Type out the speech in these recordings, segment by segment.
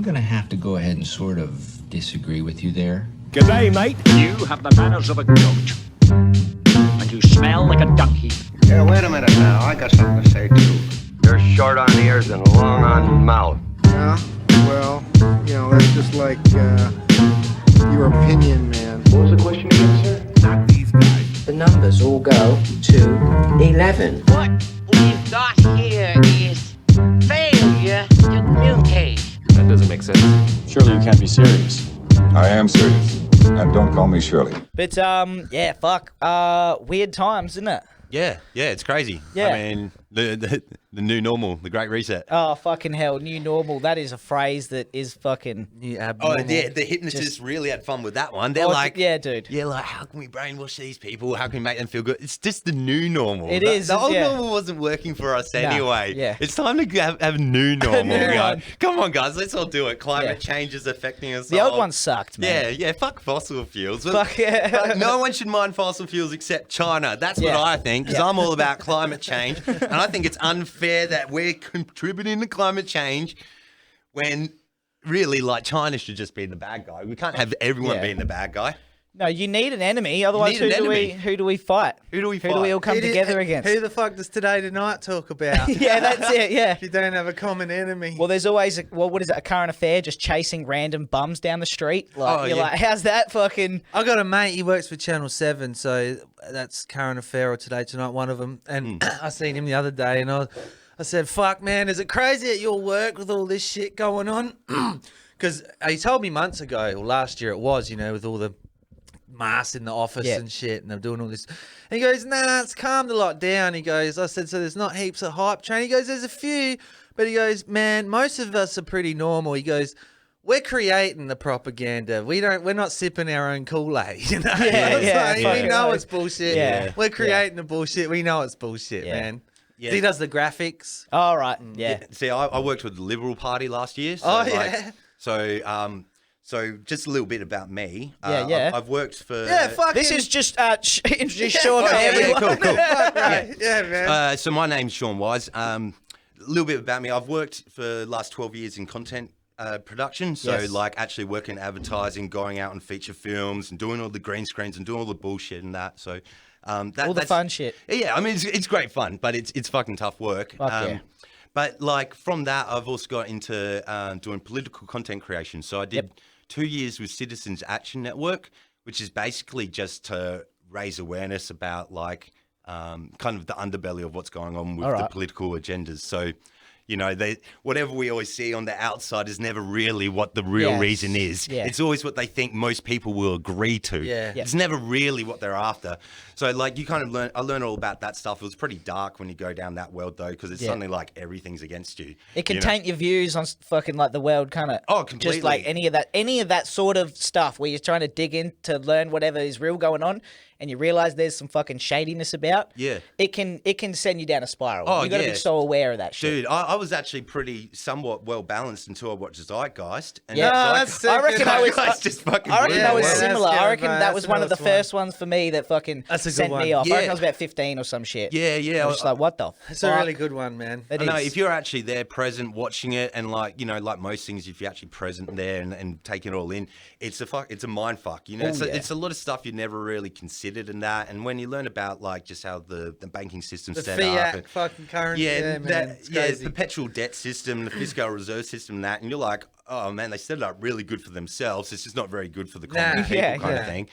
I'm gonna have to go ahead and sort of disagree with you there. G'day, mate. You have the manners of a goat. And you smell like a dung heap. Yeah, wait a minute now. I got something to say, too. You're short on ears and long on mouth. Yeah, well, that's just like your opinion, man. What was the question again, sir? Not these guys. The numbers all go to 11. What we've got here is failure to communicate. That doesn't make sense. Surely you can't be serious. I am serious. And don't call me Shirley. But, yeah, fuck. Weird times, isn't it? Yeah, it's crazy. Yeah. I mean, the new normal, the Great Reset. Oh, fucking hell. New normal. That is a phrase that is fucking new abnormal. Oh, yeah, the hypnotists really had fun with that one. They're yeah, dude. Yeah, like, how can we brainwash these people? How can we make them feel good? It's just the new normal. It is. The old normal wasn't working for us anyway. Yeah. It's time to have new normal. Come on, guys, let's all do it. Climate change is affecting us The all. old one sucked, man. Yeah, fuck fossil fuels. Fuck yeah. No one should mind fossil fuels except China. That's what I think, because I'm all about climate change. And I think it's unfair that we're contributing to climate change when really, like, China should just be the bad guy. We can't have everyone being the bad guy. No, you need an enemy. Otherwise, who do we fight? Who do we fight? Who do we all come together against? Who the fuck does Today Tonight talk about? Yeah, that's it, yeah. If you don't have a common enemy. Well, there's always, what is it, a current affair, just chasing random bums down the street? Like, like, how's that fucking... I got a mate, he works for Channel 7, so that's Current Affair or Today Tonight, one of them. And I seen him the other day, and I said, fuck, man, is it crazy at your work with all this shit going on? Because he told me months ago, or last year it was, with all the masks in the office and shit, and they're doing all this. And he goes, nah, it's calmed a lot down. He goes, I said, so there's not heaps of hype train. He goes, there's a few, but he goes, man, most of us are pretty normal. He goes, we're creating the propaganda. We're not sipping our own Kool-Aid. We know it's bullshit. Yeah. We're creating the bullshit. We know it's bullshit, man. Yeah. He does the graphics. Oh, right. Yeah. See, I worked with the Liberal Party last year. So So just a little bit about me. I've worked for... Yeah, fuck. This is just introduce Sean. Cool. Right. Yeah, man. So my name's Sean Wise. A little bit about me. I've worked for the last 12 years in content production. So like actually working in advertising, going out and feature films and doing all the green screens and doing all the bullshit and that. So all the fun shit. Yeah, I mean, it's great fun, but it's fucking tough work. But like from that, I've also got into doing political content creation. So I did 2 years with Citizens Action Network, which is basically just to raise awareness about like kind of the underbelly of what's going on with the political agendas. So, whatever we always see on the outside is never really what the real reason is. Yeah. It's always what they think most people will agree to. Yeah. It's never really what they're after. So like you kind of I learned all about that stuff. It was pretty dark when you go down that world though, because it's suddenly like everything's against you. It can taint your views on fucking like the world kind of. Oh, completely. Just like any of that sort of stuff where you're trying to dig in to learn whatever is real going on. And you realize there's some fucking shadiness about. Yeah. It can send you down a spiral. Oh, you got to be so aware of that shit. Dude, I was actually somewhat well balanced until I watched Zeitgeist. And that's I reckon I was just fucking I reckon brilliant. I was similar. That's I reckon good, that was one of the first ones for me that fucking sent me off. Yeah. I reckon I was about 15 or some shit. Yeah. I was just like, what the fuck? It's a really good one, man. I know, if you're actually there present watching it and like, like most things, if you're actually present there and taking it all in, it's a mind fuck. It's a lot of stuff you never really considered in that. And when you learn about like just how the banking system's set fiat up, and fucking currency, perpetual debt system, the fiscal reserve system, and that, and you're like, oh man, they set it up really good for themselves. It's just not very good for the common people kind of thing.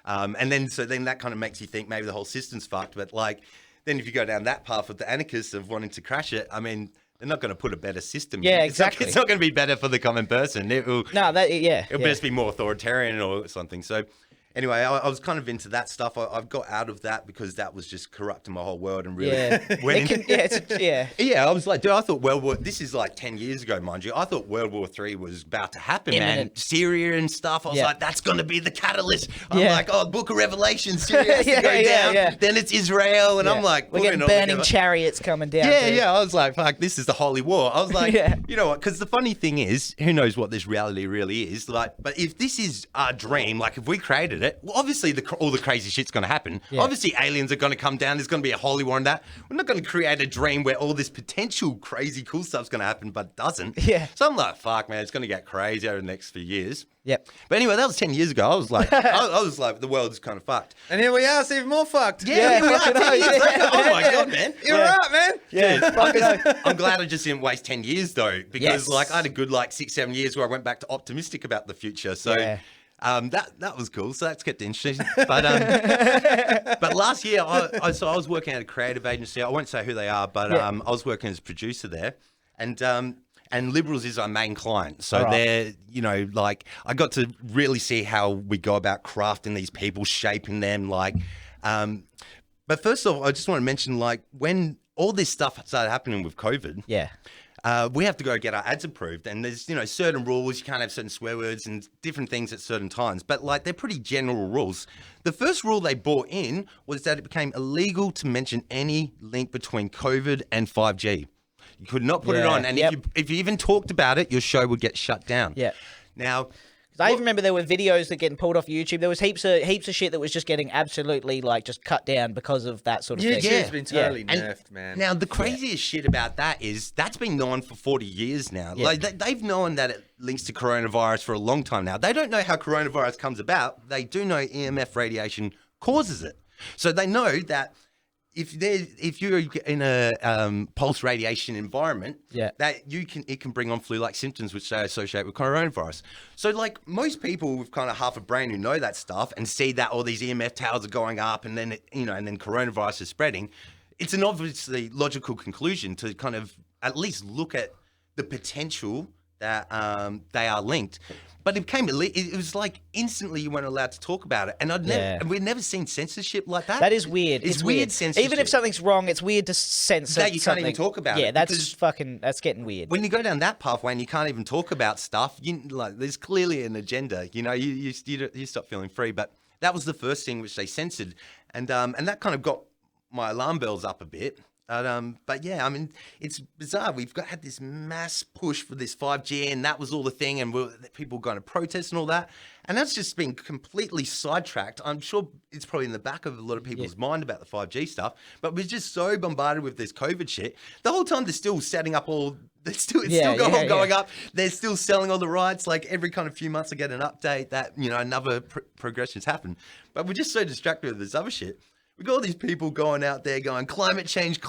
And then that kind of makes you think maybe the whole system's fucked. But like, then if you go down that path with the anarchists of wanting to crash it, I mean, they're not going to put a better system. Yeah, in. exactly. It's not going to be better for the common person. It'll just be more authoritarian or something. So. Anyway, I was kind of into that stuff. I've got out of that because that was just corrupting my whole world and really I was like, dude, I thought this is like 10 years ago, mind you. I thought World War III was about to happen, man. Syria and stuff. I was like, that's going to be the catalyst. I'm like, Book of Revelation, Syria has to go down. Then it's Israel. And I'm like, we're getting burning chariots coming down. Yeah. I was like, fuck, this is the holy war. I was like, you know what? Because the funny thing is, who knows what this reality really is? Like, but if this is our dream, like if we created it, it. Well, obviously, all the crazy shit's going to happen. Yeah. Obviously, aliens are going to come down. There's going to be a holy war on that. We're not going to create a dream where all this potential crazy cool stuff's going to happen, but it doesn't. Yeah. So I'm like, fuck, man, it's going to get crazy over the next few years. Yep. But anyway, that was 10 years ago. I was like, the world's kind of fucked. And here we are, it's even more fucked. Yeah, we are 10 years later. Oh my God, man. You're right, man. Yeah. I'm glad I just didn't waste 10 years though, because like I had a good 6-7 years where I went back to optimistic about the future. So that was cool. So that's kept interesting. But but last year I was working at a creative agency. I won't say who they are, but I was working as a producer there, and Liberals is our main client. So they're, I got to really see how we go about crafting these people, shaping them. But first of all, I just want to mention, when all this stuff started happening with COVID, we have to go get our ads approved. And there's, certain rules. You can't have certain swear words and different things at certain times. But, they're pretty general rules. The first rule they brought in was that it became illegal to mention any link between COVID and 5G. You could not put it on. And if you even talked about it, your show would get shut down. Yeah. Now, I even remember there were videos that getting pulled off YouTube. There was heaps of shit that was just getting absolutely just cut down because of that sort of thing. YouTube's been totally nerfed, man. Now, the craziest shit about that is that's been known for 40 years now. Yeah. They've known that it links to coronavirus for a long time now. They don't know how coronavirus comes about. They do know EMF radiation causes it. So they know that if you're in a pulse radiation environment, that it can bring on flu-like symptoms which they associate with coronavirus. So most people with kind of half a brain who know that stuff and see that all these EMF towers are going up and then and then coronavirus is spreading, it's an obviously logical conclusion to kind of at least look at the potential that they are linked. But it became it was instantly you weren't allowed to talk about it, and we'd never seen censorship like that. That is weird. It's weird censorship. Even if something's wrong, it's weird to censor that you can't something. even talk about. Yeah, it that's getting weird. When you go down that pathway and you can't even talk about stuff, there's clearly an agenda. You stop feeling free. But that was the first thing which they censored, and that kind of got my alarm bells up a bit. But yeah, I mean, it's bizarre. We've had this mass push for this 5G, and that was all the thing, and people going to protest and all that. And that's just been completely sidetracked. I'm sure it's probably in the back of a lot of people's mind about the 5G stuff, but we're just so bombarded with this COVID shit. The whole time they're still setting up it's still going up. They're still selling all the rights. Every kind of few months I get an update that, another progression's happened. But we're just so distracted with this other shit. We got all these people going out there going, climate change.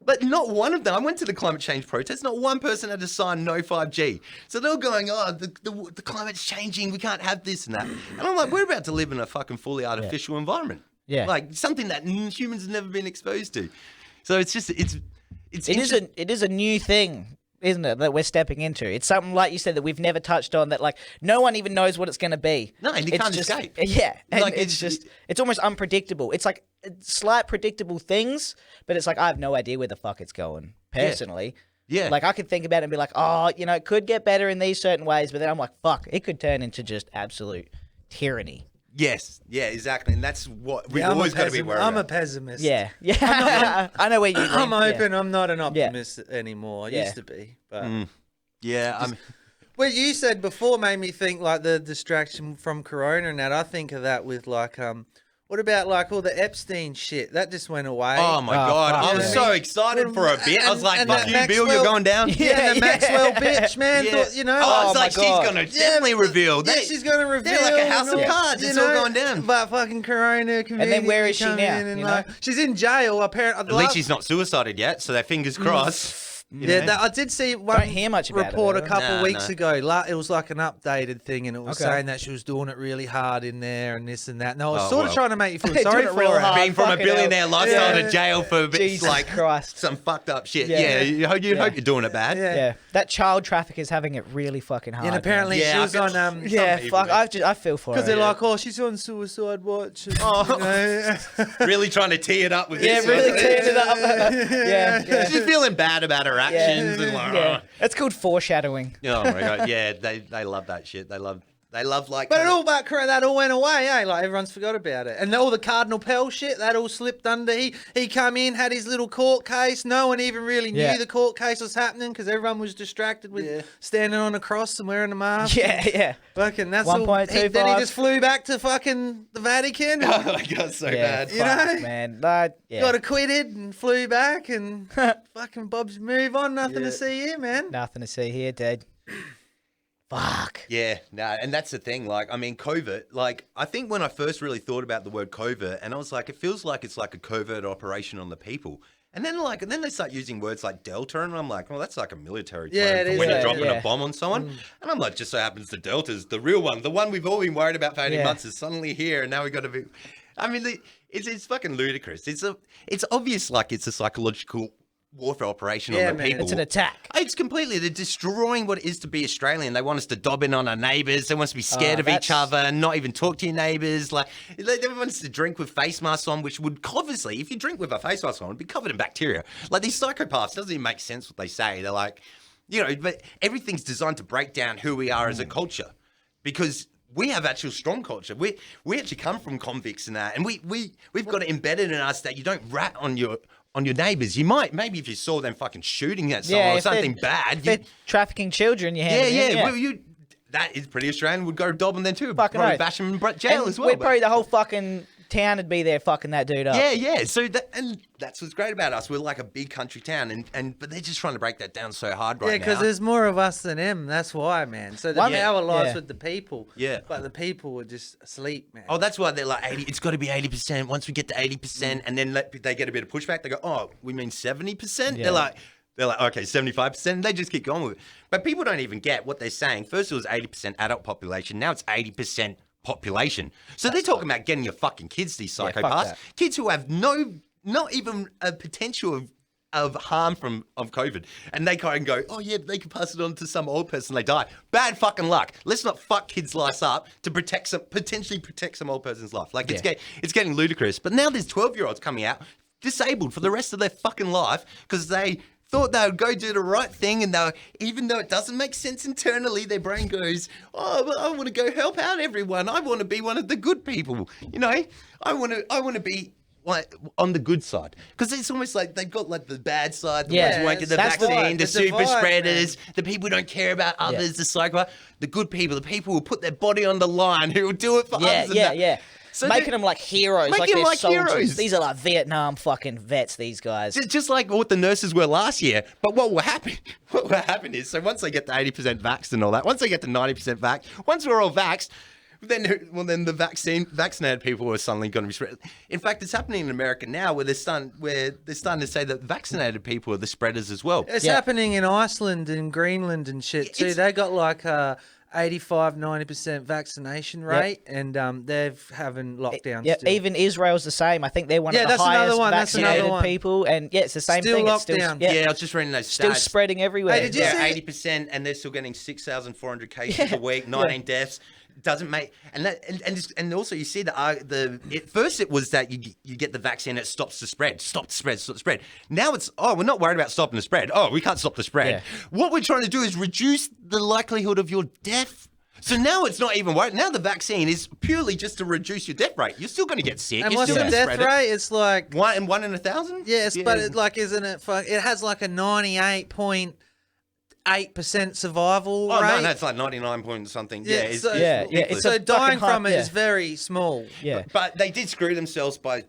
But not one of them, I went to the climate change protest, not one person had to sign no 5G. So they're all going, the climate's changing, we can't have this and that. And I'm like, we're about to live in a fucking fully artificial environment. Yeah. Something that humans have never been exposed to. So it's just, it is a new thing, isn't it, that we're stepping into? It's something, like you said, that we've never touched on, that no one even knows what it's going to be. No, and you can't escape. Yeah, and it's almost unpredictable. It's slight predictable things, but it's I have no idea where the fuck it's going, personally. Yeah. I could think about it and be it could get better in these certain ways, but then I'm like, fuck, it could turn into just absolute tyranny. Yes, yeah, exactly, and that's what we've always got to be worried about. I'm a pessimist. Yeah. I know where you. I'm open. I'm not an optimist anymore. I used to be, but what you said before made me think the distraction from Corona and that. I think of that with what about all the Epstein shit that just went away? Oh my God, I was so excited for a bit. I was like, "Fuck you, Bill, you're going down." Yeah, the Maxwell bitch, man. Yeah. She's gonna definitely reveal. Yeah, she's gonna reveal. They're like a house of cards. It's all going down. But fucking Corona. And then where is she now? She's in jail. Apparently, at least she's not suicided yet. So their fingers crossed. I did see one Don't hear much about report it, a couple weeks ago. It was an updated thing, and it was saying that she was doing it really hard in there and this and that. And I was sort of trying to make you feel sorry for her. Being from a billionaire lifestyle to jail for Jesus Christ. Some fucked up shit. Yeah, you hope you're doing it bad. Yeah. That child trafficker is having it really fucking hard. And apparently she was on I feel for her. Because they're like, she's on suicide watch. And, really trying to tee it up with this. Yeah, really teeing it up. Yeah. She's feeling bad about her actions. And That's called foreshadowing. Oh my God. Yeah, they love that shit. They love They love like. But that all went away, eh? Like everyone's forgot about it, and all the Cardinal Pell shit that all slipped under. He come in, had his little court case. No one even really knew the court case was happening because everyone was distracted with standing on a cross and wearing a mask. Yeah. Fucking that's all. Then he just flew back to fucking the Vatican. Oh my god, so bad. You know, man. Got acquitted and flew back and fucking Bob's move on. Nothing to see here, man. Nothing to see here, dude. Fuck. Yeah, no, and that's the thing. Like, I mean, covert. Like, I think when I first really thought about the word covert, and I was like, it feels like it's like a covert operation on the people. And then they start using words like Delta, and I'm like, well, that's like a military term for when you're dropping a bomb on someone. And I'm like, just so happens the Delta's the real one, the one we've all been worried about for 18 months is suddenly here, and now we got to be. I mean, it's fucking ludicrous. It's obvious, like it's a psychological warfare operation on the people. It's an attack. It's completely, they're destroying what it is to be Australian. They want us to dob in on our neighbours. They want us to be scared of each other and not even talk to your neighbours. Like, they want us to drink with face masks on, which would obviously, if you drink with a face mask on, it'd be covered in bacteria. Like, these psychopaths, doesn't even make sense what they say. They're like, you know, but everything's designed to break down who we are as a culture, because we have actual strong culture. We actually come from convicts and that, and we've got it embedded in us that you don't rat on your neighbours. You might, maybe if you saw them fucking shooting at someone or something bad. If trafficking children, you hand them in. Well, that is pretty Australian. Would go dob on them too. Fucking probably bash them in jail as well. We'd probably the whole fucking town would be there fucking that dude up. Yeah. So that's what's great about us. We're like a big country town, but they're just trying to break that down so hard right now. Yeah, because there's more of us than them. That's why, man. So the power lies with the people. Yeah. But the people are just asleep, man. Oh, that's why they're like 80. It's got to be 80%. Once we get to 80%, and then they get a bit of pushback, they go, oh, we mean 70%? Yeah. They're like, okay, 75%. And they just keep going with it. But people don't even get what they're saying. First, it was 80% adult population. Now it's 80% population. So they're talking about getting your fucking kids, these psychopaths. Kids who have not even a potential of harm of COVID. And they kind of go, oh yeah, they could pass it on to some old person, they die. Bad fucking luck. Let's not fuck kids' lives up to potentially protect some old person's life. Like it's getting ludicrous. But now there's 12-year-olds coming out disabled for the rest of their fucking life because they thought they would go do the right thing, and even though it doesn't make sense internally, their brain goes, oh, but I want to go help out everyone. I want to be one of the good people. You know, I want to be like on the good side, because it's almost like they've got like the bad side, the ones who won't get the vaccine, the super spreaders, the people who don't care about others, the psychopath, the good people, the people who put their body on the line, who will do it for others. So making them like heroes, like they're soldiers. Heroes. These are like Vietnam fucking vets, these guys. Just like what the nurses were last year. But what will happen is, so once they get to 80% vaxxed and all that, once they get to 90% vaxxed, once we're all vaxxed, then the vaccinated people are suddenly going to be spread. In fact, it's happening in America now where they're starting to say that vaccinated people are the spreaders as well. It's happening in Iceland and Greenland and shit too. They got like 85-90% vaccination rate, and they're having lockdowns. Yeah, still. Even Israel's the same. I think they're one of the highest vaccinated people, and it's the same thing. It's still I was just reading those stats. Still spreading everywhere. Hey, did you see 80%, and they're still getting 6,400 cases a week, 19 deaths. Doesn't make and also you see at first it was that you get the vaccine, it stops the spread. Now it's we're not worried about stopping the spread. Oh, we can't stop the spread. Yeah. What we're trying to do is reduce the likelihood of your death. So now it's not even worried. Now the vaccine is purely just to reduce your death rate. You're still going to get sick. And what's the death rate? It's like one in 1,000. Yes, yeah. But isn't it? It has like a 98.8% survival rate. No, it's like 99 point something. So dying from it is very small. Yeah. But they did screw themselves by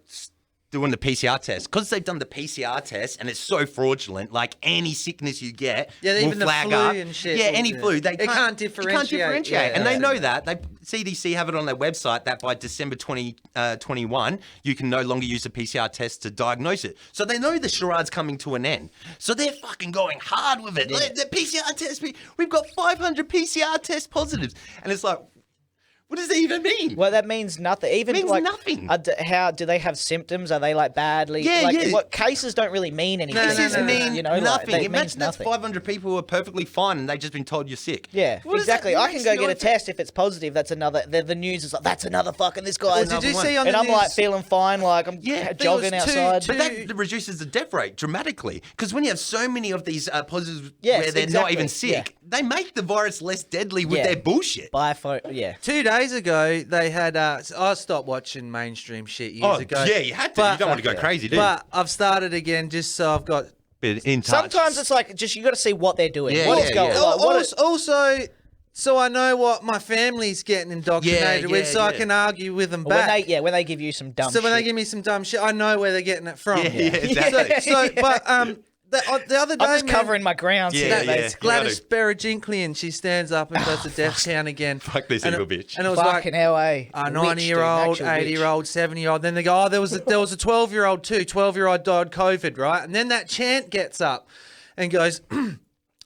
doing the PCR test, because they've done the PCR test and it's so fraudulent. Like any sickness you get, even will flag the flu up. and shit. Yeah, any flu. They can't differentiate. And they know that. CDC have it on their website that by December 2021, you can no longer use a PCR test to diagnose it. So they know the charade's coming to an end. So they're fucking going hard with it. Yeah. The PCR test, we've got 500 PCR test positives. And it's like, What does that even mean? Well, that means nothing. Even means like, nothing. How do they have symptoms? Are they like badly? Yeah, like, yeah. What cases don't really mean anything. This doesn't mean you know, nothing. Like, Imagine that's nothing. 500 people who are perfectly fine and they've just been told you're sick. Yeah, What does exactly. that I can makes go no get a difference. test if it's positive. That's another. The news is like that's another fucking this guy's. Well, did you another see one. on and the I'm like news- feeling fine, like I'm jogging outside. But that reduces the death rate dramatically because when you have so many of these positives Yes, where they're not exactly. even sick, Yeah. they make the virus less deadly with Yeah. their bullshit. Yeah. 2 days ago, they had. I stopped watching mainstream shit years ago. Yeah, you had to. You don't want to go crazy, do you? But I've started again just so I've got. Bit in touch. Sometimes it's like just you got to see what they're doing. Yeah, What's yeah, going? yeah. Like, what Also, so I know what my family's getting indoctrinated with, so I yeah. can argue with them when back. when they give you some dumb. So when they shit. give me some dumb shit, I know where they're getting it from. Yeah, exactly. But the other day, I'm just man, covering my ground. Yeah, here, yeah. basically. Gladys Berejiklian, she stands up and does the death count again. Fuck this and evil it, bitch. And it was Fucking like hell, eh? a Witch, 90-year-old, dude, actual 80-year-old, 70-year-old. Then they go, there was a 12-year-old too. 12-year-old died COVID, right? And then that chant gets up and goes,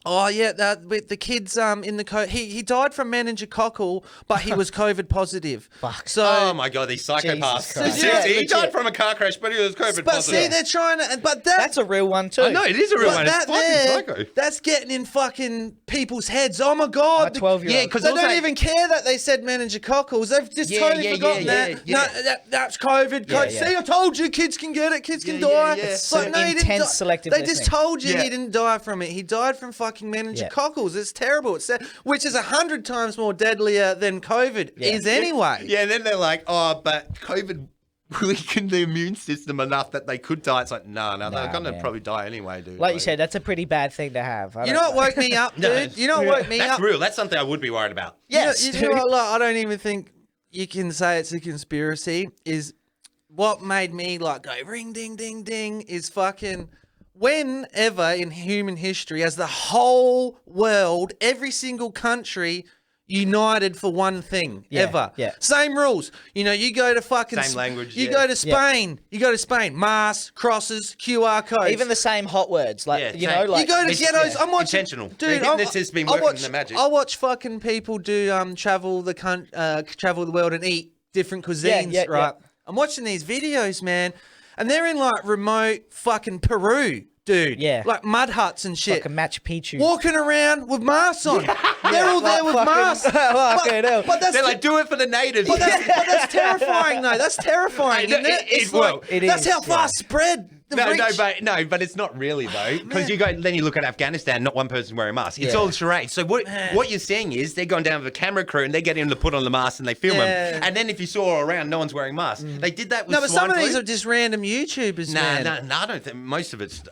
oh yeah, with the kids in the he died from meningococcal, but he was COVID positive. Fuck. So Oh my god, these psychopaths. Christ. Seriously, Yeah, he died legit. from a car crash, but he was COVID but positive. see, they're trying to, but That's a real one too. I know, it is a real but one. It's that fucking there, psycho. that's getting in fucking people's heads. Oh my god, My 12-year-old. Yeah, because they don't even care that they said meningococcals. They've just Yeah, totally yeah, forgotten yeah, that. yeah, No, that's COVID. Yeah, See, yeah. I told you, kids can get it. Kids can Yeah, die. yeah, yeah. It's like, Some no, he didn't intense die. selective They just listening. told you Yeah. he didn't die from it. He died from fucking meningococcals. It's terrible. Which is 100 times more deadlier than COVID is anyway. Yeah, and then they're like, oh, but COVID weakened the immune system enough that they could die. It's like, no, they're going to man. probably die anyway, dude. Like you said, that's a pretty bad thing to have. You know what woke me up, dude? You know what woke me That's up? real. That's something I would be worried about. Yes, You know what, like, I don't even think you can say it's a conspiracy. Is what made me like go ring ding ding ding is fucking whenever in human history has the whole world, every single country united for one thing ever. Yeah. Same rules. You know, you go to fucking Same language, You yeah. go to Spain. You go to Spain. Masks, crosses, QR codes. Even the same hot words, like Yeah, you same. know, like you go to it's- ghettos. yeah, I'm watching, intentional. dude. This has been working the magic. I watch fucking people do travel the world and eat different cuisines, yeah, right? yeah. I'm watching these videos, man, and they're in like remote fucking Peru, dude. Yeah. like mud huts and shit. like a Machu Picchu. Walking around with masks on. They're all there with masks. Fucking hell. But that's They're like, do it for the natives. but that's terrifying, though. That's terrifying. I know, Isn't it? it- It's well, like, it that's is, how far spread the reach. but it's not really though, because then you look at Afghanistan, not one person wearing a mask. It's Yeah. all charade. So what you're saying is they're going down with a camera crew and they get him to put on the mask and they film Yeah. him. And then if you saw all around, no one's wearing masks. They did that with No, but some of swine these flu. are just random YouTubers, man. No, I don't think most of it's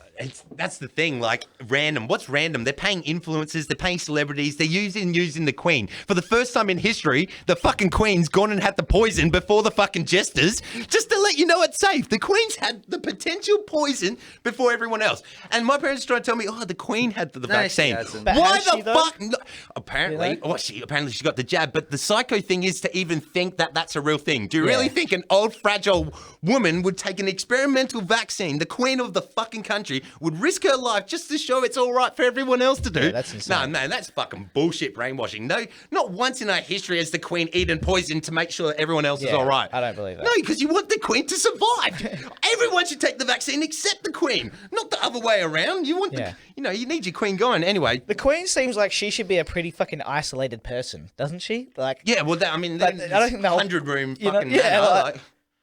that's the thing, like random. What's random? They're paying influencers, they're paying celebrities, they're using the Queen. For the first time in history, the fucking Queen's gone and had the poison before the fucking jesters, just to let you know it's safe. The Queen's had the potential poison before everyone else. And my parents try to tell me, oh, the Queen had the she vaccine. hasn't. But Why has she, the though? fuck? No. Apparently, You know? apparently she got the jab. But the psycho thing is to even think that that's a real thing. Do you really think an old fragile woman would take an experimental vaccine? The Queen of the fucking country would risk her life just to show it's all right for everyone else to do. Yeah, that's insane. No, man, that's fucking bullshit brainwashing. No, not once in our history has the Queen eaten poison to make sure that everyone else is Yeah, all right. I don't believe that. No, because you want the Queen to survive. Everyone should take the vaccine except the Queen, not the other way around. You want Yeah. you need your Queen going anyway. The Queen seems like she should be a pretty fucking isolated person, doesn't she? Like, Yeah, well, I mean, But I don't think the whole- 100-room you know, fucking yeah, manor, like- like,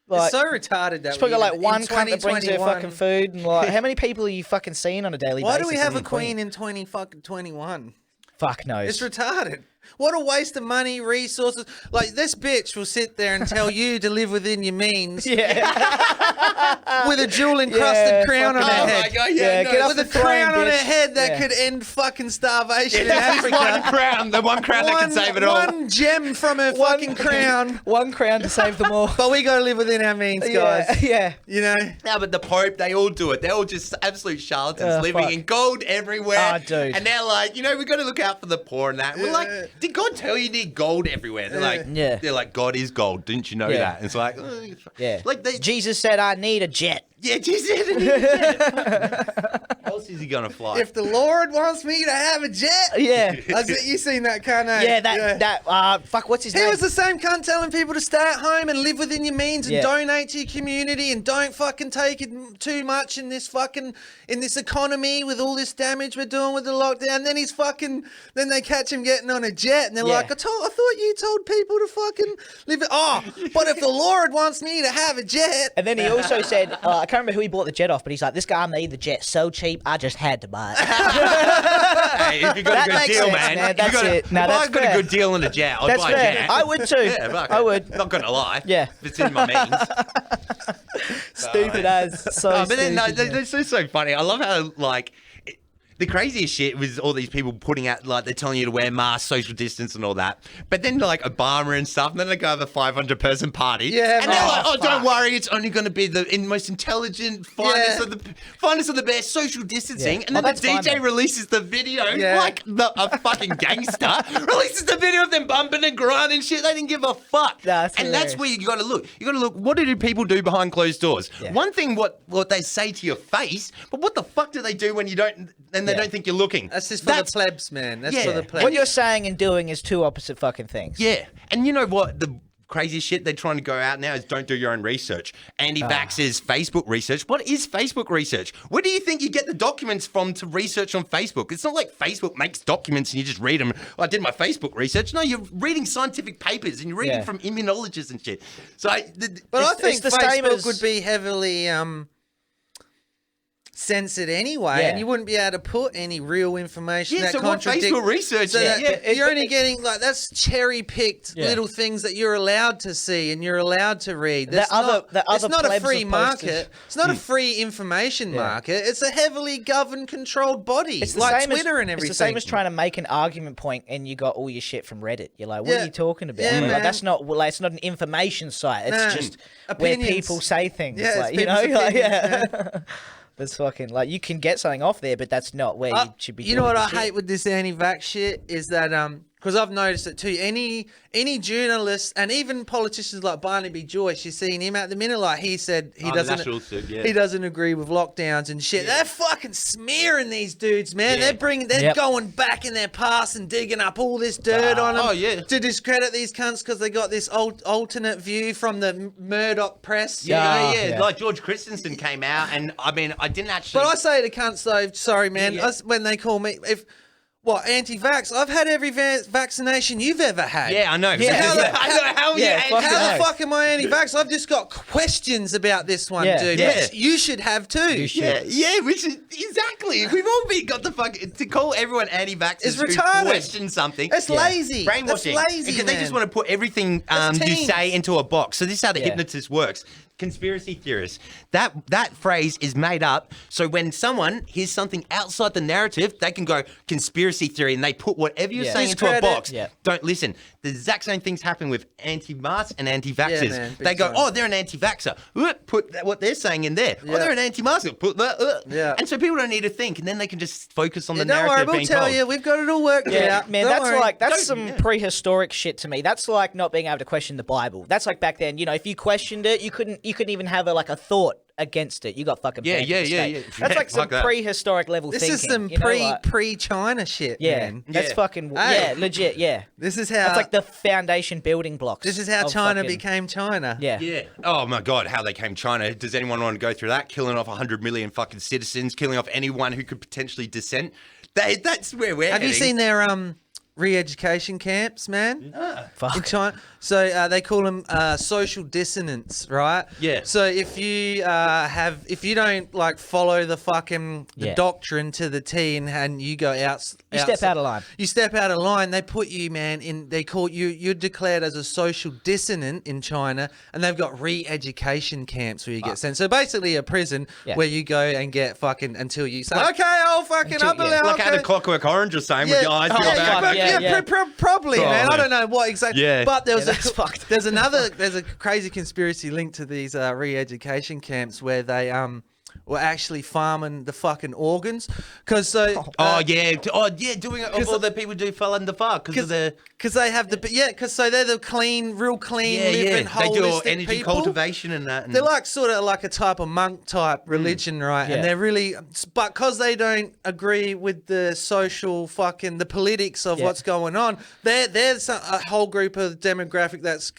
like It's so retarded that she's probably got like in one cunt that brings her 2021 fucking food, and like, how many people are you fucking seeing on a daily Why basis? do we have in a queen in 2021? Fuck knows. It's retarded. What a waste of money, resources. Like, this bitch will sit there and tell you to live within your means yeah. with a jewel-encrusted Yeah, crown on fucking- her oh head. my god, Yeah, get off With the a crown throne, on her bitch. head that Yeah. could end fucking starvation in There's one Africa. crown, the one crown that can save it all. One gem from her fucking crown. One crown to save them all. But we got to live within our means, guys. Yeah. You know? No, but the Pope, they all do it. They're all just absolute charlatans living fuck. in gold everywhere. Ah, dude. And they're like, we've got to look out for the poor and that. We're like, did God tell you need gold everywhere? They're like, Yeah. They're like, God is gold. Didn't you know Yeah. that? And it's like, Yeah. Like they, Jesus said, I need a jet. yeah, Jesus. else is he gonna fly? If the Lord wants me to have a jet, Yeah. you seen that cunt? Fuck, what's his He name? was the same cunt telling people to stay at home and live within your means and donate to your community and don't fucking take it too much in this economy with all this damage we're doing with the lockdown. Then then they catch him getting on a jet and they're like, I thought you told people to fucking live it. Oh, but if the Lord wants me to have a jet. And then he also said, I can't remember who he bought the jet off, but he's like, this guy made the jet so cheap, I just had to buy it. Hey, if you got a good deal, sense, man. That's it. No, if that's I've got a good deal on a jet, I'd That's buy fair. a jet. I would too. Yeah, fuck I it. would. Not gonna lie. Yeah. If it's in my means. Stupid as. So But then, no, stupid, man. they're so funny. I love how, like, the craziest shit was all these people putting out, like, they're telling you to wear masks, social distance and all that. But then, like, Obama and stuff, and then they go have a 500-person party. Yeah, and they're like, don't worry, it's only going to be the most intelligent, finest of the best, social distancing. Yeah. And then the DJ fine, releases the video, like a fucking gangster, releases the video of them bumping and grinding and shit. They didn't give a fuck. That's and hilarious. that's where you got to look. You got to look, what do people do behind closed doors? Yeah. One thing, what they say to your face, but what the fuck do they do when you don't, and they don't think you're looking? That's just for the plebs, man. That's for the plebs. What you're saying and doing is two opposite fucking things. Yeah. And you know what? The crazy shit they're trying to go out now is don't do your own research. AntiVaxxers Facebook research. What is Facebook research? Where do you think you get the documents from to research on Facebook? It's not like Facebook makes documents and you just read them. I did my Facebook research. No, you're reading scientific papers and you're reading from immunologists and shit. So, I think the same Facebook as- would be heavily censored anyway, and you wouldn't be able to put any real information that so what contradicts. Facebook research? So that you're only getting that's cherry picked little things that you're allowed to see and you're allowed to read. It's not a free market. It's not a free information market. It's a heavily governed, controlled body. It's like Twitter and everything. It's the same as trying to make an argument point and you got all your shit from Reddit. You're like, what are you talking about? Yeah, like, that's not it's not an information site. It's just Opinions. where people say things. Yeah, like, it's you know, people's like, opinions, That's fucking like you can get something off there, but that's not where you should be. You know doing what I the shit. hate with this anti-vax shit is that because I've noticed it too. Any journalists and even politicians like Barnaby Joyce, you're seeing him at the minute. Like he said, he doesn't agree with lockdowns and shit. They're fucking smearing these dudes, man. They're going back in their past and digging up all this dirt on them to discredit these cunts because they got this alternate view from the Murdoch press. Like George Christensen came out, and I mean, I didn't actually. But I say to cunts though, sorry man, when they call me anti-vax? I've had every vaccination you've ever had. Yeah, I know. Yeah. How the fuck am I anti-vax? I've just got questions about this one, dude. Which you should have too. Which is exactly. We've all got the fuck to call everyone anti-vaxxers It's who retarded. question something. It's lazy. Brainwashing. That's lazy, because they just man. want to put everything you say into a box. So this is how the hypnotist works. Conspiracy theorists. That phrase is made up. So when someone hears something outside the narrative, they can go conspiracy theory, and they put whatever you're saying into a box. Don't listen. The exact same things happen with anti-mask and anti-vaxxers. Man, they go, oh, they're an anti-vaxxer. Put what they're saying in there. Oh, they're an anti-masker. Put that. And so people don't need to think, and then they can just focus on the narrative. Don't worry, we'll tell you. We've got it all worked out. Man, Don't that's some prehistoric shit to me. That's like not being able to question the Bible. That's like back then. You know, if you questioned it, you couldn't even have a thought against it. You got fucking That's like some prehistoric level thinking. This is some pre-China shit, man. That's fucking legit. Yeah, this is how that's like the foundation building blocks. This is how China became China. Yeah. Oh my God, how they came China. Does anyone want to go through that? Killing off 100 million fucking citizens, killing off anyone who could potentially dissent. That's where we're Have you seen their re-education camps, man? In China. So they call them social dissonance, right? Yeah. So if you don't like follow the fucking doctrine to the T and you go out, you step out of line. You step out of line. They put you, man, in. They call you. You're declared as a social dissonant in China, and they've got re-education camps where you get sent. So basically, a prison where you go and get fucking until you say, okay, I'll fucking up and like how the Clockwork Orange was saying with your eyes peeled back. Probably, man. I don't know what exactly. Yeah. But there's a crazy conspiracy link to these re-education camps where they were actually farming the fucking organs. Because doing it. All the people do fell in the fuck because they have because they're the real clean, living, holistic they do energy people. cultivation and that. And they're like sort of like a type of monk type religion, right? Yeah. And they're really, but because they don't agree with the social the politics of what's going on, there's a whole group of demographic that's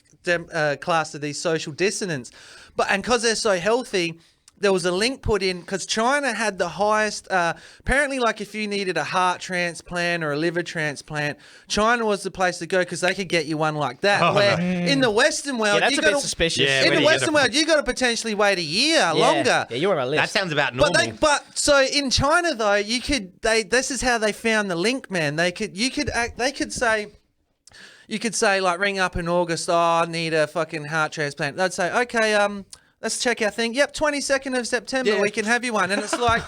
classed as these social dissonants. And because they're so healthy, there was a link put in because China had the highest, apparently like if you needed a heart transplant or a liver transplant, China was the place to go because they could get you one like that. In the Western world, that's a bit suspicious. In the Western world, you got to potentially wait a year longer. Yeah, you're on my list. That sounds about normal. So in China though, this is how they found the link, man. You could say like ring up in August, I need a fucking heart transplant. They'd say, okay, let's check our thing. Yep, 22nd of September, we can have you one. And it's like,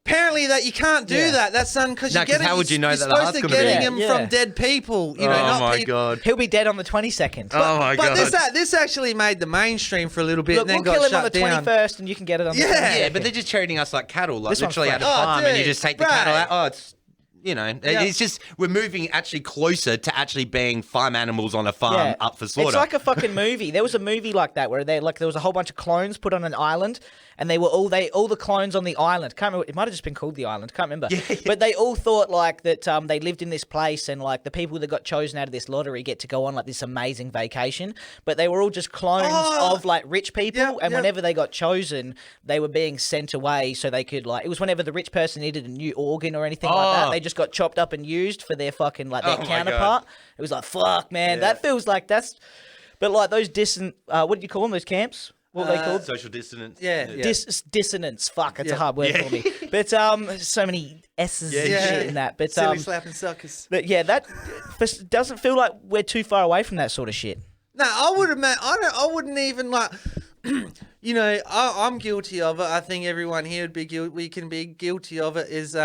apparently that you can't do that. That's because how would you know that the heart's supposed to gonna be? getting them from dead people. You know, not people. God. He'll be dead on the 22nd. But this actually made the mainstream for a little bit. Look, and then we'll got kill him on the shut down. 21st and you can get it on the 22nd. Yeah, but they're just treating us like cattle, like This one's literally at a fresh. farm, and you dude, just take the cattle out. Oh, it's it's just we're moving actually closer to actually being farm animals on a farm up for slaughter. It's like a fucking movie. There was a movie like that where there was a whole bunch of clones put on an island, and they were all the clones on the island. Can't remember. It might have just been called the island. Can't remember. But they all thought like that they lived in this place, and like the people that got chosen out of this lottery get to go on like this amazing vacation. But they were all just clones of like rich people, and whenever they got chosen, they were being sent away so they could like. It was whenever the rich person needed a new organ or anything like that, they just got chopped up and used for their fucking like their counterpart. It was like fuck, man. That feels like that's. But like those what do you call them? Those camps? What are they called? Social dissonance. Dissonance. Fuck, it's a hard word for me. But so many S's and shit in that. But silly slapping suckers. But that doesn't feel like we're too far away from that sort of shit. No, I would admit, I wouldn't even like. You know, I'm guilty of it. I think everyone here would be guilty. We can be guilty of it. Is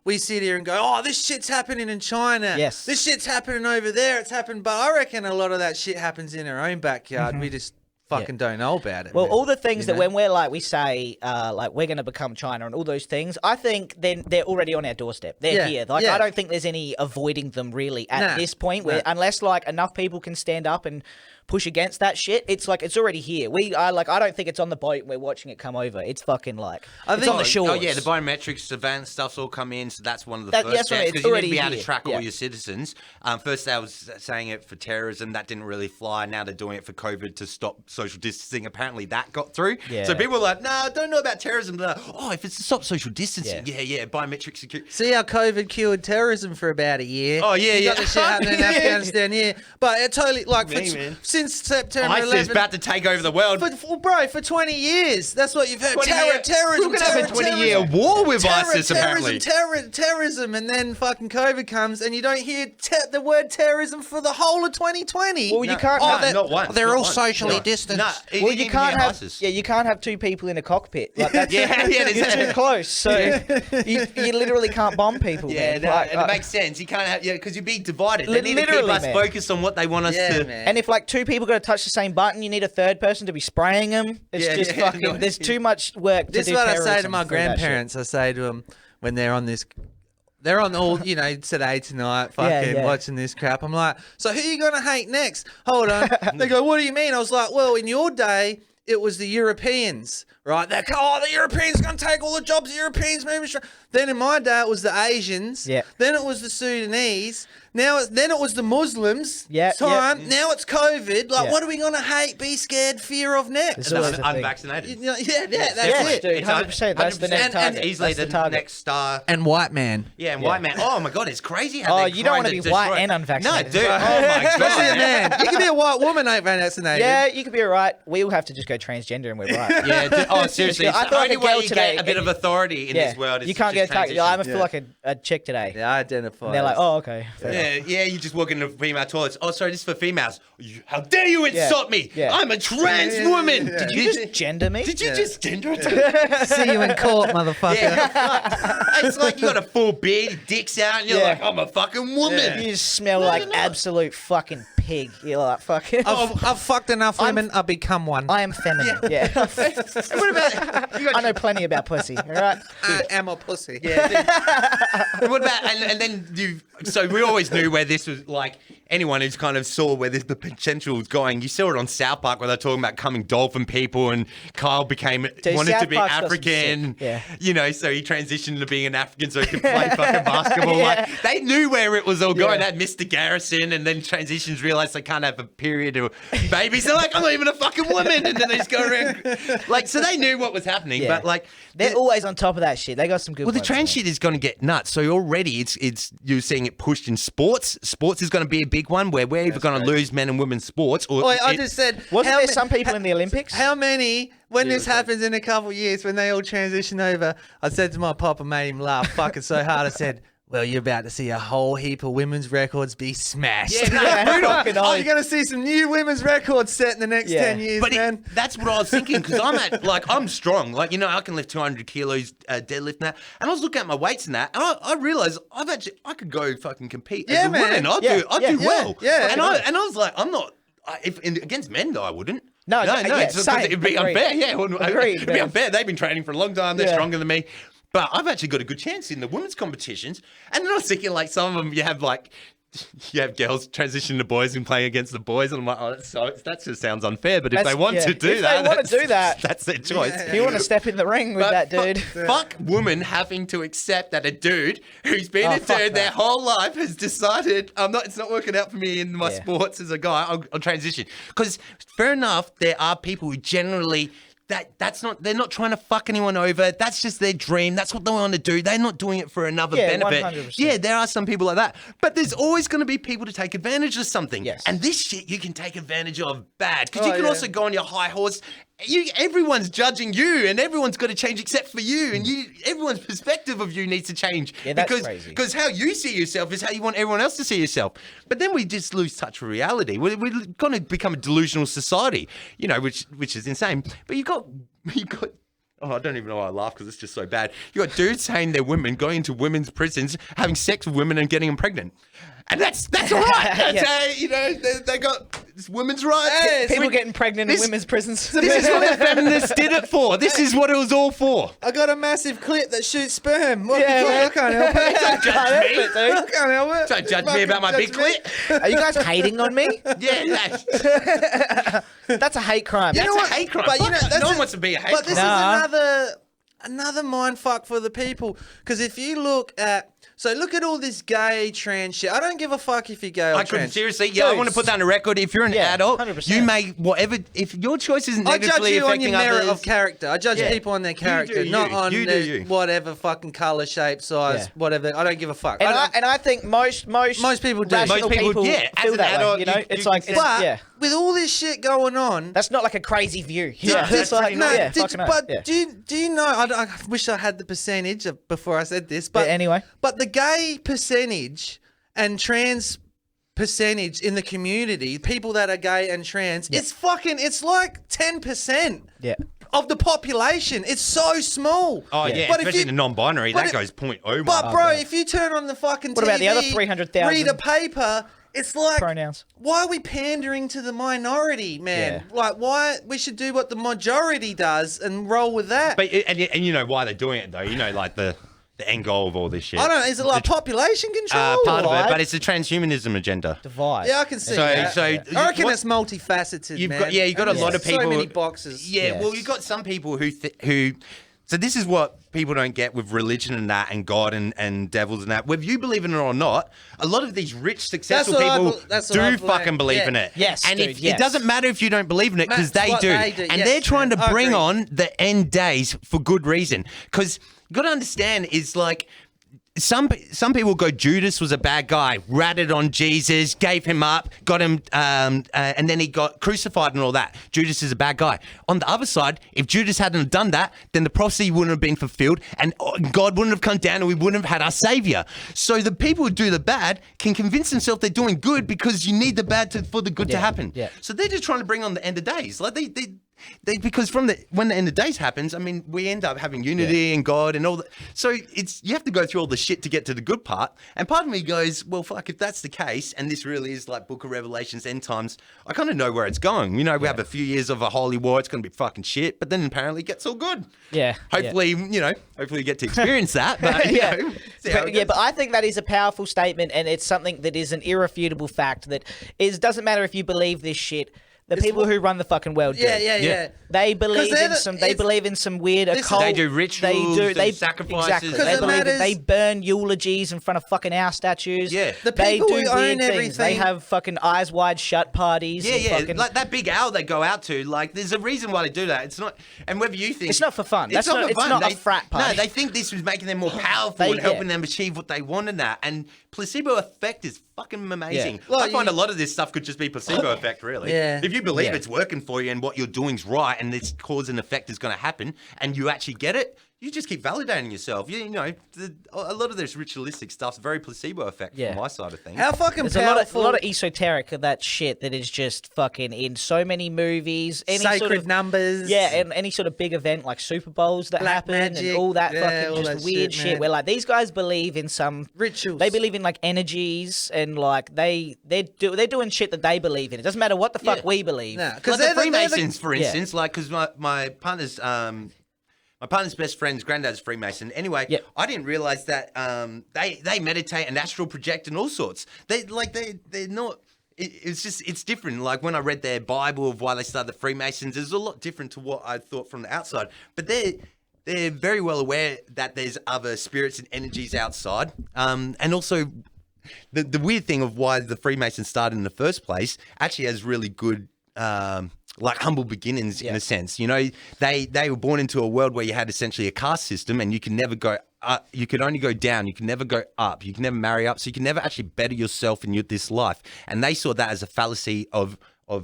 we sit here and go, oh, this shit's happening in China. Yes. This shit's happening over there. It's happened, but I reckon a lot of that shit happens in our own backyard. We just fucking don't know about it. Well, all the things that when we're like, we say, like we're going to become China and all those things, I think then they're already on our doorstep. They're here. Like, I don't think there's any avoiding them really at this point, where unless like enough people can stand up and push against that shit, it's like it's already here. We are like, I don't think it's on the boat and we're watching it come over. It's fucking like it's on the shores. Oh yeah, the biometrics surveillance stuff's all come in, so that's one of the first steps, because you need to be able to track all your citizens. First they was saying it for terrorism, that didn't really fly. Now they're doing it for COVID to stop social distancing. Apparently that got through. So people were like, no, I don't know about terrorism. They're like, oh, if it's to stop social distancing, biometric security. See how COVID cured terrorism for about a year. Oh yeah, you got the shit happening in Afghanistan, but it totally like since September 11th, ISIS about to take over the world. For 20 years, that's what you've heard. Terrorism. We're gonna have a 20-year war with ISIS, apparently. Terrorism, and then fucking COVID comes, and you don't hear the word terrorism for the whole of 2020. Well, you can't. Not once. They're all socially distanced. Well, you can't have. Yeah, you can't have two people in a cockpit. Like that's, it's too close. So you literally can't bomb people. Yeah, it makes sense. You can't have because you'd be divided. They need to keep us focused on what they want us to. Man. And if like two people got to touch the same button, you need a third person to be spraying them. It's just fucking. There's too much work to do. This is what I say to my grandparents. I say to them when they're on this. They're on all, today, tonight, fucking watching this crap. I'm like, so who are you going to hate next? Hold on. They go, what do you mean? I was like, well, in your day, it was the Europeans, right? They're the Europeans are going to take all the jobs. The Europeans moving. Then in my day, it was the Asians. Yeah. Then it was the Sudanese. Then it was the Muslims. Yeah. Now it's COVID. Like, what are we going to hate, be scared, fear of next? Unvaccinated. That's it. Dude, 100%. That's the next target. And easily the next star. And white man. Yeah, and white man. Oh my God, it's crazy how you don't want to be white and unvaccinated. No, dude. Oh my God. Especially a man. You can be a white woman, ain't vaccinated. Yeah, you could be alright. We'll have to just go transgender and we're right. Yeah. Oh, seriously. I thought the only way you get a bit of authority in this world is you can't get attacked. transition. I feel like a chick today. Yeah, I identify. And they're like, oh, okay. Yeah, you just walk into female toilets. Oh, sorry, this is for females. How dare you insult me? Yeah. I'm a trans woman. Did you just gender me? Did you just gender it? See you in court, motherfucker. It's like you got a full beard, dick's out, and you're like, I'm a fucking woman. You just smell like absolute fucking pig. You're like, fucking. I've fucked enough women. I've become one. I am feminine. Yeah. What about I know plenty about pussy. All right. I am a pussy. Yeah. what about and then you? So we always knew where this was like. Anyone who's kind of saw where the potential was going, you saw it on South Park where they're talking about coming dolphin people, and Kyle wanted South to be Park's got some African. shit. You know, so he transitioned to being an African so he could play fucking basketball. Like they knew where it was all going. They had Mr. Garrison, and then transitions realized they can't have a period or babies. They're like, I'm not even a fucking woman, and then they just go around like. So they knew what was happening, but like they're always on top of that shit. They got some good. Well, the ones, trans man. shit is going to get nuts. So already it's you're seeing it pushed in sports. Sports is going to be a big one where we're either going to lose men and women's sports. Or I just said, wasn't there some people in the Olympics? How many? When this happens in a couple of years, when they all transition over, I said to my papa, made him laugh fucking so hard. I said, well, you're about to see a whole heap of women's records be smashed. Yeah, brutal. Oh, you're going to see some new women's records set in the next 10 years, man. That's what I was thinking, because I'm strong. Like, you know, I can lift 200 kilos deadlift now. And I was looking at my weights and that, and I realized I could go fucking compete as a woman. I do well. Yeah. And I was like, I'm not, against men though, I wouldn't. No, it'd be unfair. Yeah, Agreed, it'd be unfair. They've been training for a long time. They're stronger than me. But I've actually got a good chance in the women's competitions. And then I was thinking, like, some of them you have girls transition to boys and playing against the boys. And I'm like, that just sounds unfair. But if they want to do that, that's their choice. If you want to step in the ring with that dude. Fuck women having to accept that a dude who's been a dude their whole life has decided, it's not working out for me in my sports as a guy. I'll transition. Because fair enough, there are people who generally... they're not trying to fuck anyone over. That's just their dream. That's what they want to do. They're not doing it for another benefit. 100%. Yeah, there are some people like that. But there's always going to be people to take advantage of something. Yes. And this shit you can take advantage of bad. Because you can also go on your high horse. Everyone's judging you, and everyone's got to change except for you. And everyone's perspective of you needs to change. Yeah, that's crazy. Because how you see yourself is how you want everyone else to see yourself. But then we just lose touch with reality. We're going to become a delusional society, you know, which is insane. But you got. Oh, I don't even know why I laugh because it's just so bad. You got dudes saying they're women, going into women's prisons, having sex with women and getting them pregnant. And that's all right. That's, you know, they got women's rights. People getting pregnant in women's prisons. This is what the feminists did it for. This is what it was all for. I got a massive clip that shoots sperm. I can't help it. Don't judge me. I can't help it. Don't judge me about my big clip. Are you guys hating on me? Yeah, That's a hate crime. That's a hate crime. But no one wants to be a hate But this crime. is another mind fuck for the people. Because if you look at all this gay trans shit. I don't give a fuck if you're gay or trans. Seriously, I want to put that on the record. If you're an adult, 100%. you may whatever. If your choice isn't negatively affecting others, I judge you on your merit of character. I judge people on their character, not on their whatever fucking color, shape, size, whatever. I don't give a fuck. And I think most people do. Most people feel that adult, way. You know, it's like, with all this shit going on, that's not like a crazy view. It's like do you know? I wish I had the percentage before I said this, but anyway, but the gay percentage and trans percentage in the community, people that are gay and trans, it's like 10%. Yeah. Of the population. It's so small. Oh, yeah. But Especially in the non-binary, that goes 0.01. But, bro, if you turn on the fucking what TV, about the other 300,000? Read a paper, it's like, pronouns. Why are we pandering to the minority, man? Yeah. Like, why we should do what the majority does and roll with that. But and you know why they're doing it, though. You know, like the end goal of all this shit. I don't know. Is it like population control? Part of it, but it's a transhumanism agenda. Divide. Yeah, I can see that. So I reckon it's multifaceted, man. You've got a lot of people. So many boxes. Yeah, well, you've got some people who. So this is what people don't get with religion and that, and God and devils and that. Whether you believe in it or not, a lot of these rich, successful people do fucking believe in it. Yes, and dude, it doesn't matter if you don't believe in it because they do. And they're trying to bring on the end days for good reason. Because you got to understand is like. some people go, Judas was a bad guy, ratted on Jesus, gave him up, got him, and then he got crucified and all that. Judas is a bad guy. On the other side, if Judas hadn't done that, then the prophecy wouldn't have been fulfilled, and God wouldn't have come down, and we wouldn't have had our savior. So the people who do the bad can convince themselves they're doing good because you need the bad for the good to happen. Yeah. So they're just trying to bring on the end of days. Like they because when the end of days happens, I mean, we end up having unity and God and all that. So you have to go through all the shit to get to the good part. And part of me goes, well, fuck, if that's the case, and this really is like Book of Revelations, end times, I kind of know where it's going. You know, we have a few years of a holy war. It's going to be fucking shit, but then apparently it gets all good. Yeah. Hopefully, hopefully you get to experience that. But, but I think that is a powerful statement, and it's something that is an irrefutable fact that doesn't matter if you believe this shit. The people who run the fucking world do. Yeah. They believe in some weird occult. They do rituals. They sacrifices. Exactly. They burn eulogies in front of fucking our statues. Yeah. The people they do who weird own things. everything. They have fucking eyes wide shut parties. Yeah. Fucking... Like that big owl they go out to. Like, there's a reason why they do that. It's not. And whether you think it's not for fun. It's not a frat party. No, they think this was making them more powerful and helping them achieve what they want in that. And placebo effect is fucking amazing. Yeah. Well, I find a lot of this stuff could just be placebo effect, really. Yeah. If you believe it's working for you and what you're doing's right and this cause and effect is going to happen and you actually get it, you just keep validating yourself. A lot of this ritualistic stuff's very placebo effect from my side of things. How fucking There's powerful. a lot of esoteric of that shit that is just fucking in so many movies. Any Sacred sort of, numbers. Yeah, and any sort of big event like Super Bowls that happen magic, and all that fucking all just that weird shit, shit man. where like these guys believe in some rituals. They believe in like energies and like they're doing shit that they believe in. It doesn't matter what the fuck we believe. Because the Freemasons, for instance, like because my partner's my partner's best friend's granddad's Freemason. Anyway, I didn't realize that they meditate and astral project and all sorts. They're not. It's different. Like when I read their Bible of why they started the Freemasons, it's a lot different to what I thought from the outside. But they're very well aware that there's other spirits and energies outside. And also the weird thing of why the Freemasons started in the first place actually has really good like humble beginnings in a sense. You know, they were born into a world where you had essentially a caste system and you can never go up, you could only go down, you can never go up, you can never marry up, so you can never actually better yourself in this life. And they saw that as a fallacy of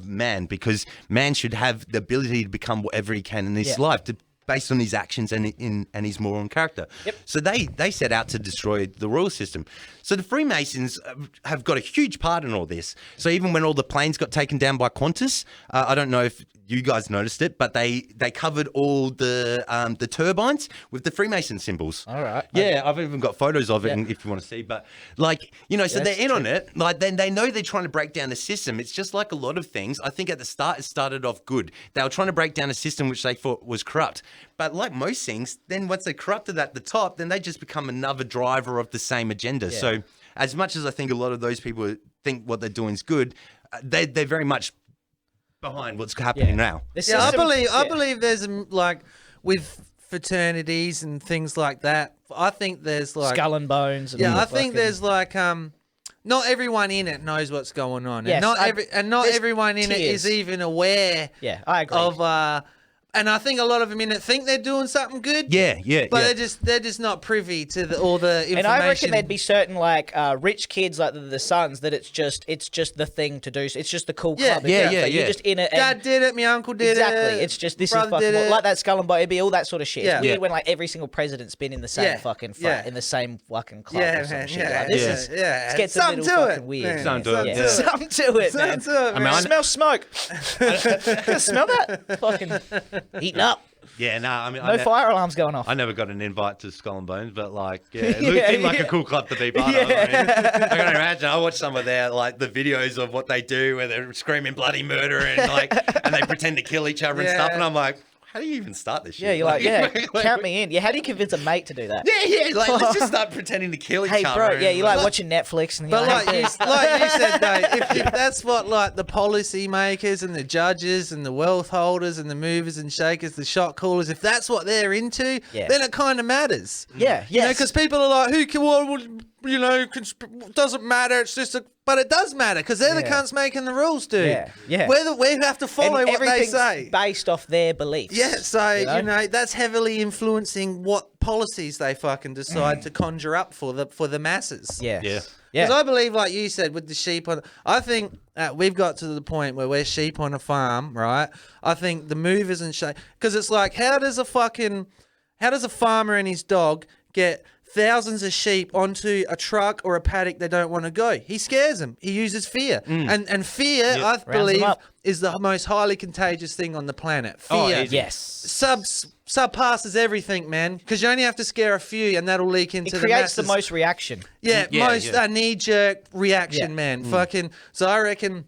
man, because man should have the ability to become whatever he can in this life based on his actions and his moral character. So they set out to destroy the royal system. So the Freemasons have got a huge part in all this. So even when all the planes got taken down by Qantas, I don't know if you guys noticed it, but they covered all the turbines with the Freemason symbols. All right. Yeah, I've even got photos of it if you want to see. But like, so they're in on it. Like then they know they're trying to break down the system. It's just like a lot of things. I think at the start it started off good. They were trying to break down a system which they thought was corrupt. But like most things, then once they corrupted at the top, then they just become another driver of the same agenda. Yeah. So as much as I think a lot of those people think what they're doing is good, they're very much behind what's happening now. I believe there's like with fraternities and things like that. I think there's like Skull and Bones. And I think there's like not everyone in it knows what's going on, yes, and not everyone in it is even aware. Yeah, I agree. Of and I think a lot of them in it think they're doing something good. But they're just not privy to all the information. And I reckon there'd be certain like rich kids like the Sons that it's just the thing to do. It's just the cool club. You're just in it. Dad did it. My uncle did it. Exactly. It's just this is fucking like that Skull and Bones. It'd be all that sort of shit. It's weird when like every single president's been in the same fucking in the same fucking club or some shit. Like, this is it gets something a little to fucking it. weird. Something to it. Something to it, man. I mean, smell smoke. Smell that? Fucking heating up. Yeah, no, I mean... No fire alarms going off. I never got an invite to Skull and Bones, but like, it seemed like a cool club to be part of. I mean, I can imagine. I watched some of their, like, the videos of what they do where they're screaming bloody murder and like, and they pretend to kill each other and stuff, and I'm like... How do you even start this shit? Yeah, you're like, count me in. Yeah, how do you convince a mate to do that? Yeah, like, let's just start pretending to kill each other. Hey, bro, yeah, you like watching Netflix. And but like you said, though, if that's what, like, the policy makers and the judges and the wealth holders and the movers and shakers, the shot callers, if that's what they're into, then it kind of matters. Yeah, You know, because people are like, doesn't matter. It's just but it does matter because they're the cunts making the rules, dude. Yeah. We have to follow what they say. Based off their beliefs. Yeah, so that's heavily influencing what policies they fucking decide to conjure up for the masses. Yeah. Because I believe, like you said, with the sheep I think we've got to the point where we're sheep on a farm, right? I think the movers and shake, because it's like, how does a farmer and his dog get thousands of sheep onto a truck or a paddock they don't want to go? He scares them. He uses fear. And fear, I believe, is the most highly contagious thing on the planet. Fear. Surpasses everything, man. Because you only have to scare a few and that'll leak into the masses. It creates the most reaction. Knee-jerk reaction, man. Fucking. So I reckon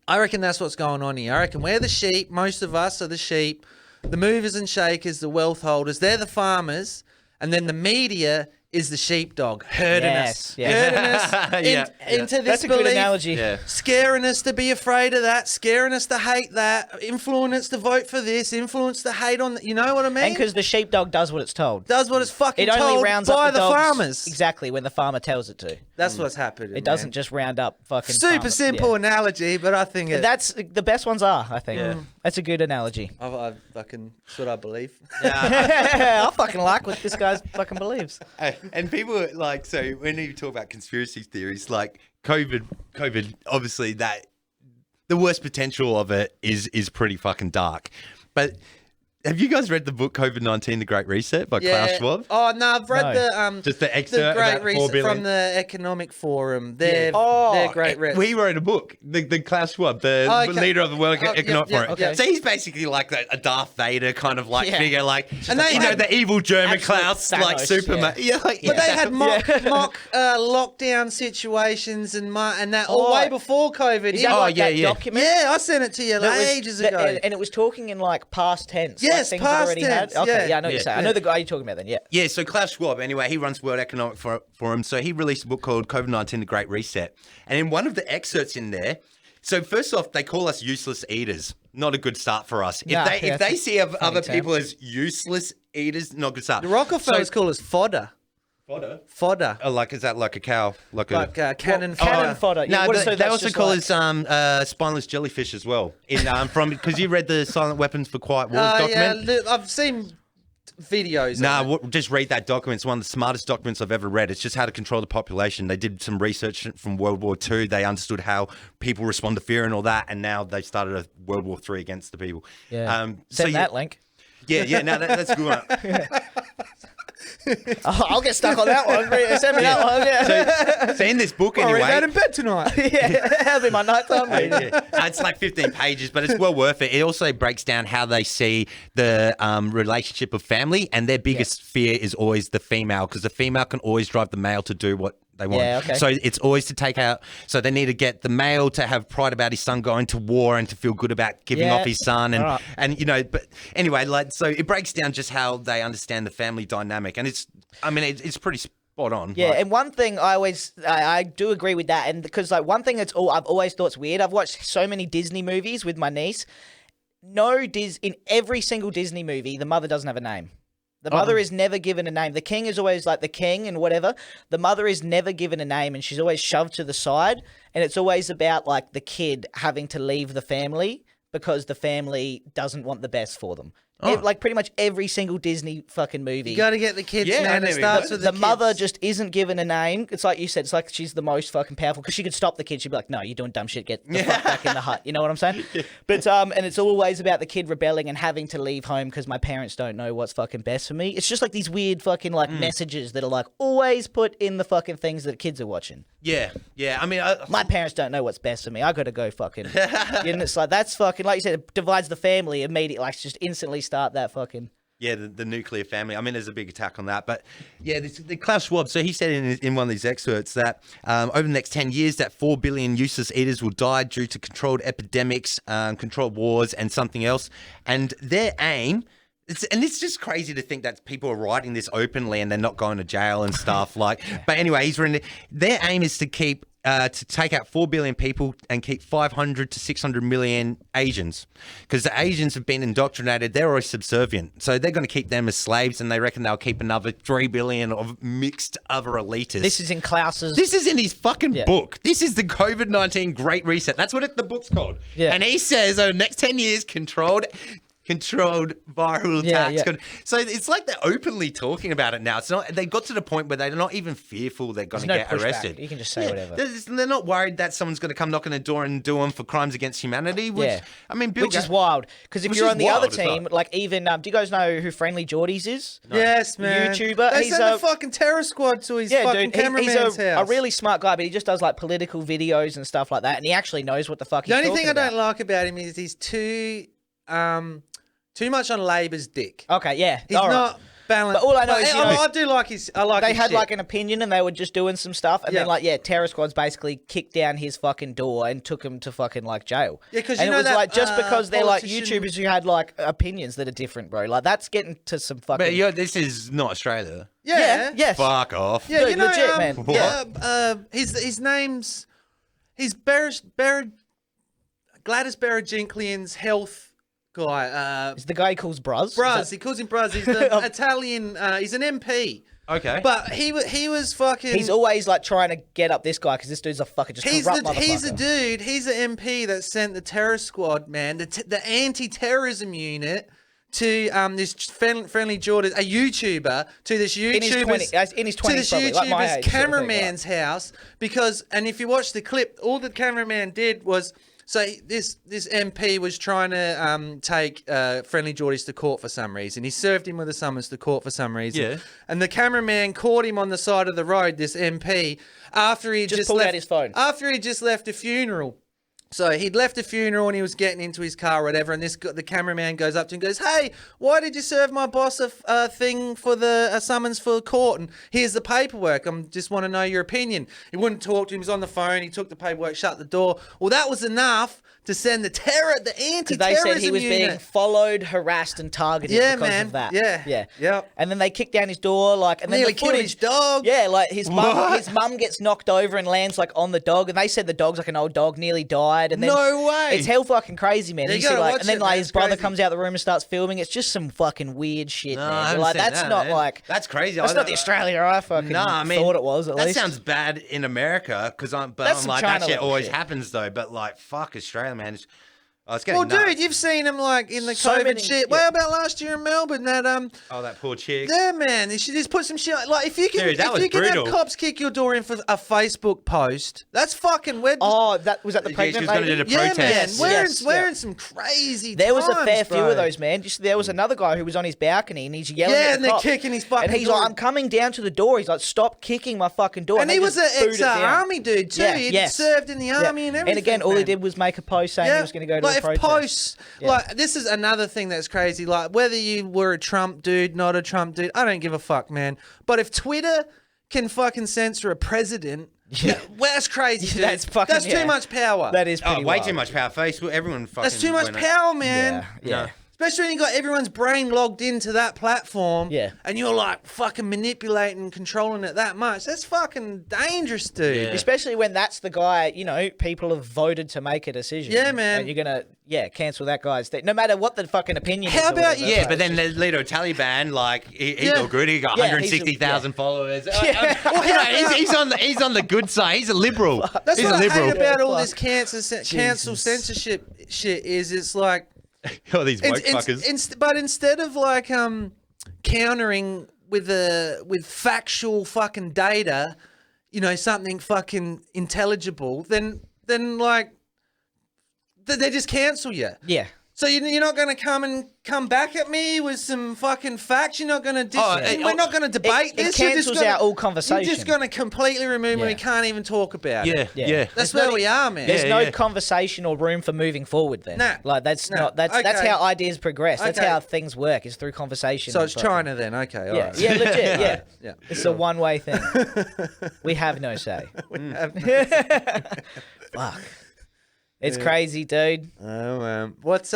that's what's going on here. I reckon we're the sheep. Most of us are the sheep. The movers and shakers, the wealth holders, they're the farmers. And then the media is the sheepdog, herding us into this That's a belief, good analogy. Scaring us to be afraid of that, scaring us to hate that, influencing us to vote for this, influence to hate on you know what I mean? And because the sheepdog does what it's told. Does what it's fucking told. It only rounds by up the the dogs farmers. Exactly, when the farmer tells it to. That's what's happening. It doesn't just round up fucking super farmers. simple analogy, but I think that's the best ones are, I think. That's a good analogy. I fucking, that's what I believe. I fucking like what this guy fucking believes. And people are like, so when you talk about conspiracy theories, like COVID, obviously that the worst potential of it is pretty fucking dark. But have you guys read the book COVID-19: The Great Reset by Klaus Schwab? Oh no, I've read just the excerpt Great about Reset 4 billion from the Economic Forum. Their Great Reset. He wrote a book. The Klaus Schwab, the leader of the World Economic Forum. Okay. So he's basically like a Darth Vader kind of figure, like and they had, the evil German Klaus, Thanos, like Superman. But they had mock lockdown situations and that all way before COVID. Is that that document? Yeah, I sent it to you ages ago. And it was talking in like past tense. Yes, like past tense. Okay, I know what you're saying. I know the guy you're talking about then, Yeah, so Klaus Schwab, anyway, he runs World Economic Forum. So he released a book called COVID-19: The Great Reset. And in one of the excerpts in there, so first off, they call us useless eaters. Not a good start for us. If they see other people as useless eaters, not a good start. The Rockefellers call us fodder. Fodder. Oh, is that like a cow? Like cannon fodder. Cannon fodder. No, they also call us spineless jellyfish as well. Because you read the Silent Weapons for Quiet Wars document. Yeah, I've seen videos. Just read that document. It's one of the smartest documents I've ever read. It's just how to control the population. They did some research from World War II. They understood how people respond to fear and all that, and now they started a World War III against the people. Yeah. Send that link. Yeah. No, that's a good one. I'll get stuck on that one. Send me that one. Yeah. So in this book, anyway, I'll read that in bed tonight. That'll be my nighttime reading. It's like 15 pages, but it's well worth it. It also breaks down how they see the relationship of family, and their biggest fear is always the female, because the female can always drive the male to do what they want. Yeah, okay. So it's always to take out. So they need to get the male to have pride about his son going to war and to feel good about giving off his son, and But anyway, so it breaks down just how they understand the family dynamic, and it's pretty spot on. Yeah, and one thing I do agree with that, and because one thing I've always thought's weird. I've watched so many Disney movies with my niece. In every single Disney movie, the mother doesn't have a name. The mother is never given a name. The king is always like the king and whatever. The mother is never given a name, and she's always shoved to the side. And it's always about like the kid having to leave the family because the family doesn't want the best for them. Like pretty much every single Disney fucking movie. You got to get the kids, man. It starts with the mother just isn't given a name. It's like you said. It's like she's the most fucking powerful because she could stop the kid. She'd be like, "No, you're doing dumb shit. Get the fuck back in the hut." You know what I'm saying? But and it's always about the kid rebelling and having to leave home because my parents don't know what's fucking best for me. It's just like these weird fucking messages that are like always put in the fucking things that kids are watching. Yeah. I mean, my parents don't know what's best for me. I got to go fucking. And it's like that's fucking like you said. It divides the family immediately. Like just instantly start that fucking. Yeah, the nuclear family. I mean, there's a big attack on that. But yeah, the Klaus Schwab, so he said in one of these excerpts that over the next 10 years, that 4 billion useless eaters will die due to controlled epidemics, controlled wars, and something else. And their aim... it's just crazy to think that people are writing this openly and they're not going to jail and stuff. But anyway, he's written it. Their aim is to keep to take out 4 billion people and keep 500 to 600 million Asians. Because the Asians have been indoctrinated. They're always subservient. So they're going to keep them as slaves, and they reckon they'll keep another 3 billion of mixed other elitists. This is in Klaus's... This is in his fucking book. This is the COVID-19 Great Reset. That's what the book's called. Yeah. And he says over the next 10 years, controlled viral attacks. Yeah. So it's like they're openly talking about it now. It's not. They got to the point where they're not even fearful they're going to get arrested. You can just say whatever. They're not worried that someone's going to come knock on the door and do them for crimes against humanity. Which, I mean, which is wild. Because if you're on the other team, like even, do you guys know who Friendly Jordies is? No. Yes, man. YouTuber. They sent the fucking terror squad to his fucking cameraman's house. He's a really smart guy, but he just does like political videos and stuff like that, and he actually knows what the fuck he's talking about. The only thing I don't like about him is he's too much on Labor's dick. Okay, yeah. He's not balanced. But all I know is, I do like his. I like. They his had shit. like an opinion, and they were just doing some stuff, and then Terror Squad's basically kicked down his fucking door and took him to fucking like jail. Yeah, because it was that, like just because they're like YouTubers who had like opinions that are different, bro. Like that's getting to some fucking. But this is not Australia. Yeah. Yes. Fuck off. Yeah, dude, legit, man. What? His name's Gladys Berejiklian's health guy. It's the guy he calls Bruz. Bruz. He calls him Bruz. He's the Italian. He's an MP. Okay. But he was fucking. He's always like trying to get up this guy because this dude's a fucking just corrupt motherfucker. He's the dude. He's the MP that sent the terror squad, man, the anti-terrorism unit to this friendly Jordan, a YouTuber, to this YouTuber's in his 20s, probably, like my age, cameraman's house because, and if you watch the clip, all the cameraman did was. So this MP was trying to take Friendly Jordies to court for some reason. He served him with a summons to court for some reason. Yeah. And the cameraman caught him on the side of the road, this MP, after he just pulled left, out his phone. After he just left a funeral. So he'd left a funeral and he was getting into his car or whatever, and the cameraman goes up to him and goes, "Hey, why did you serve my boss a thing for a summons for court? And here's the paperwork. I just want to know your opinion." He wouldn't talk to him. He was on the phone. He took the paperwork, shut the door. Well, that was enough to send the anti-terrorism they said he was unit. being followed, harassed, and targeted because of that. Yeah. Yep. And then they kick down his door, and then nearly the footage, killed his dog. Yeah, like his mum gets knocked over and lands like on the dog, and they said the dog's like an old dog, nearly died. And then no way. It's hell fucking crazy, man. You You see, gotta like, watch and then it, like man. his It's brother crazy. comes out the room and starts filming. It's just some fucking weird shit, No, I man. haven't Like seen that's that, not man. like That's crazy. That's not the Australia I fucking thought it was. At that least sounds bad in America because I'm some like China that shit level always shit. happens though. But like fuck Australia, man. It's getting Well, nuts. dude, you've seen him like in the So COVID many- shit. yeah. What about last year in Melbourne? That that poor chick. Yeah, man. They should just put some shit. Like if you can, Dude, that if was you can brutal. have cops kick your door in for a Facebook post, that's fucking weird. Oh, that was that the Yeah, she pregnant was gonna lady? do the Yeah, protest. man. Yes, Wearing some crazy. There was a fair times, few bro. of those, man. Just there was another guy who was on his balcony and he's yelling Yeah, at and the they're cops. kicking his fucking And he's door. like, "I'm coming down to the door." He's like, "Stop kicking my fucking door." And he they was an just booed it down. ex-army dude too. Yeah, He'd yes. served in the army and everything. And again, all he man. did was make a post saying he was going to go to like a protest. If posts, like this is another thing that's crazy. Like whether you were a Trump dude, not a Trump dude, I don't give a fuck, man. But if Twitter can fucking censor a president, well, that's crazy, dude. That's fucking- That's too much power. That is pretty way wild. too much power. Facebook, everyone fucking. That's too much went power, man. Yeah. Especially when you got everyone's brain logged into that platform. Yeah. And you're like fucking manipulating, controlling it that much. That's fucking dangerous, dude. Yeah. Especially when that's the guy, people have voted to make a decision. Yeah, man. And you're going to, cancel that guy's thing. No matter what the fucking opinion is. How or about whatever. you- Yeah, but then the leader Taliban, like he's all good. He got Yeah, 160,000 followers. Yeah. He's on the good side. He's a liberal. That's he's what a I liberal. hate about all Fuck. this cancel censorship shit is it's like All these woke fuckers. but instead of like countering with factual fucking data, something fucking intelligible, then like they just cancel you. Yeah. So you're not going to come back at me with some fucking facts. You're not going to. We're not going to debate this. It cancels out all conversation. You're just going to completely remove me. Yeah. We can't even talk about it. Yeah. That's where we are, man. There's no conversation or room for moving forward then. Nah. Like that's Nah. that's Okay. how ideas progress. That's Okay. how things work, is through conversation. So and it's fucking- China then. Okay. All Yeah, right. yeah, legit, yeah. Yeah. It's a one-way thing. We have no say. Fuck. It's crazy, dude. Oh, what's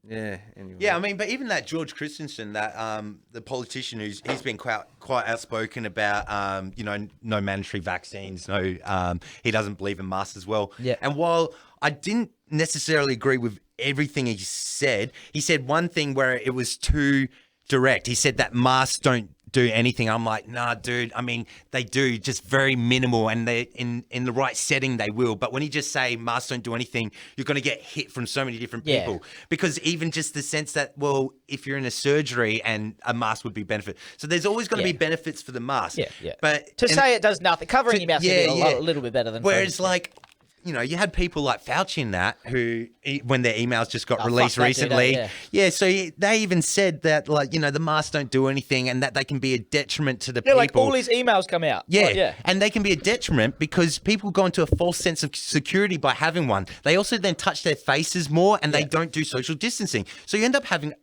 Yeah. Anyway. Yeah, I mean, but even that George Christensen, that the politician he's been quite outspoken about, no mandatory vaccines, he doesn't believe in masks as well. Yeah. And while I didn't necessarily agree with everything he said one thing where it was too direct. He said that masks don't do anything. I'm like, nah, dude. I mean, they do, just very minimal, and they in the right setting they will. But when you just say masks don't do anything, you're going to get hit from so many different people. Because even just the sense that, well, if you're in a surgery and a mask would be benefit, so there's always going to be benefits for the mask. Yeah. But to say it does nothing, covering your mouth is a little bit better than. Whereas like, you had people like Fauci and that who, when their emails just got released recently, so they even said that, like, the masks don't do anything and that they can be a detriment to the people. Like all his emails come out. And they can be a detriment because people go into a false sense of security by having one. They also then touch their faces more and they don't do social distancing. So you end up having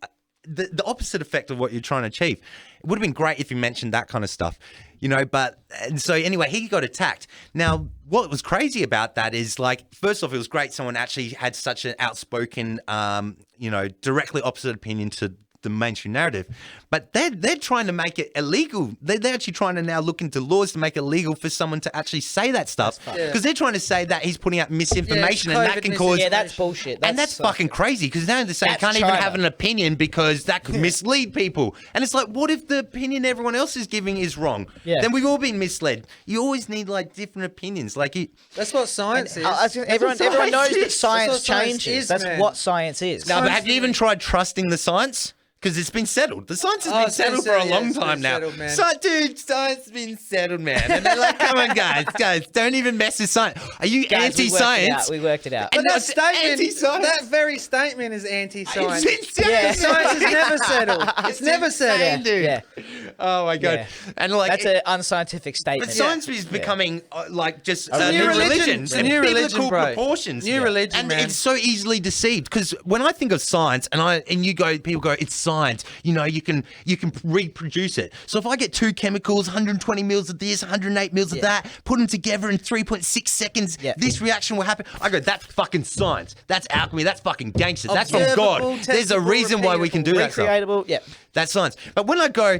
the opposite effect of what you're trying to achieve. It would have been great if you mentioned that kind of stuff. And so anyway, he got attacked. Now, what was crazy about that is, like, first off, it was great someone actually had such an outspoken, directly opposite opinion to the mainstream narrative. But they're trying to make it illegal. They're actually trying to now look into laws to make it illegal for someone to actually say that stuff. Because they're trying to say that he's putting out misinformation and that can cause... Yeah, that's bullshit. That's fucking crazy, because now they're saying you can't even have an opinion because that could mislead people. And it's like, what if the opinion everyone else is giving is wrong? Then we've all been misled. You always need, like, different opinions. Like, that's what science is. Everyone knows that science changes. That's what science is. No, but have you even tried trusting the science? Because it's been settled. The science has been settled for a long time now. Science has been settled, man. And they're like, come on, guys, don't even mess with science. Are you anti-science? We worked it out. But that very statement is anti-science. Science is never settled. It's never settled. Dude. Oh my God. And like, that's an unscientific statement. But science is becoming like just a new religion. It's a new religion, bro. Proportions. New religion, and man. it's so easily deceived, because when I think of science people go, it's science. You can reproduce it. So if I get 2 chemicals, 120 mils of this, 108 mils of that, put them together in 3.6 seconds, this reaction will happen. I go, that's fucking science. That's alchemy. That's fucking gangster. That's from God. There's a reason why we can do that stuff. That's science. But when I go,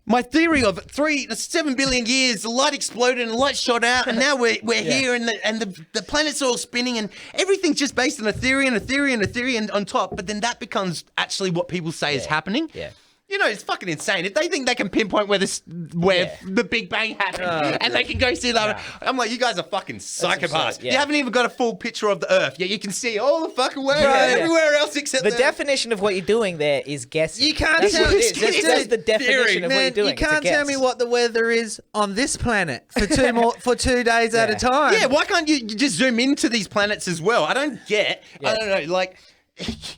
my theory of 7 billion years, the light exploded and the light shot out, and now we're here, and the planet's all spinning, and everything's just based on a theory and a theory and a theory and on top. But then that becomes actually what people say is happening. It's fucking insane. If they think they can pinpoint where the Big Bang happened, and they can go see that, I'm like, you guys are fucking psychopaths. You haven't even got a full picture of the Earth. You can see all the fucking way everywhere else except the definition of what you're doing there is guessing. You can't tell me. That's the definition of what you're doing. You can't tell me what the weather is on this planet for 2 days at a time. Yeah, why can't you just zoom into these planets as well? I don't know, like...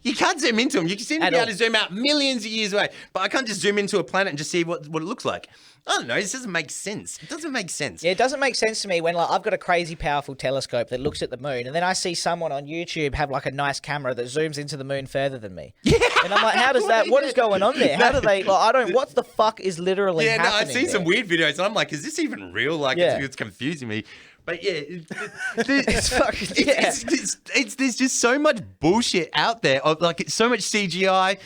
You can't zoom into them. You seem to be able to zoom out millions of years away, but I can't just zoom into a planet and just see what it looks like. I don't know. This doesn't make sense. It doesn't make sense. Yeah, it doesn't make sense to me when, like, I've got a crazy powerful telescope that looks at the moon, and then I see someone on YouTube have, like, a nice camera that zooms into the moon further than me. Yeah. And I'm like, how does that? What is going on there? How do they? Like, I don't. What the fuck is literally happening? I've seen some weird videos, and I'm like, is this even real? Like, it's confusing me. But it's fucking there's just so much bullshit out there. Like, it's so much CGI.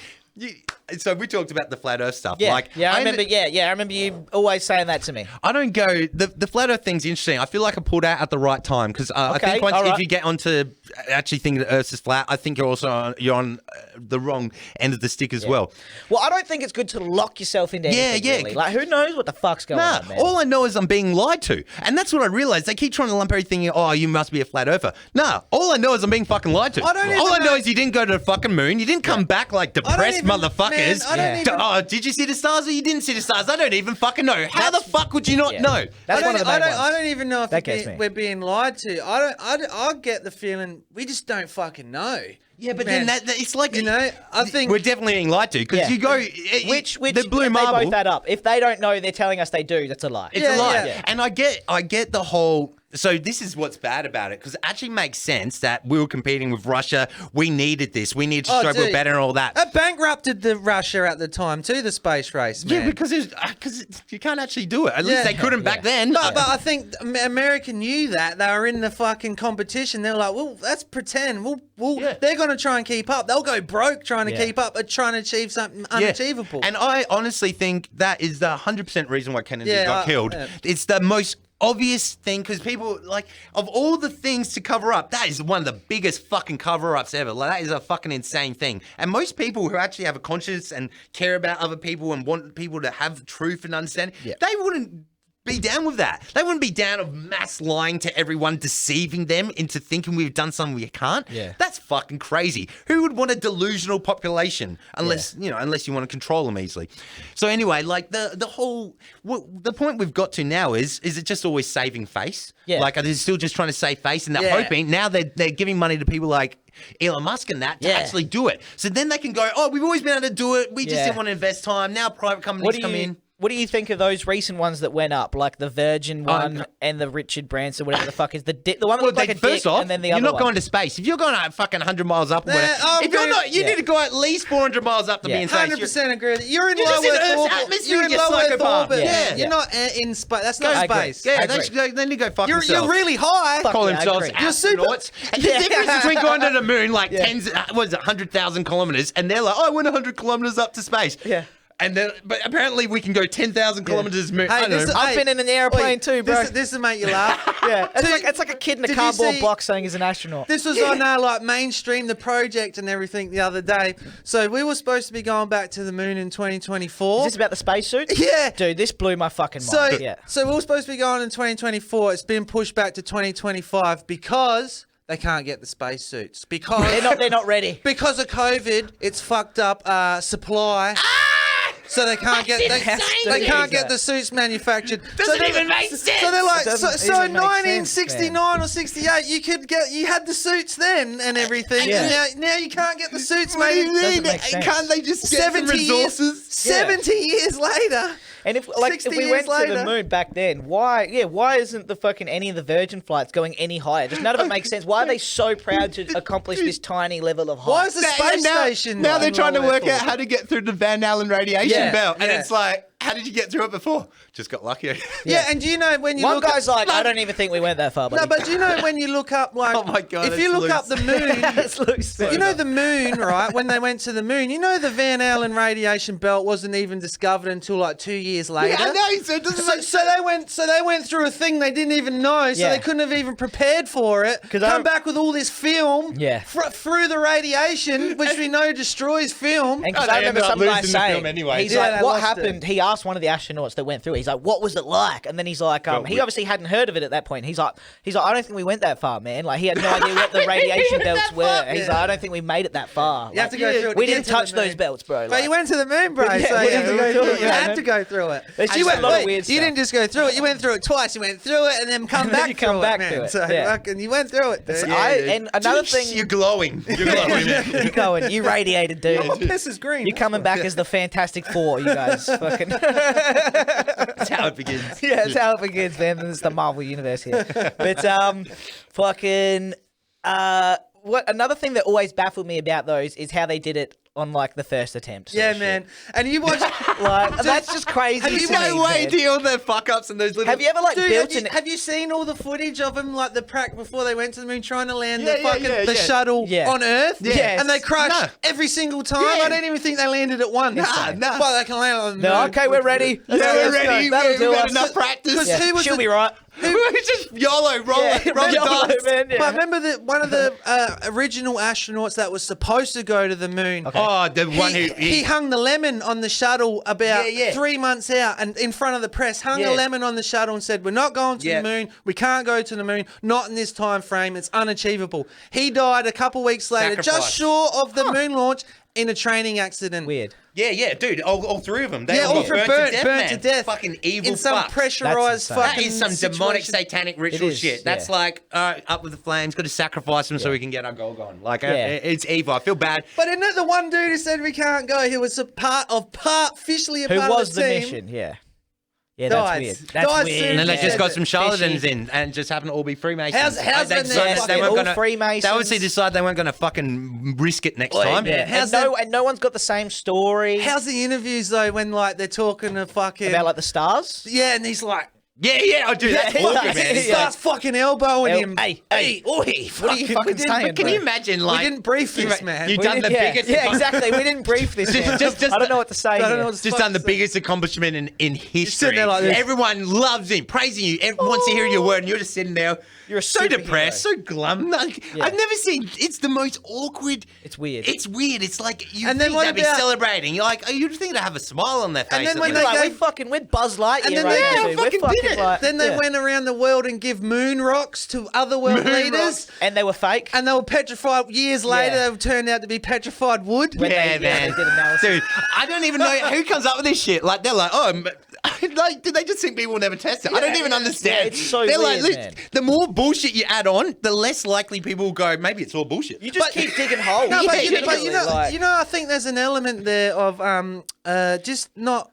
So we talked about the flat Earth stuff. I remember you always saying that to me. I don't go. The flat Earth thing's interesting. I feel like I pulled out at the right time, because I think if you get onto actually thinking the Earth is flat, I think you're on the wrong end of the stick as well. Well, I don't think it's good to lock yourself into anything. Really. Like, who knows what the fuck's going on, man? All I know is I'm being lied to, and that's what I realized. They keep trying to lump everything in. Oh, you must be a flat earther. Nah, all I know is I'm being fucking lied to. All I know is you didn't go to the fucking moon. You didn't come back like depressed motherfuckers. Oh, did you see the stars or you didn't see the stars? I don't even fucking know. How the fuck would you not know? That's one of the main ones. I don't even know if we're being lied to. I get the feeling we just don't fucking know. Yeah, but then it's like, I think we're definitely being lied to, because you go, which the blue marble. They both add up. If they don't know, they're telling us they do. That's a lie. It's a lie. Yeah. And I get the whole, So this is what's bad about it, because it actually makes sense that we were competing with Russia. We needed this. We needed to show we're better and all that. It bankrupted the Russia at the time too, the space race, man. Yeah, because you can't actually do it. At least they couldn't back then. No, but I think America knew that. They were in the fucking competition. They were like, well, let's pretend. They're going to try and keep up. They'll go broke trying to keep up, but trying to achieve something unachievable. And I honestly think that is the 100% reason why Kennedy got killed. It's the most obvious thing, because people, like, of all the things to cover up, that is one of the biggest fucking cover-ups ever. Like, that is a fucking insane thing. And most people who actually have a conscience and care about other people and want people to have truth and understanding, they wouldn't be down with that. They wouldn't be down of mass lying to everyone, deceiving them into thinking we've done something we can't. Yeah. That's fucking crazy. Who would want a delusional population unless you want to control them easily? So anyway, like the whole the point we've got to now is it just always saving face? Yeah. Like, are they still just trying to save face, and they're hoping now they're giving money to people like Elon Musk and that to actually do it. So then they can go, oh, we've always been able to do it. We just didn't want to invest time. Now private companies come in. What do you think of those recent ones that went up, like the Virgin one and the Richard Branson, whatever the fuck is the one that looked like a dick, and then the other one? You're not going to space. If you're going at fucking 100 miles up, if you're not, you need to go at least 400 miles up to be in space. 100% agree with you. You're in low Earth orbit. You're in low Earth orbit. Yeah. You're not in space. That's not space. Yeah, they need to go fuck themselves. You're really high. Call themselves astronauts. And the difference between going to the moon, like 100,000 kilometers, and they're like, oh, I went 100 kilometers up to space. Yeah. And then, but apparently we can go 10,000 kilometers. I've been in an airplane too, bro. This will make you laugh. It's like a kid in a cardboard box saying he's an astronaut. This was on like mainstream, the project and everything the other day. So we were supposed to be going back to the moon in 2024. Is this about the spacesuit? Yeah. Dude, this blew my fucking mind. So we were supposed to be going in 2024. It's been pushed back to 2025 because they can't get the spacesuits. Because they're not ready. Because of COVID, it's fucked up supply. So they can't get the suits manufactured. Doesn't even make sense. So they're like, so in 1969 or 68, you had the suits then and everything, and now you can't get the suits made. Can't they just get some resources? 70 years later. And if we went to the moon back then, why isn't the fucking any of the Virgin flights going any higher? Just none of it makes sense. Why are they so proud to accomplish this tiny level of height? Why is the space station? Now they're trying to work out how to get through the Van Allen radiation belt, and it's like, how did you get through it before? Just got lucky. Yeah, and do you know when you one guy's like, I don't even think we went that far. Buddy. No, but do you know when you look up, like, oh my God, if you look up the moon, you know the moon, right? When they went to the moon, you know the Van Allen radiation belt wasn't even discovered until like 2 years later. Yeah, I know. So they went through a thing they didn't even know, so they couldn't have even prepared for it. Come back with all this film through the radiation, which we know destroys film. And I remember some guy saying, he's like, what happened? He asked one of the astronauts that went through. He's like, what was it like? And then he's like, he obviously hadn't heard of it at that point. He's like, I don't think we went that far, man. Like, he had no idea what the radiation belts were. He's like, I don't think we made it that far. You have to go through it. We didn't touch those belts, bro. But you went to the moon, bro. So you had to go through it. You didn't just go through it. You went through it twice. You went through it and then come back through it, man. So you went through it, dude. And another thing, you're glowing. You're glowing. You radiated, dude. Oh, this is green. You're coming back as the Fantastic Four, you guys. Fucking. That's how it begins. Yeah, that's how it begins, man. It's the Marvel universe here. But what another thing that always baffled me about those is how they did it on like the first attempt. Yeah, man. And you watch like that's just crazy. Have you way deal with their fuck ups and those little? Have you ever built have you seen all the footage of them, like the prac before they went to the moon, trying to land the shuttle on Earth? Yeah, and they crashed every single time. I don't even think they landed at one. Well, they can land on the moon. No, okay, we're ready. We're ready. We've got enough practice. She'll be right. It's just YOLO, roll it, man. But remember one of the original astronauts that was supposed to go to the moon. Okay. Oh, the one he hung the lemon on the shuttle about 3 months out, and in front of the press, hung a lemon on the shuttle and said, "We're not going to the moon. We can't go to the moon. Not in this time frame. It's unachievable." He died a couple weeks later, just short of the moon launch, in a training accident. Weird. Yeah, dude. All three of them. They all got burnt to death. Fucking evil in some pressurized fucking That is some demonic satanic ritual shit. That's yeah. like, up with the flames, got to sacrifice them so we can get our goal gone. Like, it's evil. I feel bad. But isn't it the one dude who said we can't go? He was officially a part of the team. Who was the mission, yeah. Yeah, that's weird. That's weird. And then they just got some charlatans Fishy. in and just happened to all be Freemasons. How's they when decided they're they weren't all gonna, Freemasons? They obviously decided they weren't going to fucking risk it next time. Yeah. And no one's got the same story. How's the interviews though when like they're talking to fucking About like the stars? Yeah, and he's like, Yeah, I do. That's awkward, man. he starts fucking elbowing him. Hey, oi, what are you fucking saying? But can you imagine, like, we didn't brief this, man. You've done the biggest. Yeah, exactly. We didn't brief this. Just I don't know what to say. Just done the biggest accomplishment in history. sitting there like this. Everyone loves him, praising you. Everyone wants to hear your word, and you're just sitting there. You're a so superhero. depressed, so glum. Like, I've never seen. It's the most awkward. It's weird. It's weird. It's like you And think then what they'd be about- celebrating. You're like, you'd think they'd have a smile on their face. And then at when the they end. Like, we're Buzz Lightyear. And then right they- now, yeah, dude. fucking We're did fucking it. like, Then they went around the world and give moon rocks to other world leaders. and they were fake. And they were petrified. Years later, they turned out to be petrified wood. When Yeah, they man. did analysis. Dude, I don't even know who comes up with this shit. Like, they're like, oh, like, did they just think people will never test it? I don't even understand. Yeah, it's so they're weird, like, man. the more bullshit you add on, the less likely people will go, maybe it's all bullshit. You just keep digging holes. No, but, Yeah, you know, like- I think there's an element there of just not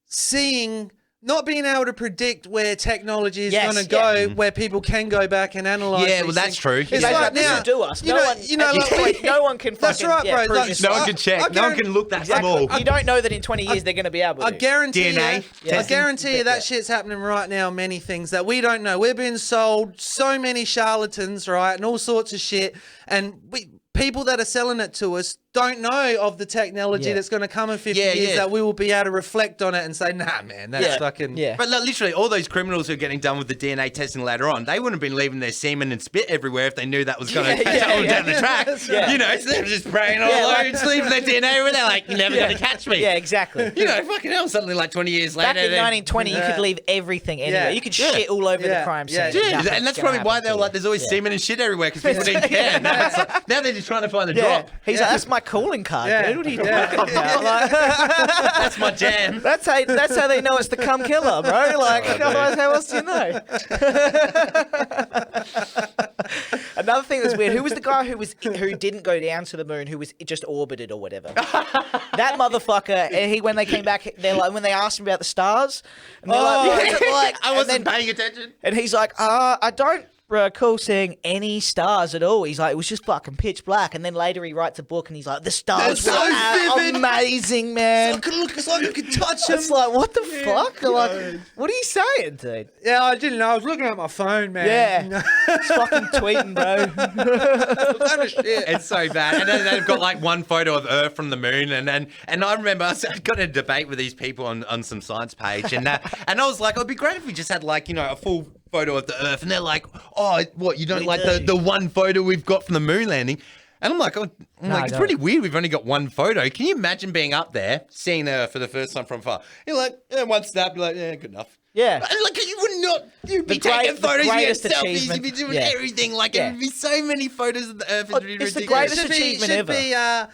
seeing, not being able to predict where technology is Yes, going to go, where people can go back and analyze. Yeah, these well, that's things. true. It's They like don't now, do us. you No know, one, you know, at this like, point, no one can. That's fucking, right, bro. prove Like, yourself. No one can check. No one can look that small. You don't know that in 20 years they're going to be able to. I guarantee DNA you, I testing. guarantee you that shit's happening right now. Many things that we don't know. We're being sold so many charlatans, right, and all sorts of shit. And people that are selling it to us don't know of the technology that's going to come in 50 years that we will be able to reflect on it and say, nah, man, that's fucking... Yeah. But like, literally, all those criminals who are getting done with the DNA testing later on, they wouldn't have been leaving their semen and spit everywhere if they knew that was going to catch up down the track. You know, so they're just spraying all over, just leaving their DNA everywhere. They're like, you're never going to catch me. Yeah, exactly. You know, fucking hell, something like 20 years later. Back in 1920, you could leave everything anywhere. You could shit all over the crime scene. Yeah, and that's probably why they're like, there's always semen and shit everywhere, because people didn't care. Now, it's like, now they're just trying to find the drop. He's like, that's my calling card, dude. What are you talking about? Like, That's my jam. that's how they know it's the cum killer, bro. Like, otherwise, how else do you know? Another thing that's weird. Who was the guy who didn't go down to the moon? Who was just orbited or whatever? That motherfucker. And when they came back, they're like, when they asked him about the stars, and they're like, I wasn't paying attention. and he's like, I don't recall seeing any stars at all. He's like, it was just fucking pitch black. And then later he writes a book and he's like, the stars That's were so vivid. amazing, man. It's like I could touch him. It's like, what the fuck? Like, what are you saying, dude? Yeah, I didn't know. I was looking at my phone, man. Yeah. It's fucking tweeting, bro. It's so bad. And then they've got like one photo of Earth from the moon. And I remember I got in a debate with these people on some science page. And I was like, it would be great if we just had like, you know, a full photo of the Earth. And they're like, oh, what, you don't like the one photo we've got from the moon landing? And I'm like, it's pretty weird. We've only got one photo. Can you imagine being up there, seeing Earth for the first time from far? You're like, one snap, you're like, yeah, good enough. Yeah. And like, you would not, you'd be taking photos, you'd be selfies, you'd be doing everything. Like, it would be so many photos of the Earth. It'd be It's the ridiculous. greatest achievement ever.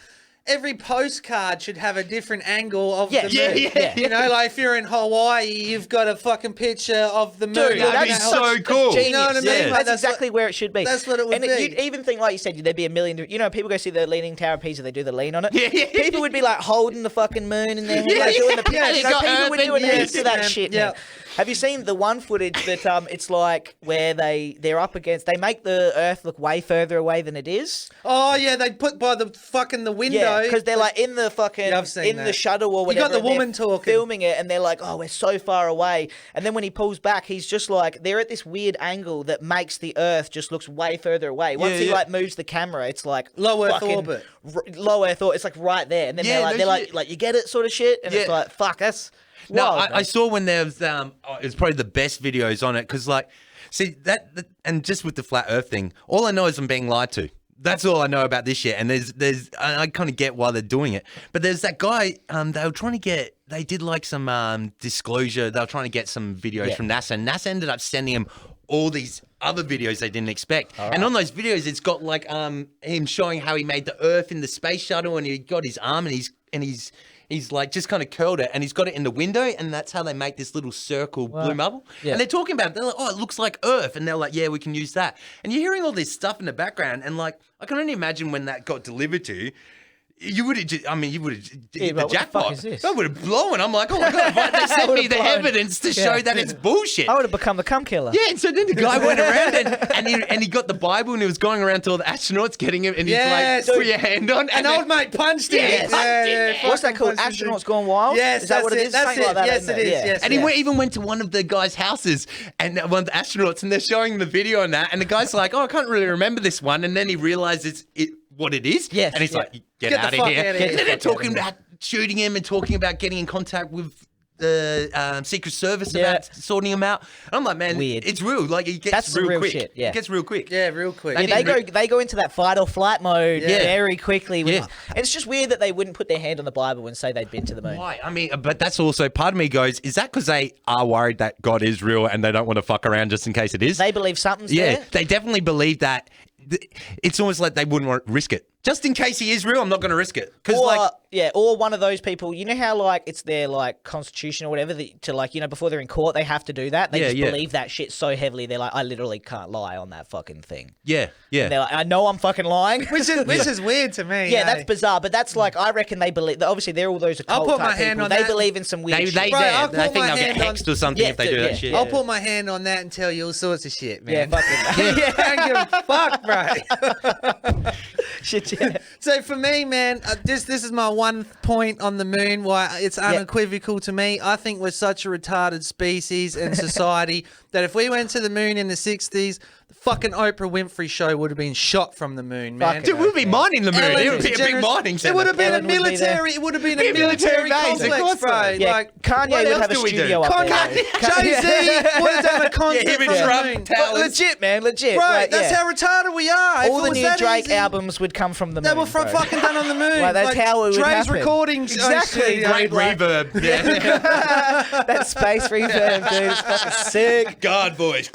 Every postcard should have a different angle of the moon. Yeah. You know, like if you're in Hawaii, you've got a fucking picture of the moon. Dude, that'd be so cool. You know what I mean? Yeah. Like, That's exactly where it should be. That's what it would and be. You'd even think, like you said, there'd be a million. You know, people go see the Leaning Tower of Pisa. They do the lean on it. Yeah. People would be like holding the fucking moon in their hand, like doing the Yeah, you they know, got people Earth would and do it yes, to that man. shit. Yeah. Man. Have you seen the one footage that it's like where they're up against? They make the Earth look way further away than it is. Oh yeah, they put by the window. Yeah, because they're like in the fucking Yeah, I've seen the that. shuttle or You whatever. got the and they're woman talking. filming it, and they're like, "Oh, we're so far away." And then when he pulls back, he's just like they're at this weird angle that makes the Earth just looks way further away. Once he like moves the camera, it's like Low Earth fucking orbit. Low Earth orbit. It's like right there, and then they're like, you get it, sort of shit. And it's like, fuck, that's. No, wild, I saw when there was, it's probably the best videos on it because, like, see, that, and just with the flat Earth thing, all I know is I'm being lied to. That's all I know about this shit. And I kind of get why they're doing it. But there's that guy, they were trying to get, they did like some disclosure. They were trying to get some videos from NASA. And NASA ended up sending him all these other videos they didn't expect. Right. And on those videos, it's got like him showing how he made the Earth in the space shuttle and he got his arm and he's like just kind of curled it and he's got it in the window and that's how they make this little circle blue bubble. Yeah. And they're talking about it. They're like, oh, it looks like Earth. And they're like, yeah, we can use that. And you're hearing all this stuff in the background and like, I can only imagine when that got delivered to you, You would have just, I mean, you would have hit but the what the jackpot. fuck is this? I would have blown. I'm like, oh my God, why they sent me the evidence to show that it's bullshit. I would have become the cum killer. Yeah, and so then the guy went around and he got the Bible and he was going around to all the astronauts getting him and he's like, put your hand on. And old mate punched him. What's that called? Astronauts Gone Wild? Yes, is that what it is? That's Something it. like that, Yes, isn't it is. Yeah. Yes, And he even went to one of the guys' houses and one of the astronauts and they're showing him the video on that. And the guy's like, oh, I can't really remember this one. And then he realizes what it is. Yes, and he's like, get out of here. And then they're talking about shooting him and talking about getting in contact with the Secret Service about sorting him out. And I'm like, man, Weird. It's real. Like, it gets That's real real quick. shit, yeah. It gets real quick. Yeah, real quick. Yeah, they go into that fight or flight mode Yeah. very quickly. Yeah. And it's just weird that they wouldn't put their hand on the Bible and say they'd been to the moon. Why? I mean, but that's also part of me goes, is that because they are worried that God is real and they don't want to fuck around just in case it is? They believe something's Yeah, there. they definitely believe that. It's almost like they wouldn't want to risk it. Just in case he is real, I'm not going to risk it. Or one of those people, you know how like it's their like constitution or whatever to like, you know, before they're in court, they have to do that. They just believe that shit so heavily. They're like, I literally can't lie on that fucking thing. Yeah. And they're like, I know I'm fucking lying. Which is weird to me. Yeah, that's bizarre. But that's like, I reckon they believe, obviously they're all those occult I'll put my type hand people. on They that. believe in some weird shit. I think they'll get hexed or something if they do that shit. I'll put my hand on that and tell you all sorts of shit, Yeah, man. fucking. I don't give a fuck, bro. Shit, yeah. So for me, man, this is my one point on the moon why it's unequivocal to me. I think we're such a retarded species and society that if we went to the moon in the 60s, the fucking Oprah Winfrey show would have been shot from the moon, man. Dude, we'd be mining the moon. Ellen It would be a big DeGeneres- mining It center. would have been Ellen a would be military. It would have been a military military base, of complex, course, bro. Yeah, Like Kanye what would else have a do we do? studio up there. Jay-Z would have done a concert him and from the Trump moon. towers. Legit, man, legit. Bro, Like, that's yeah. how retarded we are. All If it the was new that Drake easy, albums would come from the moon. They were from bro. fucking done on the moon. Like, that's how it would Dre's happen. recordings. Exactly. Great reverb. Yeah. That space reverb, dude, is fucking sick. God voice.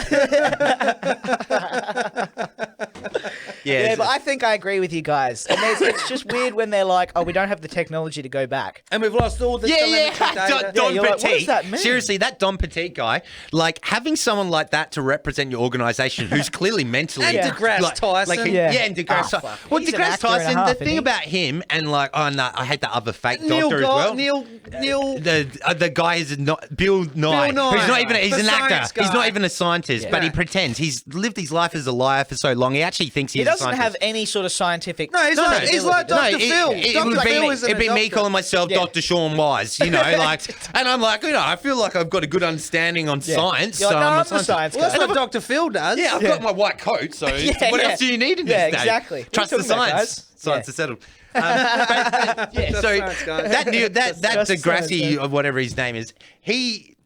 Yeah, but I think I agree with you guys. And it's just weird when they're like, oh, we don't have the technology to go back. And we've lost all the telemetry data. Don you're like, Petit. what does that mean? Seriously, that Don Petit guy, like having someone like that to represent your organization who's clearly mentally And DeGrasse Tyson. and DeGrasse Oh, Tyson. fuck. Well, He's an DeGrasse actor and a Tyson, half, the isn't thing he? about him and like, oh no, I hate that other fake Neil doctor as well. Neil. The guy is not Bill Nye. Bill Nye. Who's not even he's The an actor. science He's not guy. even a scientist, but he pretends. He's lived his life as a liar for so long. He actually thinks he's He a doesn't scientist. have any sort of scientific. No, he's like Dr. Phil. Dr. Phil isn't it'd be a me doctor. calling myself Dr. Sean Wise, you know, like, and I'm like, you know, I feel like I've got a good understanding on science. You're like, no, I'm a I'm the science Well, guy. that's what Dr. Phil does. Yeah, I've got my white coat, so what else do you need in this day? exactly. What Trust are the you talking about, science. guys? Science Yeah. is settled. So science, guys. that Just Degrassi science, or whatever his name is,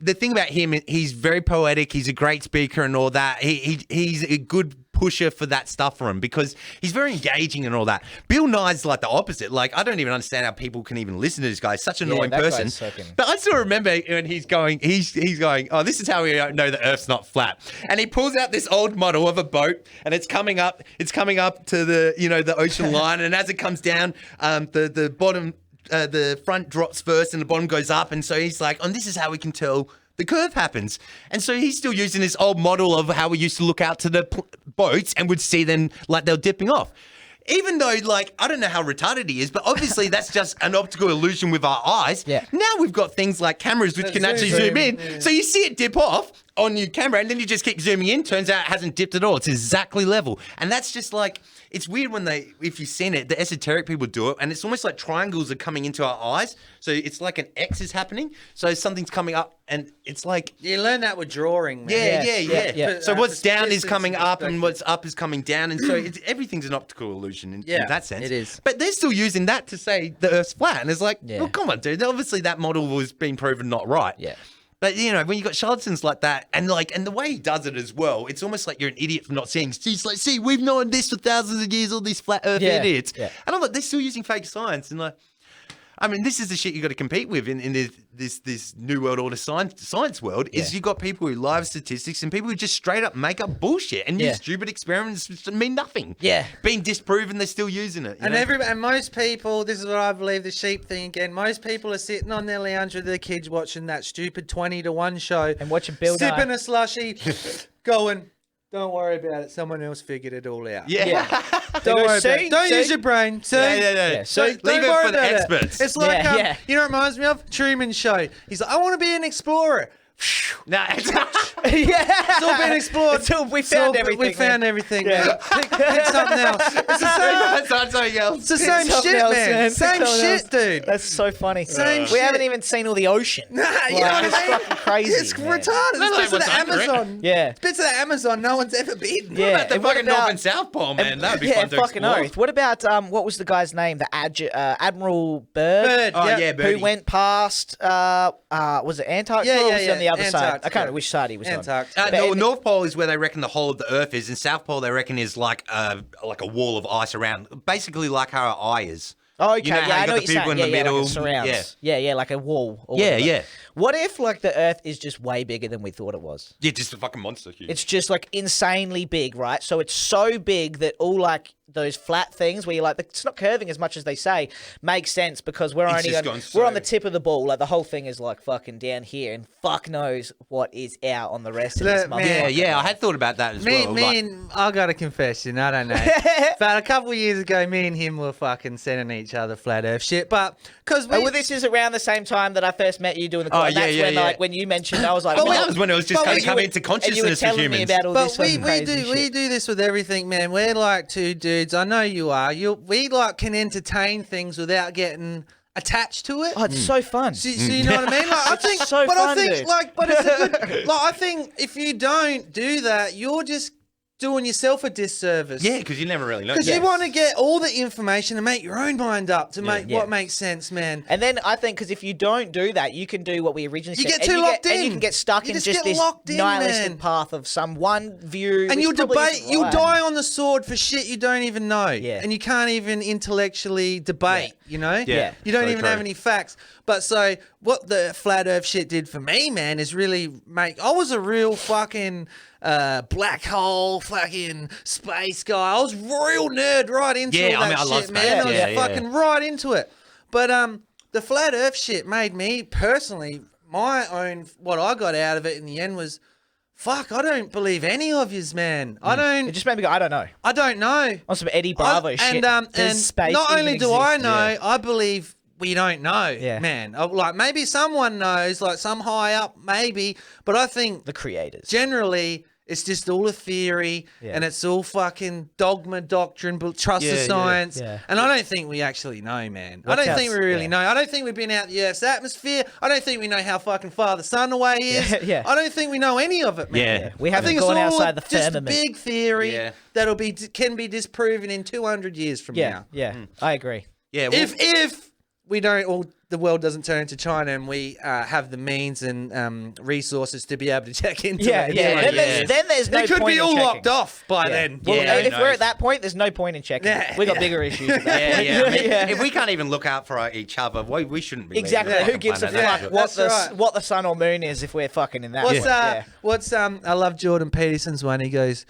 the thing about him, he's very poetic. He's a great speaker and all that. He's a good pusher for that stuff for him because he's very engaging and all that. Bill Nye's like the opposite. Like, I don't even understand how people can even listen to this guy. He's such an annoying that person. guy's fucking- But I still remember when he's going, oh, this is how we know the Earth's not flat. And he pulls out this old model of a boat, and it's coming up to the the ocean line, and as it comes down, the bottom, the front drops first, and the bottom goes up, and so he's like, and this is how we can tell the curve happens. And so he's still using this old model of how we used to look out to the boats and would see them like they're dipping off. Even though, like, I don't know how retarded he is, but obviously that's just an optical illusion with our eyes. Yeah. Now we've got things like cameras which can actually zoom in. Yeah. So you see it dip off on your camera and then you just keep zooming in. Turns out it hasn't dipped at all. It's exactly level. And that's just like, it's weird when if you've seen it, the esoteric people do it, and it's almost like triangles are coming into our eyes. So it's like an X is happening. So something's coming up and it's like... You learn that with drawing, man. Yeah. So what's down is coming up and what's up is coming down. And so everything's an optical illusion in that sense. It is. But they're still using that to say the Earth's flat. And it's like, well, come on, dude. Obviously that model was being proven not right. Yeah. But, when you got charlatans like that, and the way he does it as well, it's almost like you're an idiot for not seeing. He's like, see, we've known this for thousands of years, all these flat earth idiots. Yeah. And I'm like, they're still using fake science. And like, I mean, this is the shit you got to compete with in this new world order science world. Is you got people who lie with statistics and people who just straight up make up bullshit and use stupid experiments which mean nothing. Yeah, being disproven, they're still using it. And most people, this is what I believe, the sheep thing again. Most people are sitting on their lounge with their kids watching that stupid 20-1 show and watching Bill sipping Nye. a slushie, going, Don't worry about it. Someone else figured it all out. Yeah. Don't worry about it. Don't use your brain. See? Yeah. So Leave don't it worry for the about experts. it. It's like, you know what it reminds me of? Truman Show. He's like, I want to be an explorer. No, It's all been explored. We found everything. We found everything. Man. Pick something else. It's the same. It's the same shit, man. Same shit, dude. That's so funny. Same shit. We haven't even seen all the ocean. You know what it's I mean? fucking crazy. It's retarded. It's bits of the Amazon. Yeah. It's bits of the Amazon no one's ever been. Yeah. What about the fucking North and South Pole, man? That would be fun to fucking explore. oath. What about what was the guy's name? The Admiral Byrd. Oh yeah, Birdie. Who went past? Was it Antarctica? Or was it on the other side? I can't remember which side he was Antarctica. on. North Pole is where they reckon the whole of the Earth is, and South Pole they reckon is like a wall of ice around, basically like how our eye is. Oh, okay. You know how I you know got what the you're people saying. in the middle. Like it surrounds. Yeah, like a wall. Or Yeah, whatever. yeah. What if like the Earth is just way bigger than we thought it was? Yeah, just a fucking monster. Huge. It's just like insanely big, right? So it's so big that all like those flat things where you're like, it's not curving as much as they say, makes sense because we're on the tip of the ball. Like the whole thing is like fucking down here, and fuck knows what is out on the rest of this motherfucker. Yeah, I had thought about that as well. I got a confession. I don't know. But a couple of years ago, me and him were fucking sending each other flat Earth shit. But because this is around the same time that I first met you doing the call. Like when you mentioned, I was like, that was when it was just kind of coming into consciousness of humans. Me about all this we do this with everything, man. We're like two dudes. I know you are. We like can entertain things without getting attached to it. Oh, it's so fun. So you know what I mean? Like, I think, so but fun, I think, dude. but it's a good. Like, I think if you don't do that, you're just doing yourself a disservice. Yeah, because you never really know. Because you want to get all the information and make your own mind up to make what makes sense, man. And then I think because if you don't do that, you can do what we originally said. You get too locked in. And you can get stuck in just this nihilistic path of some one view. And you'll debate. You'll die on the sword for shit you don't even know. Yeah. And you can't even intellectually debate, you know? Yeah. You don't even have any facts. But so what the flat Earth shit did for me, man, is really I was a real fucking black hole, fucking space guy. I was real nerd right into all that shit, love man. space. I was fucking right into it. But the flat Earth shit made me personally, my own, what I got out of it in the end was, fuck, I don't believe any of yous, man. I don't. It just made me go, I don't know. I don't know. On some Eddie Bravo shit. And space not only do I exist? know, I believe we don't know, man. Like maybe someone knows, like some high up, maybe. But I think the creators generally. It's just all a theory, and it's all fucking dogma, doctrine, trust the science. Yeah. And I don't think we actually know, man. I don't think we really know. I don't think we've been out the Earth's atmosphere. I don't think we know how fucking far the sun away is. I don't think we know any of it, man. Yeah. We haven't gone outside the firmament. Just a big theory that'll can be disproven in 200 years from now. Yeah, I agree. Yeah, well, if we don't all. The world doesn't turn to China, and we have the means and resources to be able to check into it. Then there's no point. It could be all checking. locked off by then. Well, if we're at that point, there's no point in checking. We got bigger issues. At that point. I mean, if we can't even look out for each other, we shouldn't be. Exactly. Who gives a fuck what the sun or moon is if we're fucking in that? I love Jordan Peterson's one. He goes,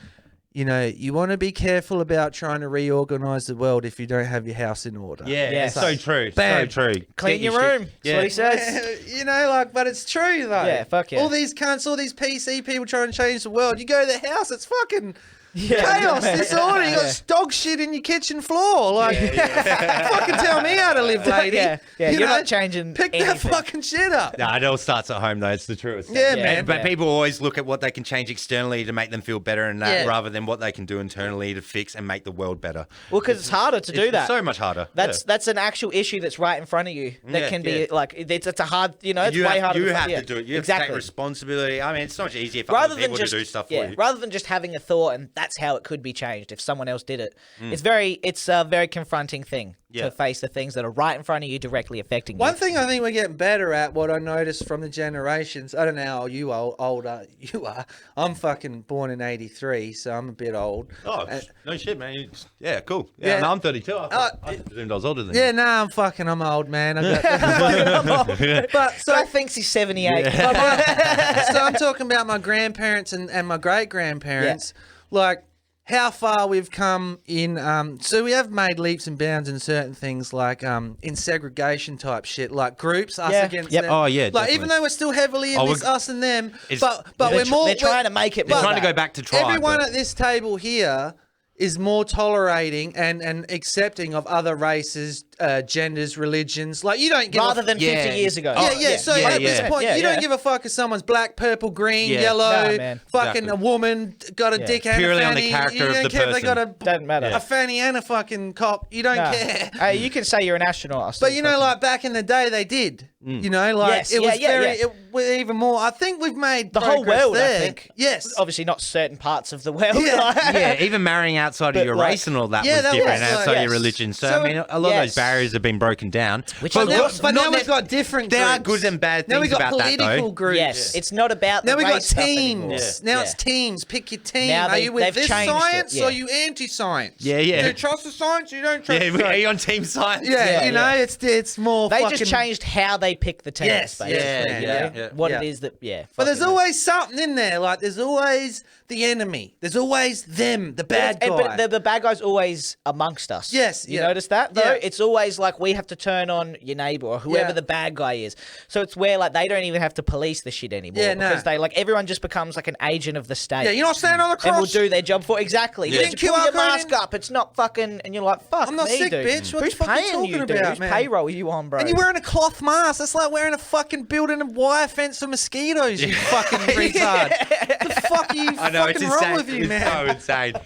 you know, you want to be careful about trying to reorganize the world if you don't have your house in order. Yeah, so true. Bam. So true. Clean your room. That's what he says. You know, like, but it's true though. Yeah, fuck yeah. All these cunts, all these PC people trying to change the world. You go to their house, it's fucking chaos, disorder. You got dog shit in your kitchen floor. Like, fucking tell me how to live, lady. You're not changing. Pick anything. that fucking shit up. No, it all starts at home, though. It's the truest. Yeah, man. But people always look at what they can change externally to make them feel better, and that rather than what they can do internally to fix and make the world better. Well, because it's harder to do that. So much harder. That's an actual issue that's right in front of you. That can be like it's a hard. You know, it's way harder. You have to do it. You have to take responsibility. I mean, it's so much easier for other people to do stuff for you. Rather than just having a thought and that's how it could be changed if someone else did it. It's a very confronting thing to face the things that are right in front of you directly affecting you. One thing I think we're getting better at, what I noticed from the generations, I don't know how older you are. I'm fucking born in 83, so I'm a bit old. Oh, no shit, man. Yeah, cool. Yeah, no, I'm 32. I presumed I was older than you. Yeah, no, I'm old, man. But so Guy thinks he's 78. so I'm talking about my grandparents and my great-grandparents. Like, how far we've come in. So we have made leaps and bounds in certain things, like in segregation type shit, like groups, us against them. Oh yeah. Like definitely. even though we're still heavily in this us and them, but we're more. They're trying to make it. They're trying to go back to tribe. Everyone at this table here is more tolerating and accepting of other races, genders, religions. Like you don't give rather than 50 years ago. So at this point, you don't give a fuck if someone's black, purple, green, yellow, fucking a woman got a dick and purely a on the fanny. character You of don't the care if they got Doesn't matter. a fanny and a fucking cock. You don't care. Hey, you can say you're an astronaut. But you know, like back in the day, they did. You know, like it was it was even more. I think we've made the whole world. there. I think. Yes. Obviously, not certain parts of the world. Even marrying outside of your race and all that was different outside your religion. So I mean, a lot of those barriers have been broken down. But now we've got different groups. There are good and bad things now we've got about that, though. political groups. Yes, it's not about the now we've got race stuff teams. anymore. Now it's teams. Pick your team. Now Are you with they've this changed science it, or are you anti-science? Yeah. Do you trust the science or you don't trust the science? Are you on team science? Yeah, you know, it's more They fucking... just changed how they pick the teams. What it is that, But there's always something in there. Like, there's always the enemy. There's always them, the bad guy. But the bad guy's always amongst us. Yes. You notice that, though? It's always like we have to turn on your neighbor or whoever the bad guy is. So it's where, like, they don't even have to police the shit anymore. Yeah, because they, like, everyone just becomes, like, an agent of the state. Yeah, you're not standing on the cross. And will do their job for... Exactly. Yeah. You put your mask up. It's not fucking... And you're like, fuck I'm not me, sick, dude. bitch. What Who's the fuck are you paying talking you, dude? about, Whose man? payroll are you on, bro? And you're wearing a cloth mask. That's like wearing a fucking building a wire fence for mosquitoes, you fucking retard. What the fuck are you fucking wrong with you, man? It's so insane.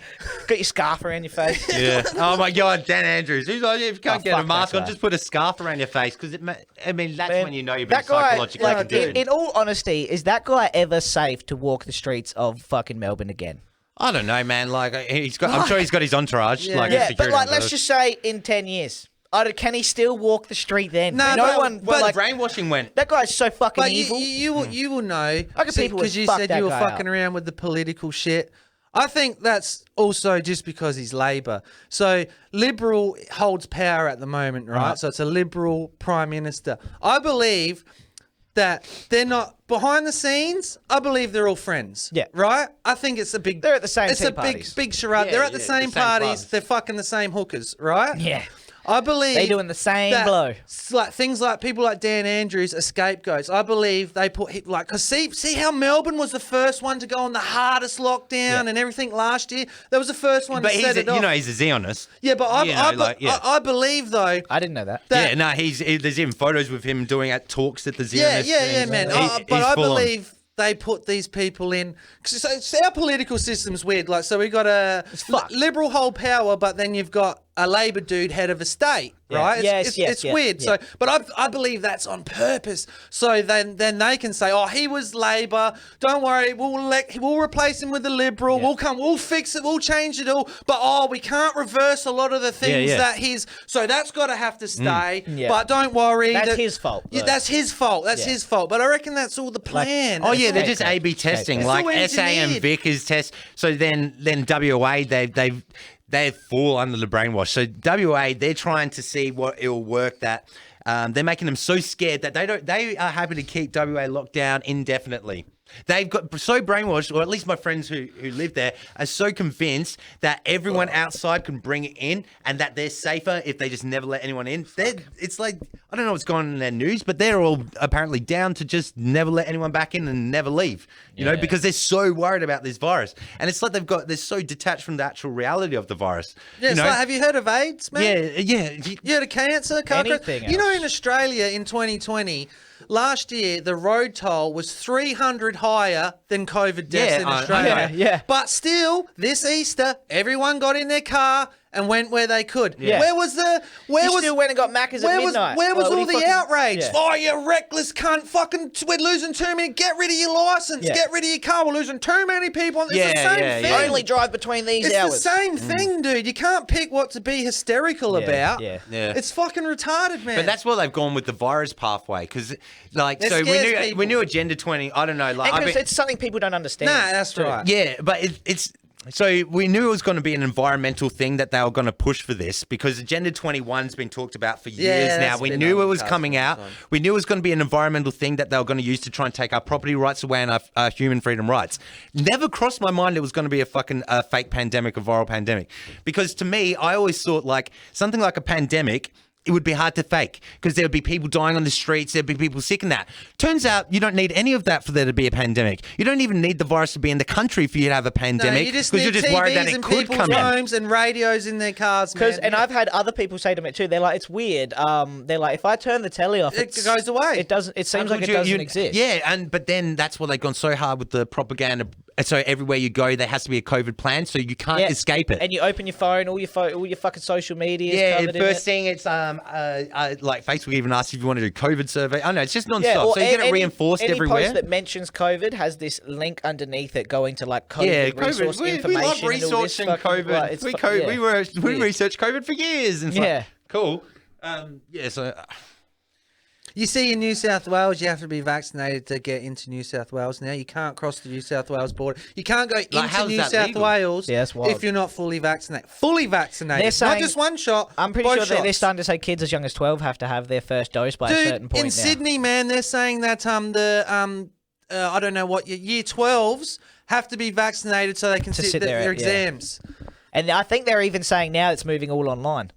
Got your scarf around your face. Yeah. Oh my God, Dan Andrews. He's like, if you can't get a mask on, just put a scarf around your face because I mean that's when you know you've been psychologically conditioned. In all honesty, is that guy ever safe to walk the streets of fucking Melbourne again? I don't know, man. Like I'm sure he's got his entourage. But like, let's just say in 10 years. Can he still walk the street then? No one. But like, brainwashing went. That guy's so fucking but evil. You will know because you said you were fucking around with the political shit. I think that's also just because he's Labor. So Liberal holds power at the moment, right? So it's a Liberal Prime Minister. I believe that they're not behind the scenes. I believe they're all friends. Yeah. Right? I think it's a big... They're at the same It's tea a parties. big charade. They're at the same parties. clubs. They're fucking the same hookers, right? Yeah. I believe They're doing the same blow. Like things like people like Dan Andrews are scapegoats. I believe they put because see how Melbourne was the first one to go on the hardest lockdown and everything last year. That was the first one to set it off. You know he's a Zionist. Yeah, but I believe though. I didn't know that. There's even photos with him doing talks at the Zionist. Yeah, man. But I believe they put these people in. So our political system's weird. Like, so we got a Liberal hold power, but then you've got a Labor dude head of a state, right? It's weird. Yeah. So, but I believe that's on purpose. So then they can say, oh, he was Labor. Don't worry, we'll replace him with a Liberal. We'll fix it. We'll change it all. But we can't reverse a lot of the things that he's. So that's got to have to stay. Yeah. But don't worry, that's his fault. Yeah, that's his fault. That's his fault. But I reckon that's all the plan. They're just A/B testing, like SA and Vic is test. So then WA they fall under the brainwash. So WA, they're trying to see what it'll work. That they're making them so scared that they are happy to keep WA locked down indefinitely. They've got so brainwashed, or at least my friends who live there are so convinced that everyone outside can bring it in and that they're safer if they just never let anyone in. It's like, I don't know what's going on in their news, but they're all apparently down to just never let anyone back in and never leave, you know, because they're so worried about this virus. And it's like they're so detached from the actual reality of the virus. Yeah, you know? have you heard of AIDS, man? Yeah. You heard of cancer? Anything you know, in Australia in 2020, last year, the road toll was 300 higher than COVID deaths in Australia. Yeah. But still, this Easter, everyone got in their car and went where they could. Yeah. Where was still went and got Macca's at midnight. Where was all the outrage? Yeah. Oh, you reckless cunt! We're losing too many. Get rid of your license. Yeah. Get rid of your car. We're losing too many people. It's the same thing. Only drive between these hours. It's the same thing, dude. You can't pick what to be hysterical about. Yeah. It's fucking retarded, man. But that's where they've gone with the virus pathway, because we knew Agenda 20. I don't know, like it's something people don't understand. Nah, that's right. Yeah, but it's So we knew it was going to be an environmental thing that they were going to push for this because Agenda 21's been talked about for years now. We knew it was coming out. We knew it was going to be an environmental thing that they were going to use to try and take our property rights away and our human freedom rights. Never crossed my mind it was going to be a fucking fake pandemic, a viral pandemic. Because to me, I always thought like something like a pandemic, it would be hard to fake because there would be people dying on the streets. There'd be people sick and that. Turns out you don't need any of that for there to be a pandemic. You don't even need the virus to be in the country for you to have a pandemic because you're just TVs worried that it in could people's come in. homes and radios in their cars, man. And I've had other people say to me too. They're like, it's weird. They're like, if I turn the telly off, it goes away. It doesn't. It seems like it doesn't exist. Yeah, but then that's why they've gone so hard with the propaganda. So everywhere you go, there has to be a COVID plan, so you can't escape it. And you open your phone, all your fucking social media is covered in it. First thing, it's like Facebook even asks if you want to do COVID survey. I know it's just non-stop, so you get it reinforced everywhere. Any post that mentions COVID has this link underneath it going to like COVID resource information. We love researching COVID. We researched COVID for years. And cool. So. You see, in New South Wales, you have to be vaccinated to get into New South Wales now. You can't cross the New South Wales border. You can't go into New South Wales if you're not fully vaccinated. Fully vaccinated. They're saying, not just one shot. I'm pretty sure they're starting to say kids as young as 12 have to have their first dose by a certain point in Sydney, man, they're saying that I don't know what, year 12s have to be vaccinated so they can sit their exams. And I think they're even saying now it's moving all online.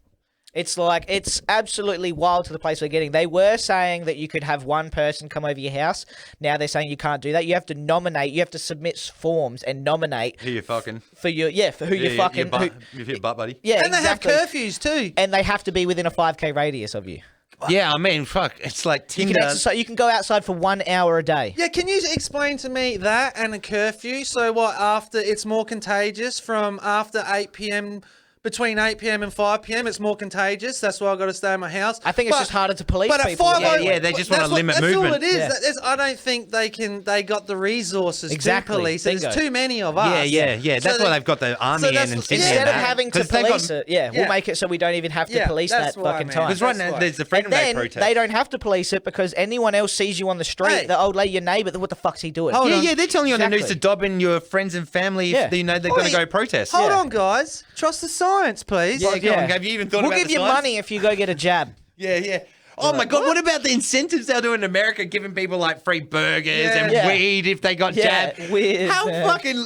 It's like, it's absolutely wild to the place we're getting. They were saying that you could have one person come over your house. Now they're saying you can't do that. You have to nominate. You have to submit forms and nominate. Who you're fucking. For your, for who you're fucking. Your butt buddy. Yeah, and exactly. They have curfews too. And they have to be within a 5K radius of you. Yeah, I mean, fuck. It's like Tinder. You can exercise. You can go outside for 1 hour a day. Yeah, can you explain to me that and a curfew? So what, after it's more contagious from after 8 p.m., between 8 p.m. and 5 p.m. it's more contagious. That's why I've got to stay in my house. I think it's just harder to police but people. They just want to limit movement. That's all it is. I don't think they got the resources to police it. There's too many of us. Yeah. That's why they've got the army in and Sydney. Instead of having to police it, we'll make it so we don't even have to police that fucking time. Because right now there's the Freedom Day protest. They don't have to police it because anyone else sees you on the street. The old lady, your neighbour, what the fuck's he doing? They're telling you on the news to dob in your friends and family if you know they're going to go protest. Hold on, guys. Trust the science, please. Have you even thought about We'll give you money if you go get a jab. Yeah. Oh my God! What about the incentives they'll do in America, giving people like free burgers and weed if they got jabbed? Weird. How fucking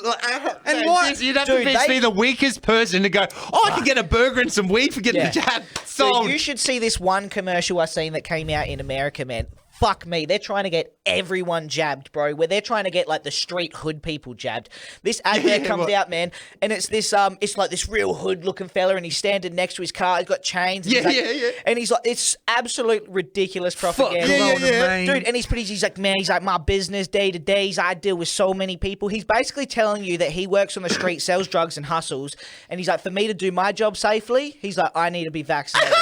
and what? You'd have to be the weakest person to go. Oh, I can get a burger and some weed for getting the jab. Sold. Dude, you should see this one commercial I seen that came out in America, man. Fuck me, they're trying to get everyone jabbed, bro. Where they're trying to get like the street hood people jabbed. This advert comes out, man, and it's this it's like this real hood looking fella, and he's standing next to his car. He's got chains. And and he's like, it's absolute ridiculous propaganda. Dude. And he's like, man, he's like, my business day to day. I deal with so many people. He's basically telling you that he works on the street, sells drugs and hustles, and he's like, for me to do my job safely, he's like, I need to be vaccinated.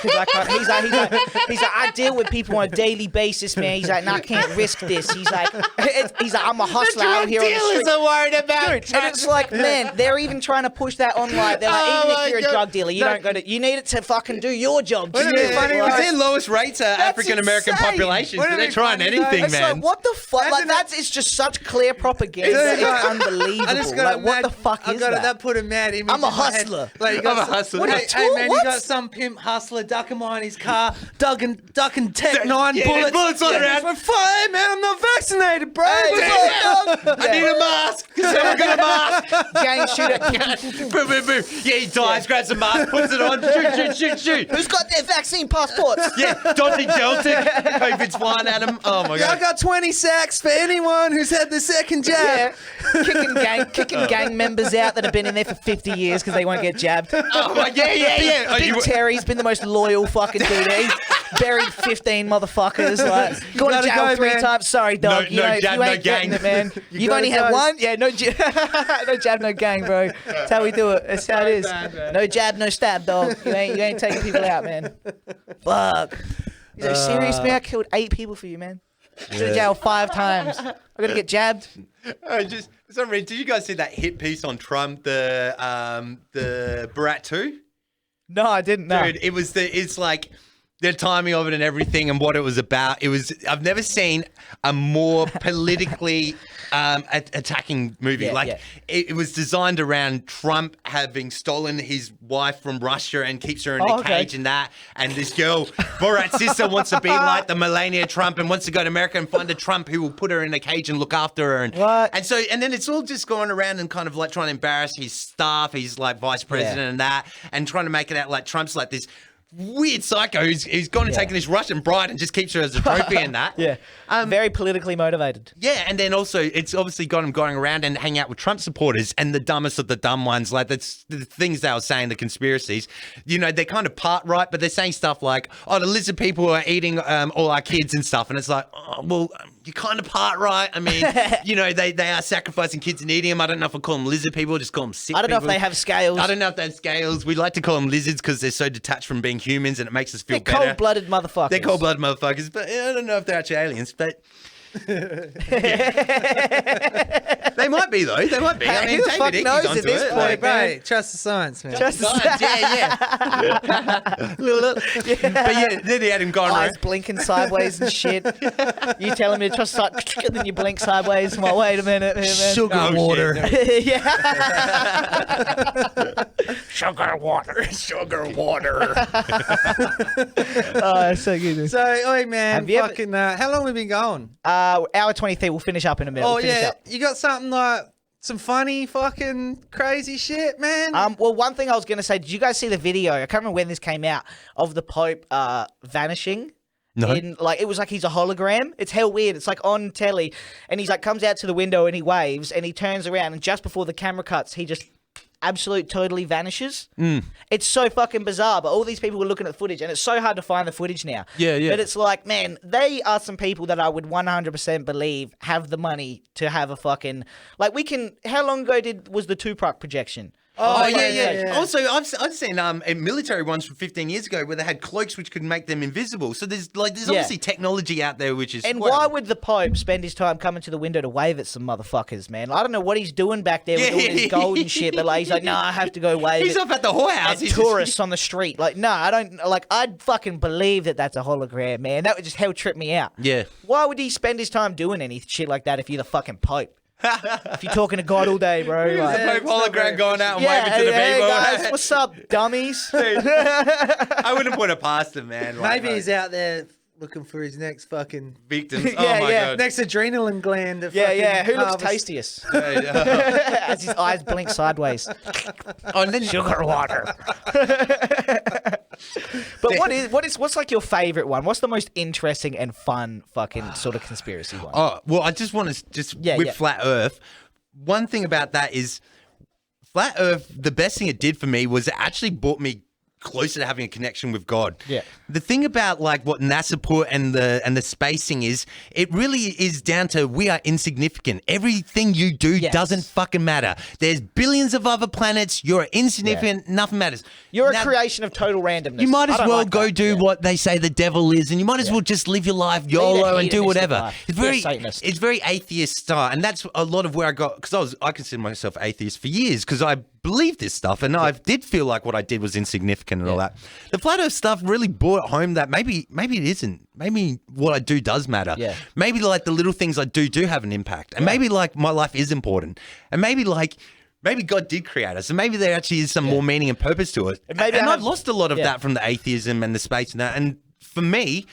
He's like, I deal with people on a daily basis, man. He's like, and I can't risk this. He's like, I'm a hustler out here on the street. Are worried about. Dude, and it's like, man, they're even trying to push that online. They're like, even if you're a drug dealer, you don't go to. You need it to fucking do your job. Their lowest rates are African American population. So they're trying anything, it's man. Like, what the fuck? Like it's just such clear propaganda. It's unbelievable. Like, what the fuck is that? That put a mad image. I'm a hustler. I'm a hustler. Hey man, you got some pimp hustler ducking behind his car, ducking Tech 9 bullets all around. Hey man, I'm not vaccinated, bro. I need a mask. Someone got a mask. Gang shooter. Boom, boom, boom. Yeah, he dies, grabs a mask, puts it on. Shoot. Who's got their vaccine passports? Dodgy Celtic. COVID's flying at him. Oh my God. I got 20 sacks for anyone who's had the second jab. Kicking gang members out that have been in there for 50 years because they won't get jabbed. Oh my, yeah. Big Terry's been the most loyal fucking dude. He's buried 15 motherfuckers. Like, gone to jail 3 times. Sorry, dog. No jab, no gang. It, man. You've only had one? Yeah, no jab, no gang, bro. That's how we do it. That's how it is. No jab, no stab, dog. You ain't taking people out, man. Fuck. He's like, serious, man? I killed 8 people for you, man. Been to jail 5 times. I gotta get jabbed. Just for some reason, did you guys see that hit piece on Trump, the Brat 2? No, I didn't. No. Dude, it's like the timing of it and everything and what it was about. I've never seen a more politically attacking movie. It was designed around Trump having stolen his wife from Russia and keeps her in a cage and that. And this girl, Borat's sister, wants to be like the Melania Trump and wants to go to America and find a Trump who will put her in a cage and look after her. And then it's all just going around and kind of like trying to embarrass his staff. He's like vice president and that, and trying to make it out like Trump's like this weird psycho who's gone and taken this Russian bride and just keeps her as a trophy and that. Very politically motivated. Yeah, and then also it's obviously got him going around and hanging out with Trump supporters and the dumbest of the dumb ones. Like that's the things they were saying, the conspiracies. You know, they're kind of part right, but they're saying stuff like, "Oh, the lizard people are eating all our kids and stuff," and it's like, oh, well, you're kind of part right. I mean, you know, they are sacrificing kids and eating them. I don't know if I call them lizard people, or just call them sick people. I don't know if they have scales. I don't know if they have scales. We like to call them lizards because they're so detached from being humans and it makes us feel better. They're cold-blooded motherfuckers. They're cold-blooded motherfuckers, but I don't know if they're actually aliens, but... They might be, though. They might be. I mean, who the fuck David knows Ickey's at this onto point, it. Bro, trust the science, man. Trust the science. But yeah, then he had him going Eyes around. blinking sideways and shit. You telling me to trust science, and then you blink sideways. I'm like, wait a minute here, man. Sugar water. Sugar water. Sugar water. Oh, so good. So, oi, man, Have you ever- fucking, how long have we been going? Hour 23. We'll finish up in a minute. Oh, We'll finish yeah. up. You got something like some funny fucking crazy shit, man? Well, one thing I was going to say, did you guys see the video? I can't remember when this came out of the Pope vanishing. No. It was like he's a hologram. It's hell weird. It's like on telly, and he's like comes out to the window and he waves and he turns around and just before the camera cuts, he just totally vanishes. It's so fucking bizarre, but all these people were looking at the footage and it's so hard to find the footage now. Yeah. But it's like, man, they are some people that I would 100% believe have the money to have a fucking, like how long ago was the Tupac projection? Oh, yeah. Also, I've seen military ones from 15 years ago where they had cloaks which could make them invisible. So there's obviously technology out there which is... And why would the Pope spend his time coming to the window to wave at some motherfuckers, man? I don't know what he's doing back there with all this gold and shit, but like, he's like, no, I have to go wave He's off at the whorehouse. at tourists on the street. Like, no, I don't... Like, I'd fucking believe that that's a hologram, man. That would just hell trip me out. Yeah. Why would he spend his time doing any shit like that if you're the fucking Pope? If you're talking to God all day, bro. Like, Pope hologram going out and waving to the people. Guys, what's up, dummies? I wouldn't put it past him, man. Maybe he's out there looking for his next fucking victims. Oh my god. next adrenaline gland. To Who fucking looks harvest. tastiest? As his eyes blink sideways. And then Sugar water. But what's like your favorite one? What's the most interesting and fun fucking sort of conspiracy one? Oh, well, I just want to Flat Earth. One thing about that is Flat Earth, the best thing it did for me was it actually brought me closer to having a connection with God. Yeah. The thing about like what NASA put and the spacing is, it really is down to we are insignificant. Everything you do doesn't fucking matter. There's billions of other planets. You're insignificant. Nothing matters. You're a creation of total randomness. You might as well go do what they say the devil is, and you might as well just live your life YOLO and do whatever. It's very atheist style, and that's a lot of where I got, because I consider myself atheist for years because I believe this stuff, and I did feel like what I did was insignificant and all that. The flat Earth stuff really brought home that maybe it isn't. Maybe what I do does matter. Yeah. Maybe like the little things I do have an impact, and maybe like my life is important, and maybe God did create us, and maybe there actually is some more meaning and purpose to it. And I've lost a lot of that from the atheism and the space and that. And for me,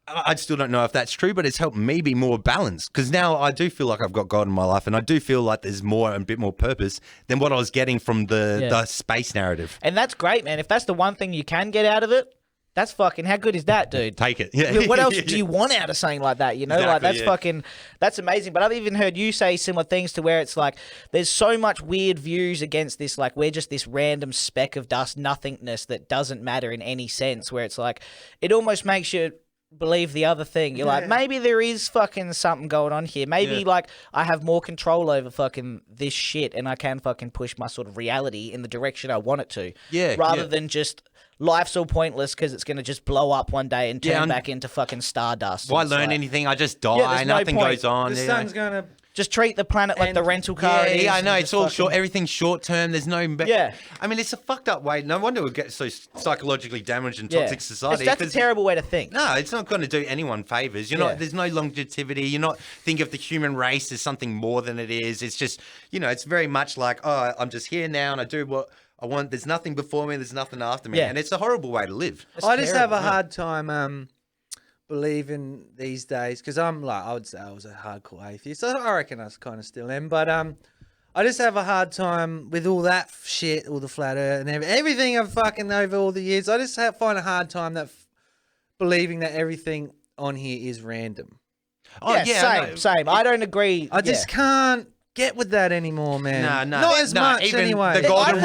I still don't know if that's true, but it's helped me be more balanced, because now I do feel like I've got God in my life, and I do feel like there's more and a bit more purpose than what I was getting from the space narrative. And that's great, man. If that's the one thing you can get out of it, that's fucking, how good is that, dude? Take it. Yeah. What else do you want out of something like that? You know, Exactly, like that's fucking, that's amazing. But I've even heard you say similar things to where it's like, there's so much weird views against this, like we're just this random speck of dust, nothingness that doesn't matter in any sense, where it's like, it almost makes you believe the other thing. You're like, maybe there is fucking something going on here. Maybe like I have more control over fucking this shit, and I can fucking push my sort of reality in the direction I want it to. Yeah. Rather than just life's all pointless because it's going to just blow up one day and turn back into fucking stardust. Why learn anything? I just die. Nothing goes on. The sun's going to Just treat the planet like the rental car. Yeah, I know. It's all short. Everything's short term. There's no. Yeah. I mean, it's a fucked up way. No wonder we get so psychologically damaged and toxic society. That's a terrible way to think. No, it's not going to do anyone favors. You're not. There's no longevity. You're not think of the human race as something more than it is. It's just, it's very much like, oh, I'm just here now and I do what I want. There's nothing before me. There's nothing after me. And it's a horrible way to live. I just have a hard time believing these days, because I would say I was a hardcore atheist. I reckon I kind of still am, but I just have a hard time with all that shit, all the flat earth and everything I've fucking over all the years. I just find a hard time believing that everything on here is random. Oh yeah, same. I don't agree. I just can't get with that anymore, man. No, not as much even anyway. The golden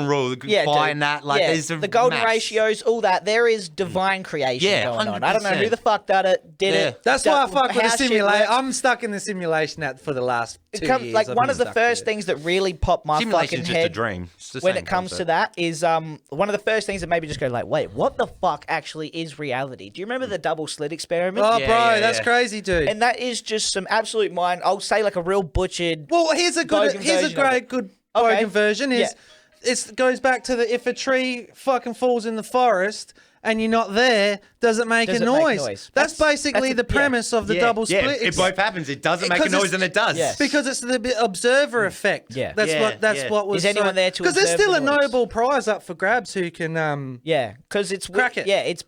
rule, find that, there's the golden ratios, all that. There is divine creation going on. 100%. I don't know who the fuck did it. That's why I fuck with the simulation. I'm stuck in the simulation for the last 2 years. Like one of the first things that really popped my fucking head. Just a dream. When it comes to that is one of the first things that made me just go like, wait, what the fuck actually is reality? Do you remember the double slit experiment? Oh, bro, that's crazy, dude. And that is just some absolute I'll say like a real butchered. Well, here's a great bogan version. It goes back to if a tree fucking falls in the forest and you're not there, does it make a noise? That's basically the premise of the double split. It both happens. It doesn't make a noise and it does. Yes. Because it's the observer effect. Yeah. That's what was. Is anyone there to observe? Because there's still a the noise? Nobel Prize up for grabs who can. Because it's crack it. It's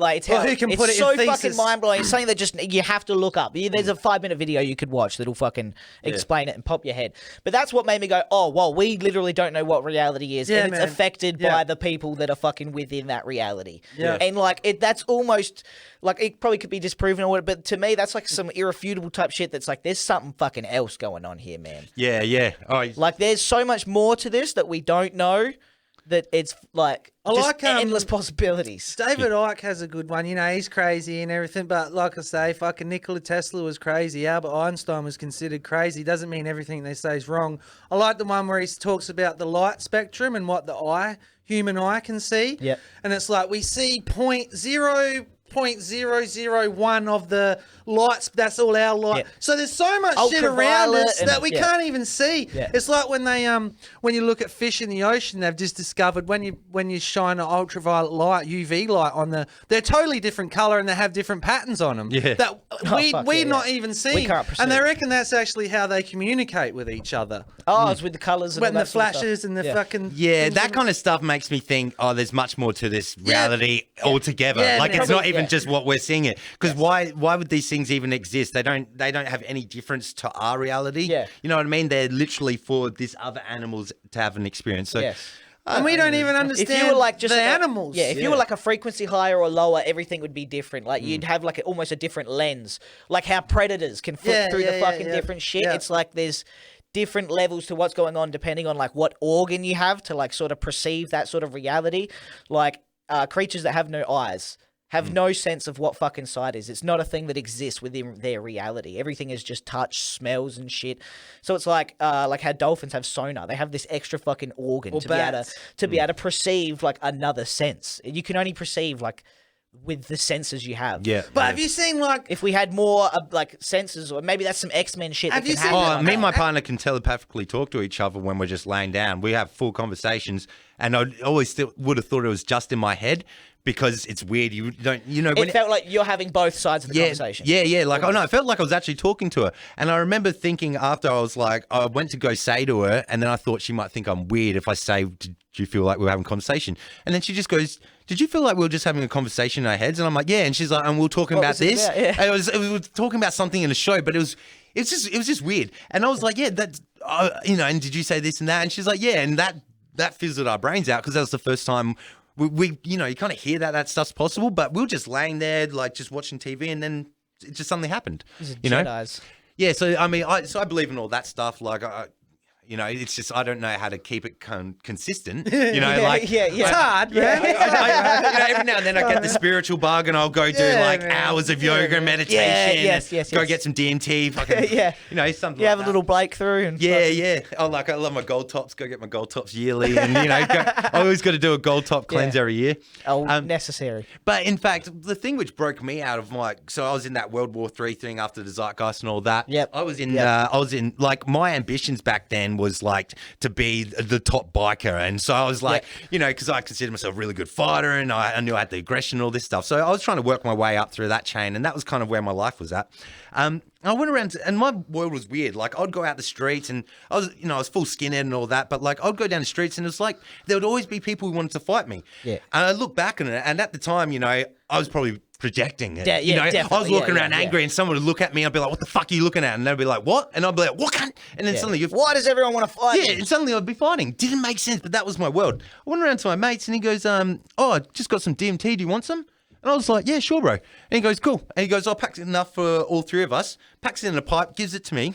like who can put it in so thesis? fucking mind blowing. It's something that just you have to look up. There's a 5-minute video you could watch that'll fucking explain it and pop your head. But that's what made me go, oh well, we literally don't know what reality is, and it's affected by the people that are fucking within that reality. Yeah. And that's almost like it probably could be disproven or whatever, but to me that's like some irrefutable type shit. That's like there's something fucking else going on here, man. Yeah. Oh, like there's so much more to this that we don't know. That it's like endless possibilities. David Icke has a good one. He's crazy and everything, but like I say, fucking Nikola Tesla was crazy. Albert Einstein was considered crazy. Doesn't mean everything they say is wrong. I like the one where he talks about the light spectrum and what the human eye can see. Yep. And it's like we see 0.001 of the lights. That's all our light. Yeah. So there's so much shit around us that we can't even see. Yeah. It's like when they when you look at fish in the ocean, they've just discovered when you shine an ultraviolet light, UV light on they're totally different color and they have different patterns on them. Yeah. That we're not even seeing. We can't perceive. And they reckon that's actually how they communicate with each other. Oh, it's with the colors and when all the that sort of flashes stuff. and the fucking that kind of stuff makes me think, oh, there's much more to this reality altogether. Yeah, like man. it's not even just what we're seeing it. Because why would these things even exist? They don't have any difference to our reality. Yeah. You know what I mean? They're literally for these other animals to have an experience. So and we don't even understand if you were like just the animals. Yeah, if you were like a frequency higher or lower, everything would be different. Like you'd have like almost a different lens. Like how predators can flip through the fucking different shit. Yeah. It's like there's different levels to what's going on depending on like what organ you have to like sort of perceive that sort of reality. Like creatures that have no eyes have no sense of what fucking sight is. It's not a thing that exists within their reality. Everything is just touch, smells, and shit. So it's like how dolphins have sonar. They have this extra fucking organ to be able to perceive like another sense. You can only perceive like with the senses you have. Yeah. But have you seen like if we had more like senses, or maybe that's some X-Men shit. Have that you can seen happen. me and my partner can telepathically talk to each other when we're just laying down. We have full conversations, and I always would have thought it was just in my head because it's weird. You don't, It felt like you're having both sides of the conversation. Yeah. Like, oh no, it felt like I was actually talking to her. And I remember thinking after I was like, I went to go say to her, and then I thought she might think I'm weird if I say, did you feel like we were having a conversation? And then she just goes, did you feel like we were just having a conversation in our heads? And I'm like, yeah. And she's like, and we were talking about this. About? Yeah. And we were talking about something in a show, but it was just weird. And I was like, yeah, that's, and did you say this and that? And she's like, yeah. And that fizzled our brains out because that was the first time we you kind of hear that stuff's possible, but we were just laying there, like just watching TV, and then it just something happened. Jedis. Yeah. So I mean, I believe in all that stuff. Like, You know, it's just I don't know how to keep it consistent. You know, It's hard, man. Every now and then I get the spiritual bug and I'll go do hours of yoga and meditation. Yes. Go get some DMT. Fucking, you know, something. Have a little breakthrough and I love my gold tops. Go get my gold tops yearly, and I always got to do a gold top cleanse every year. Necessary. But in fact, the thing which broke me out of so I was in that World War III thing after the Zeitgeist and all that. Yep. I was in like my ambitions back then was like to be the top biker, and so I was like, you know, because I considered myself a really good fighter, and I knew I had the aggression and all this stuff. So I was trying to work my way up through that chain, and that was kind of where my life was at. I went around and my world was weird. Like I'd go out the streets and I was full skinhead and all that, but like I'd go down the streets and it was like there would always be people who wanted to fight me. Yeah. And I look back on it, and at the time, you know, I was probably projecting it. Yeah, you know, definitely. I was walking around angry, and someone would look at me. I'd be like, "What the fuck are you looking at?" And they'd be like, "What?" And I'd be like, "What?" And then suddenly, why does everyone want to fight? Yeah, and suddenly I'd be fighting. Didn't make sense, but that was my world. I went around to my mates, and he goes, "Oh, I just got some DMT. Do you want some?" And I was like, "Yeah, sure, bro." And he goes, "Cool." And he goes, "I'll pack enough for all three of us." Packs it in a pipe, gives it to me.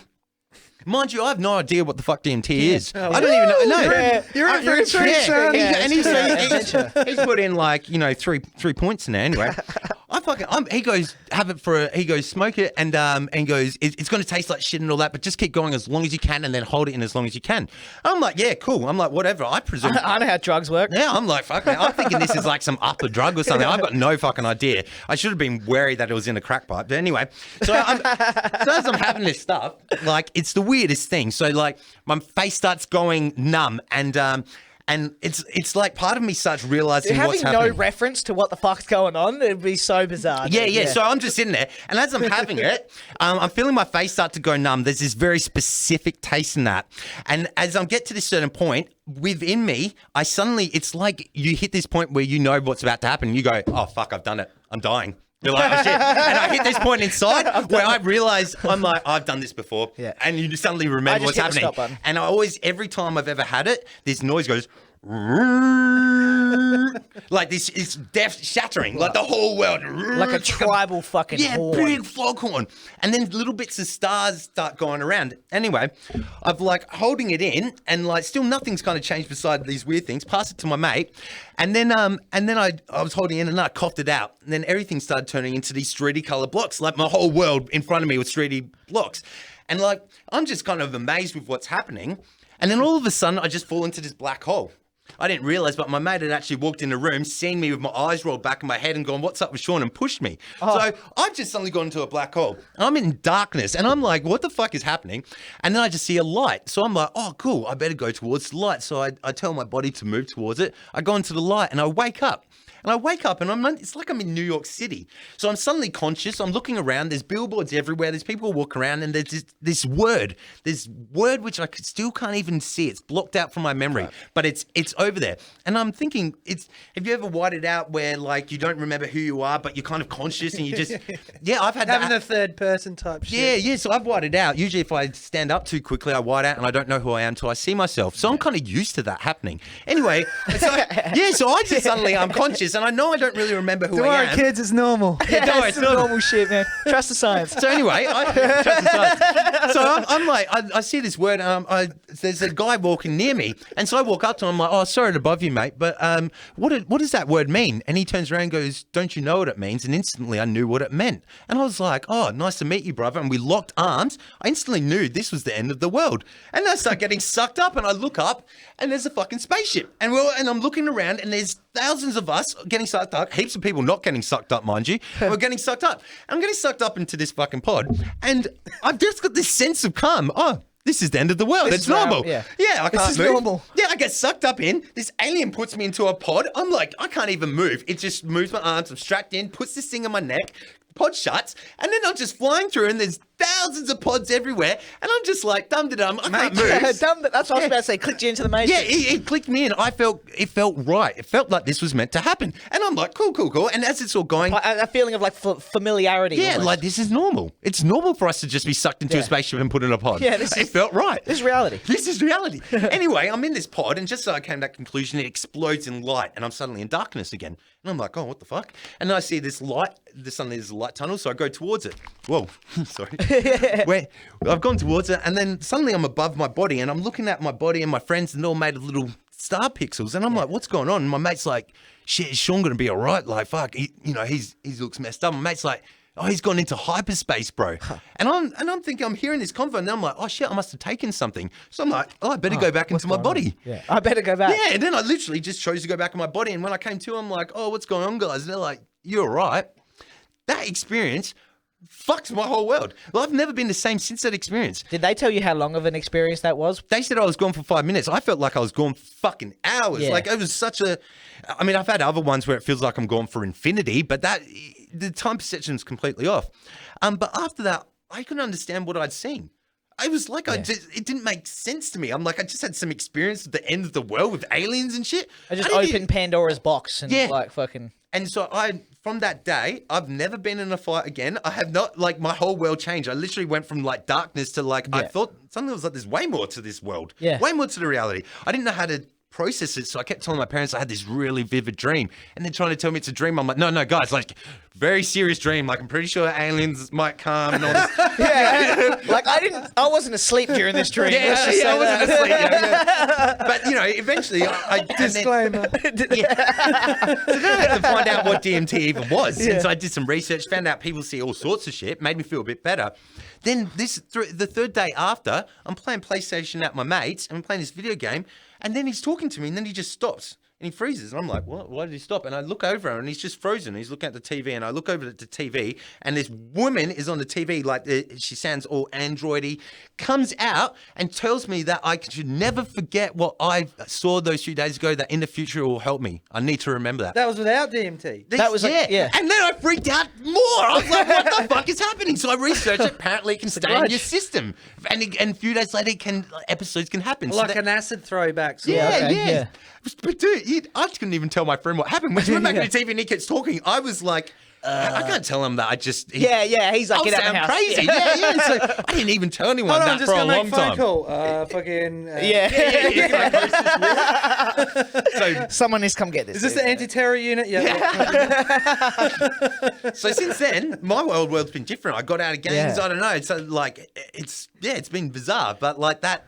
Mind you, I have no idea what the fuck DMT is. I don't even know. No, you're in for a treat, son. And he's put in like, you know, three points in there anyway. He goes, have it he goes, smoke it, and he goes, it's going to taste like shit and all that, but just keep going as long as you can, and then hold it in as long as you can. I'm like, yeah, cool. I'm like, whatever. I presume. I know how drugs work. Yeah, I'm like, fuck, man. I'm thinking this is like some upper drug or something. I've got no fucking idea. I should have been wary that it was in a crack pipe. But anyway, so as I'm having this stuff, like, it's the weirdest thing. So like, my face starts going numb, and it's like part of me starts realizing what's happening. Having no reference to what the fuck's going on, it'd be so bizarre. Yeah. So I'm just sitting there, and as I'm having it, I'm feeling my face start to go numb. There's this very specific taste in that. And as I get to this certain point, within me, it's like you hit this point where you know what's about to happen. You go, oh, fuck, I've done it. I'm dying. You're like, oh shit. And I hit this point inside where I realize I'm like, I've done this before. Yeah. And you suddenly remember what's happening. And every time I've ever had it, this noise goes, like this is death shattering, like the whole world, like a tribal fucking horn. Big foghorn, and then little bits of stars start going around. Anyway, I've like holding it in, and like still nothing's kind of changed beside these weird things. Pass it to my mate, and then I was holding it in, and I coughed it out, and then everything started turning into these 3D color blocks. Like my whole world in front of me was 3D blocks, and like I'm just kind of amazed with what's happening, and then all of a sudden I just fall into this black hole. I didn't realize, but my mate had actually walked in the room, seen me with my eyes rolled back in my head and gone, "What's up with Sean?" and pushed me. So I've just suddenly gone into a black hole. I'm in darkness and I'm like, what the fuck is happening? And then I just see a light. So I'm like, oh, cool. I better go towards the light. So I tell my body to move towards it. I go into the light and I wake up. And I wake up and it's like I'm in New York City. So I'm suddenly conscious. I'm looking around. There's billboards everywhere. There's people walking around, and there's this word which I still can't even see. It's blocked out from my memory, but it's over there. And I'm thinking, have you ever whited out where like you don't remember who you are, but you're kind of conscious and you just, I've had having the third person type shit. Yeah. So I've whited out. Usually if I stand up too quickly, I white out and I don't know who I am until I see myself. So I'm kind of used to that happening. Anyway, so I just suddenly I'm conscious. And I know I don't really remember who I am. Don't worry, kids, it's normal. Yeah, it's normal shit, man. Trust the science. So anyway, trust the science. So I'm like, I see this word. There's a guy walking near me, and so I walk up to him. I'm like, "Oh, sorry to bother you, mate, but what does that word mean?" And he turns around and goes, "Don't you know what it means?" And instantly I knew what it meant. And I was like, "Oh, nice to meet you, brother." And we locked arms. I instantly knew this was the end of the world. And I start getting sucked up, and I look up, and there's a fucking spaceship. And I'm looking around, and there's thousands of us getting sucked up, heaps of people not getting sucked up, mind you. We're getting sucked up. I'm getting sucked up into this fucking pod, and I've just got this sense of calm. Oh, this is the end of the world. It's normal. Yeah, I can't move. Normal. Yeah, I get sucked up in. This alien puts me into a pod. I'm like, I can't even move. It just moves my arms. I'm strapped in, puts this thing on my neck. Pod shuts, and then I'm just flying through, and there's thousands of pods everywhere, and I'm just like dum-de-dum. I can't move. That's what I was about to say. Clicked you into the matrix. Yeah, it clicked me in. It felt right. It felt like this was meant to happen, and I'm like, cool. And as it's all going, a feeling of like familiarity. Yeah, almost. like this is normal. It's normal for us to just be sucked into a spaceship and put in a pod. Yeah, it felt right. This is reality. This is reality. Anyway, I'm in this pod, and just so I came to that conclusion, it explodes in light, and I'm suddenly in darkness again. And I'm like, oh, what the fuck? And then I see this light. Suddenly there's a light tunnel, so I go towards it. Whoa, sorry. where I've gone towards it, and then suddenly I'm above my body, and I'm looking at my body, and my friends are all made of little star pixels, and I'm like, what's going on? And my mate's like, shit, is Sean gonna be all right? Like, fuck, he looks messed up. My mate's like, oh, he's gone into hyperspace, bro. And I'm thinking, I'm hearing this convo, and I'm like, oh shit, I must have taken something. So I'm like, oh, I better go back into my body. Yeah, I better go back. Yeah, and then I literally just chose to go back in my body. And when I came to, I'm like, oh, what's going on, guys? And they're like, you're all right. That experience fucks my whole world. Well, I've never been the same since that experience. Did they tell you how long of an experience that was? They said I was gone for 5 minutes. I felt like I was gone for fucking hours. Yeah. Like it was such a. I mean, I've had other ones where it feels like I'm gone for infinity, but the time perception is completely off. But after that, I couldn't understand what I'd seen. I was like, it didn't make sense to me. I'm like, I just had some experience at the end of the world with aliens and shit. I just opened Pandora's box and like fucking. And so from that day, I've never been in a fight again. I have not, like, my whole world changed. I literally went from like darkness to like, I thought something was like, there's way more to this world. Yeah. Way more to the reality. I didn't know how to process it. So I kept telling my parents I had this really vivid dream, and they're trying to tell me it's a dream. I'm like, no, guys, like very serious dream. Like I'm pretty sure aliens might come and all this. Like I wasn't asleep during this dream. I wasn't asleep. But eventually I disclaimer. So then I had to find out what DMT even was. And so I did some research, found out people see all sorts of shit, made me feel a bit better. Then the third day after, I'm playing PlayStation at my mate's, and I'm playing this video game, and then he's talking to me, and then he just stops. And he freezes. And I'm like, what? Why did he stop? And I look over him, and he's just frozen. He's looking at the TV, and I look over at the TV, and this woman is on the TV, like she sounds all androidy, comes out and tells me that I should never forget what I saw those few days ago, that in the future it will help me. I need to remember that. That was without DMT. That was yeah. And then I freaked out more. I was like, what the fuck is happening? So I researched it. Apparently it can stay in your system. And a few days later, episodes can happen. Like an acid throwback. So Yeah. But dude, I couldn't even tell my friend what happened. When she went back to the TV and he kept talking, I was like, I can't tell him that I just... he's like, I'll get out of the sound house. crazy. So I didn't even tell anyone that for a long time. Call. Fucking... So someone needs to come get this. Is this the anti-terror unit? Yeah. So since then, my world's been different. I got out of gangs. I don't know. So like, it's been bizarre. But like that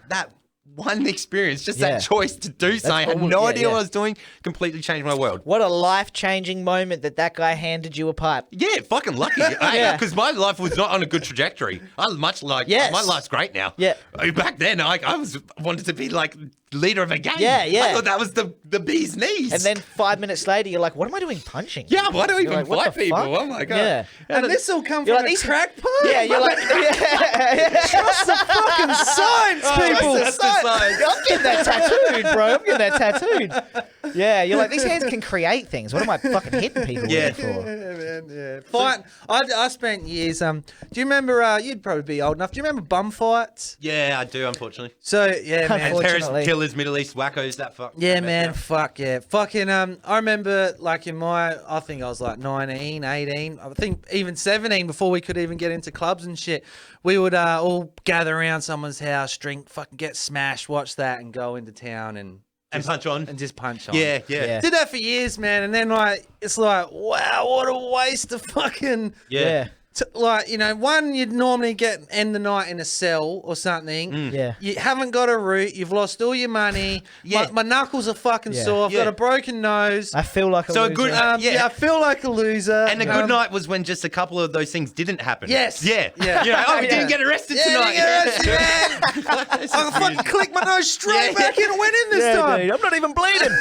one experience, just that choice to do something, I had no idea what I was doing, completely changed my world. What a life-changing moment that guy handed you a pipe. Yeah, fucking lucky. Because my life was not on a good trajectory. I was much like, my life's great now. Yeah. Back then, I wanted to be like leader of a gang. Yeah. I thought that was the bee's knees. And then 5 minutes later, you're like, what am I doing punching? Yeah, why do I even like, fight people? Fuck? Oh my God. Yeah. And this all come from like, a crack pipe? Yeah, you're like, trust the fucking science, people. That's the science. I'm getting that tattooed, bro. I'm getting that tattooed. Yeah, you're like, these hands can create things. What am I fucking hitting people with for? Yeah. Fight. I spent years. Do you remember? You'd probably be old enough. Do you remember bum fights? Yeah, I do, unfortunately. So man. Terrorists, killers, Middle East wackos, that fuck. Yeah, man. Fuck yeah. Fucking. I remember like I think I was like 19, 18. I think even 17 before we could even get into clubs and shit. We would all gather around someone's house, drink, fucking get smashed, watch that, and go into town and punch on. And just punch on. Yeah. Did that for years, man. And then it's like, wow, what a waste of fucking... Yeah. One, you'd normally end the night in a cell or something. Yeah. You haven't got a route. You've lost all your money. Yeah. My knuckles are fucking sore. I've got a broken nose. I feel like a loser. I feel like a loser. And a good night was when just a couple of those things didn't happen. Yes. Yeah. We didn't get arrested tonight. Man. I fucking clicked my nose straight back in and went in this time. Dude, I'm not even bleeding.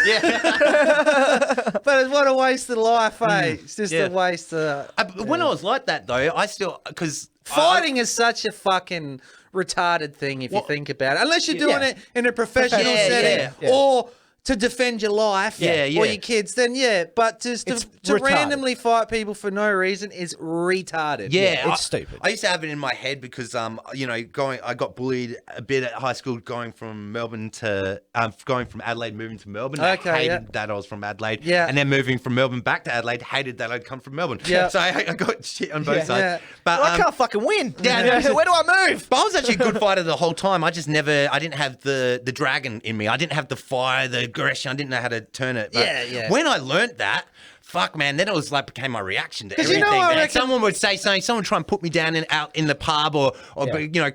But what a waste of life, eh? It's just a waste of... When I was like that, though, I still... Because fighting is such a fucking retarded thing if you think about it. Unless you're doing it in a professional setting or to defend your life or your kids, then but just to randomly fight people for no reason is retarded. Yeah, it's stupid. I used to have it in my head because I got bullied a bit at high school going from Adelaide, moving to Melbourne. I hated that I was from Adelaide. Yeah. And then moving from Melbourne back to Adelaide, hated that I'd come from Melbourne. Yeah. So I got shit on both sides. Yeah. But I can't fucking win. Yeah. Where do I move? But I was actually a good fighter the whole time. I didn't have the dragon in me. I didn't have the fire, the aggression. I didn't know how to turn it. But when I learnt that, fuck, man. Then it was like became my reaction to 'Cause everything. you know, I man. reckon- Someone would say something, someone would try and put me down out in the pub or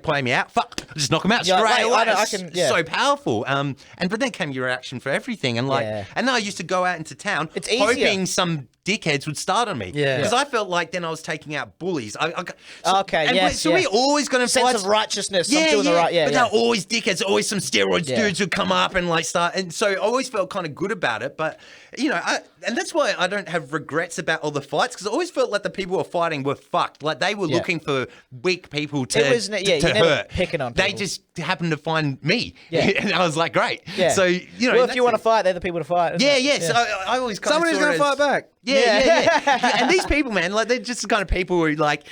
play me out. Fuck, just knock them out Yeah, straight away. I It's can- yeah. so powerful. But then came your reaction for everything, and and then I used to go out into town, It's easier. hoping some dickheads would start on me. Yeah. Because I felt like then I was taking out bullies. Okay, and yes, so we always going to sense of righteousness. I'm doing the right. Yeah, but yeah. they're always dickheads. Always some steroids dudes who come up and like start. And so I always felt kind of good about it. But and that's why I don't have regrets about all the fights, because I always felt like the people who were fighting were fucked. Like they were looking for weak people to you're never hurt. picking on They people. just happened to find me. Yeah. And I was like, great. Yeah. So well, if you want to fight, they're the people to fight. isn't it? So I always kind Someone of who's going to fight back. Yeah. And these people, man, like they're just the kind of people who like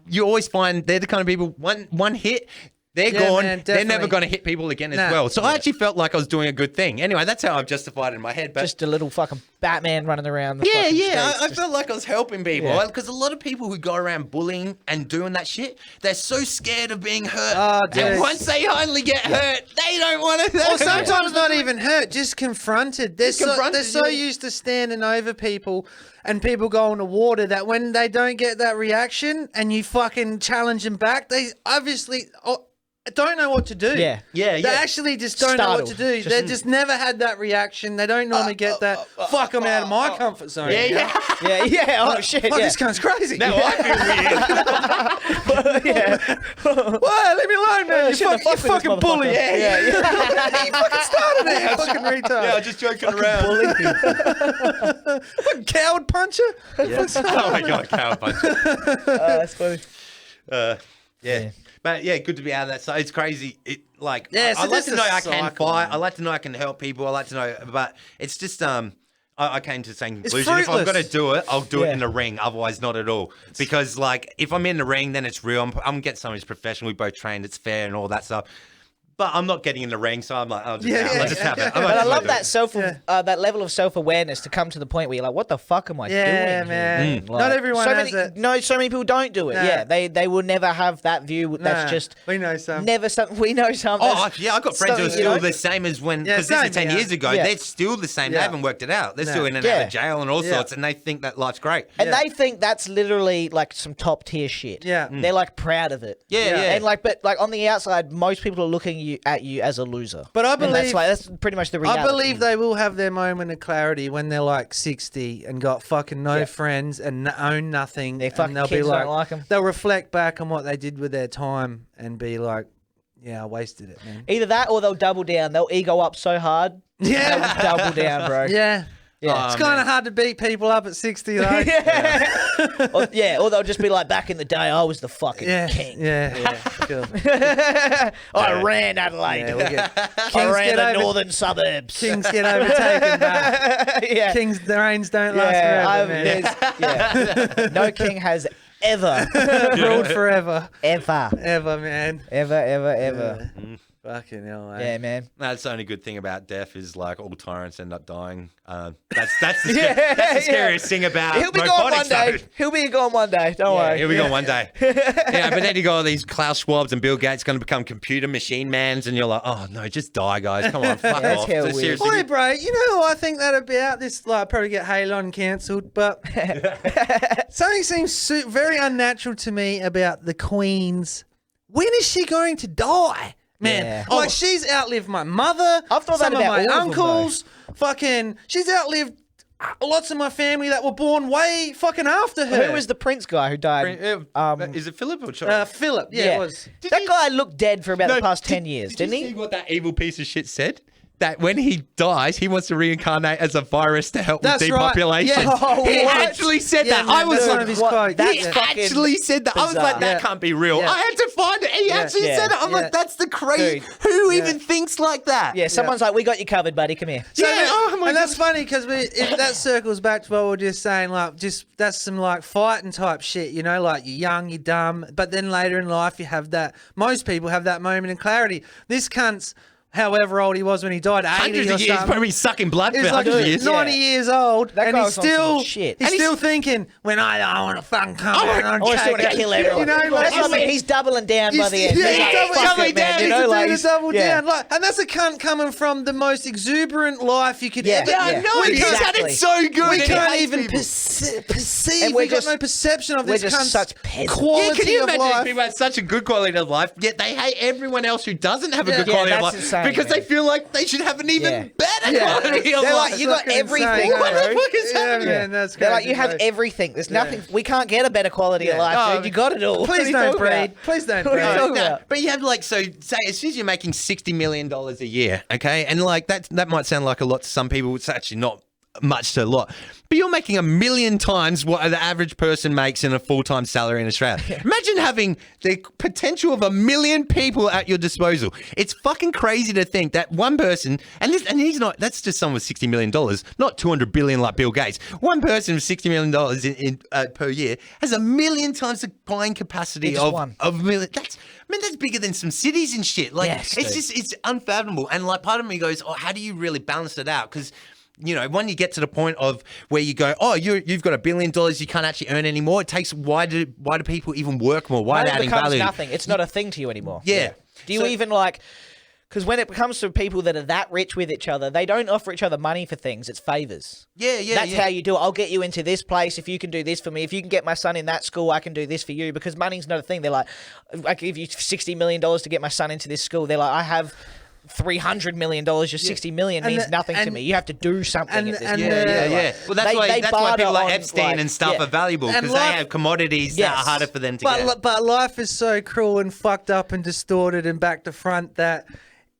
you always find they're the kind of people one hit. They're gone. man, they're never definitely. going to hit people again as Nah. well. So I actually felt like I was doing a good thing. Anyway, that's how I've justified it in my head. But Just a little fucking Batman running around. The yeah, fucking I streets, felt like I was helping people. Yeah. Because a lot of people who go around bullying and doing that shit, they're so scared of being hurt. Oh, dude. And once they finally get hurt, they don't want to. Or sometimes not even hurt, just confronted. They're confronted, so yeah. used to standing over people and people going to water that when they don't get that reaction and you fucking challenge them back, they obviously don't know what to do. Yeah. Yeah, They yeah. actually just don't know what to Startled. do. They just never had that reaction. They don't normally get that. Fuck, I'm out of my comfort zone. Yeah. Oh shit! Fuck, yeah. this cunt's crazy. Now I feel weird. Well, leave me alone, man. You shouldn't have fucked with fucking this bully. motherfucker. Yeah. You fucking started it, you fucking retard. Yeah, just joking around. Fucking coward puncher. Oh my god, cow punch. That's funny. Yeah. But yeah, good to be out of that. So it's crazy. I like so to this know is I can cycle, fight. man. I like to know I can help people. I like to know, but it's just I came to the same conclusion. If I'm fruitless. going to do it, I'll do it Yeah. in the ring. Otherwise, not at all. Because like if I'm in the ring, then it's real. I'm getting someone who's professional. We both trained. It's fair and all that stuff. But I'm not getting in the ring, so I'm like, I'll just have it. But I love that that level of self-awareness to come to the point where you're like, what the fuck am I doing? Yeah, here? man. Like, Not everyone so has many, it. No, so many people don't do it. Nah. Yeah, they will never have that view. That's Nah, just we know some. never something. We know some. Oh, yeah, I've got friends who are something, you still know? the same as when, Yeah, because this same, is 10 yeah. years ago, Yeah. they're still the same. Yeah. They haven't worked it out. They're No. still in and Yeah. out of jail and all Yeah. sorts, and they think that life's great. And they think that's literally like some top tier shit. Yeah. They're like proud of it. Yeah, yeah. And but on the outside, most people are looking at you as a loser. But I And believe that's pretty much the reality. I believe they will have their moment of clarity when they're like 60 and got fucking no friends and own nothing. Their fucking and they'll kids be like, don't like 'em. They'll reflect back on what they did with their time and be like, yeah, I wasted it, man. Either that or they'll double down. They'll ego up so hard. Yeah. They'll just double down, bro. Yeah. Yeah. It's kind of hard to beat people up at 60, though. Or they'll just be like, back in the day, I was the fucking king. Yeah. Cool. I ran Adelaide. Yeah, we'll get, I Kings ran get the over- northern suburbs. Kings get overtaken back. yeah. Kings, the reigns don't last forever, man. No king has ever Ruled forever. Ever, man. ever. Fucking hell, man. Yeah, man. That's the only good thing about death is like all tyrants end up dying. That's the scariest thing about He'll be gone robotics, one day. though. He'll be gone one day. Don't worry. Here we go one day. Yeah, but then you got all these Klaus Schwabs and Bill Gates going to become computer machine mans, and you're like, oh no, just die, guys. Come on, fuck That's off. hell So weird. seriously, Oi, bro, you know who I think that about? This, like, probably get Halon cancelled, but something seems very unnatural to me about the Queen's. When is she going to die? Man, Yeah. like she's outlived my mother, I've thought some that of about my all of them, uncles, fucking, she's outlived lots of my family that were born way fucking after her. Who was the prince guy who died? is it Philip or Charles? Philip, yeah, it was. That guy looked dead for about the past 10 years, Did didn't you he? see what that evil piece of shit said? That when he dies, he wants to reincarnate as a virus to help That's with right. depopulation. Yeah. Oh, he what? actually said Yeah, that. man, I was that's like, one of his what? quotes. That's Yeah. fucking actually said that. I was like, that Yeah. can't be real. Yeah. I had to find it. He actually Yeah. said it. I'm Yeah. like, that's the crazy. Dude. Who even thinks like that? Yeah, someone's like, we got you covered, buddy. Come here. So Yeah, then- oh my and that's funny because that circles back to what we were just saying. Like, that's some like fighting type shit, you know. Like you're young, you're dumb, but then later in life you have that. Most people have that moment of clarity. This cunt's however old he was when he died, 80 Hundreds or of years, something. probably sucking blood for He's like hundreds of years. 90 years old, That and guy he's was on some still shit. he's And still thinking, when I want to fucking come out and I want to kill everyone. You know, like, that's what I mean. He's doubling down by the end. Yeah, He's he's like, fuck doubling it, man. down. You know, He's like, doing a double yeah. down. Like, and that's a cunt coming from the most exuberant life you could Yeah. ever. Yeah, I know. We He can't- sounded so good. We and he can't hates even people. perceive. And we're We've got just- no perception of we're this just cunt's such peasants. quality Yeah, can you of imagine if life. people had such a good quality of life, yet they hate everyone else who doesn't have a good Yeah, quality of that's life insane, because man. they feel like they should have an even better Yeah. quality of They're life. like, you got Fucking everything, insane, bro. What the fuck is Yeah, happening? man, that's They're like, crazy, you have bro. everything. There's nothing. We can't get a better quality of Yeah. life, Oh, dude. You got it all. What are Please you don't talking about? breed. Please don't What are you breed. talking No, about? but you have like, so say as soon as you're making $60 million a year, okay, and like that might sound like a lot to some people. It's actually not much to a lot, but you're making 1,000,000 times what the average person makes in a full-time salary in Australia. Imagine having the potential of 1,000,000 people at your disposal. It's fucking crazy to think that one person, and he's not, that's just someone with $60 million, not 200 billion like Bill Gates. One person with $60 million per year has 1,000,000 times the buying capacity Just of one. million. That's bigger than some cities and shit. Like, Yes, it's dude. just, it's unfathomable. And like, part of me goes, oh, how do you really balance it out? Because, you know, when you get to the point of where you go, oh, you've got $1 billion, you can't actually earn anymore. It takes, why do people even work more? Why are they Money adding becomes value? nothing. It's not a thing to you anymore. Yeah. Do you even like? Because when it comes to people that are that rich with each other, they don't offer each other money for things. It's favors. Yeah. That's how you do it. I'll get you into this place if you can do this for me. If you can get my son in that school, I can do this for you. Because money's not a thing. They're like, I give you $60 million to get my son into this school. They're like, I have $300 million. Your $60 million And means the- nothing to and- me. You have to do something and- at this and point. the- Yeah. Well, that's They why people barter like on, Epstein like, and stuff yeah. are valuable And because they life- have commodities that Yes. are harder for them to get. But life is so cruel and fucked up and distorted and back to front that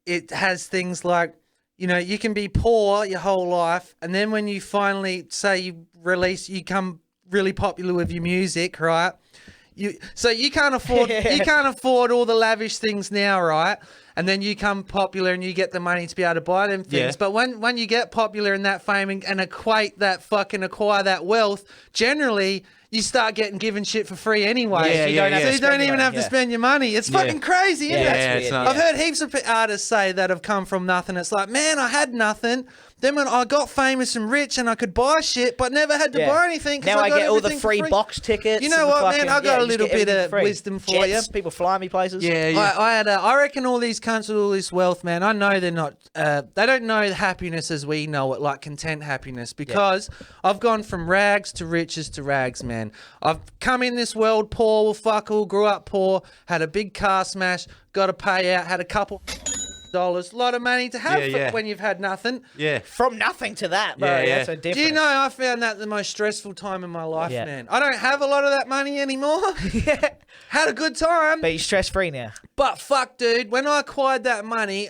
it has things like, you know, you can be poor your whole life, and then when you finally say you come really popular with your music, right? You can't afford all the lavish things now, right? And then you come popular and you get the money to be able to buy them things. Yeah. But when you get popular in that fame and acquire that wealth, generally you start getting given shit for free anyway. Yeah, So you yeah, don't have yeah. to you don't even have to spend your money. It's fucking crazy, isn't Yeah, it? that's it's weird. not- I've heard heaps of artists say that have come from nothing. It's like, man, I had nothing. Then when I got famous and rich and I could buy shit, but never had to buy anything. 'cause Now I got get all the everything for free box tickets. You know and the what, man? fucking- I got a you just little get bit everything of free. wisdom for Jets, you. People fly me places. Yeah. I reckon all these cunts with all this wealth, man, I know they're not, they don't know happiness as we know it, like content happiness, because I've gone from rags to riches to rags, man. I've come in this world poor, well, fuck all, grew up poor, had a big car smash, got a payout, had a couple dollars, a lot of money to have Yeah. when you've had nothing. Yeah. From nothing to that, bro. Yeah, yeah. That's a difference. Do you know I found that the most stressful time in my life, Yeah. man? I don't have a lot of that money anymore. Had a good time. But you're stress free now. But fuck, dude, when I acquired that money,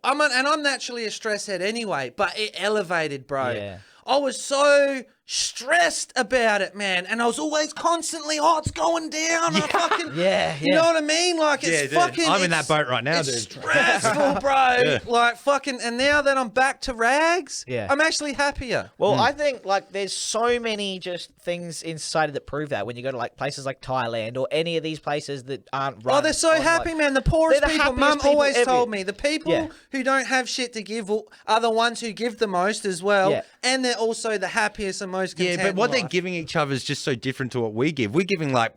I'm naturally a stress head anyway, but it elevated, bro. Yeah. I was so stressed about it, man, and I was always constantly, it's going down. I fucking, you know what I mean? Like it's dude. fucking. I'm in that boat right now, it's dude. stressful, bro. Like fucking, and now that I'm back to rags, I'm actually happier. Well, I think like there's so many just things in society that prove that when you go to like places like Thailand or any of these places that aren't run. Oh, they're so on, happy, like- man. The poorest they're the people, happiest Mum people always ever. told me, the people Yeah. who don't have shit to give are the ones who give the most as well. Yeah. And they're also the happiest and most content. Yeah, but what in they're life. giving each other is just so different to what we give. We're giving like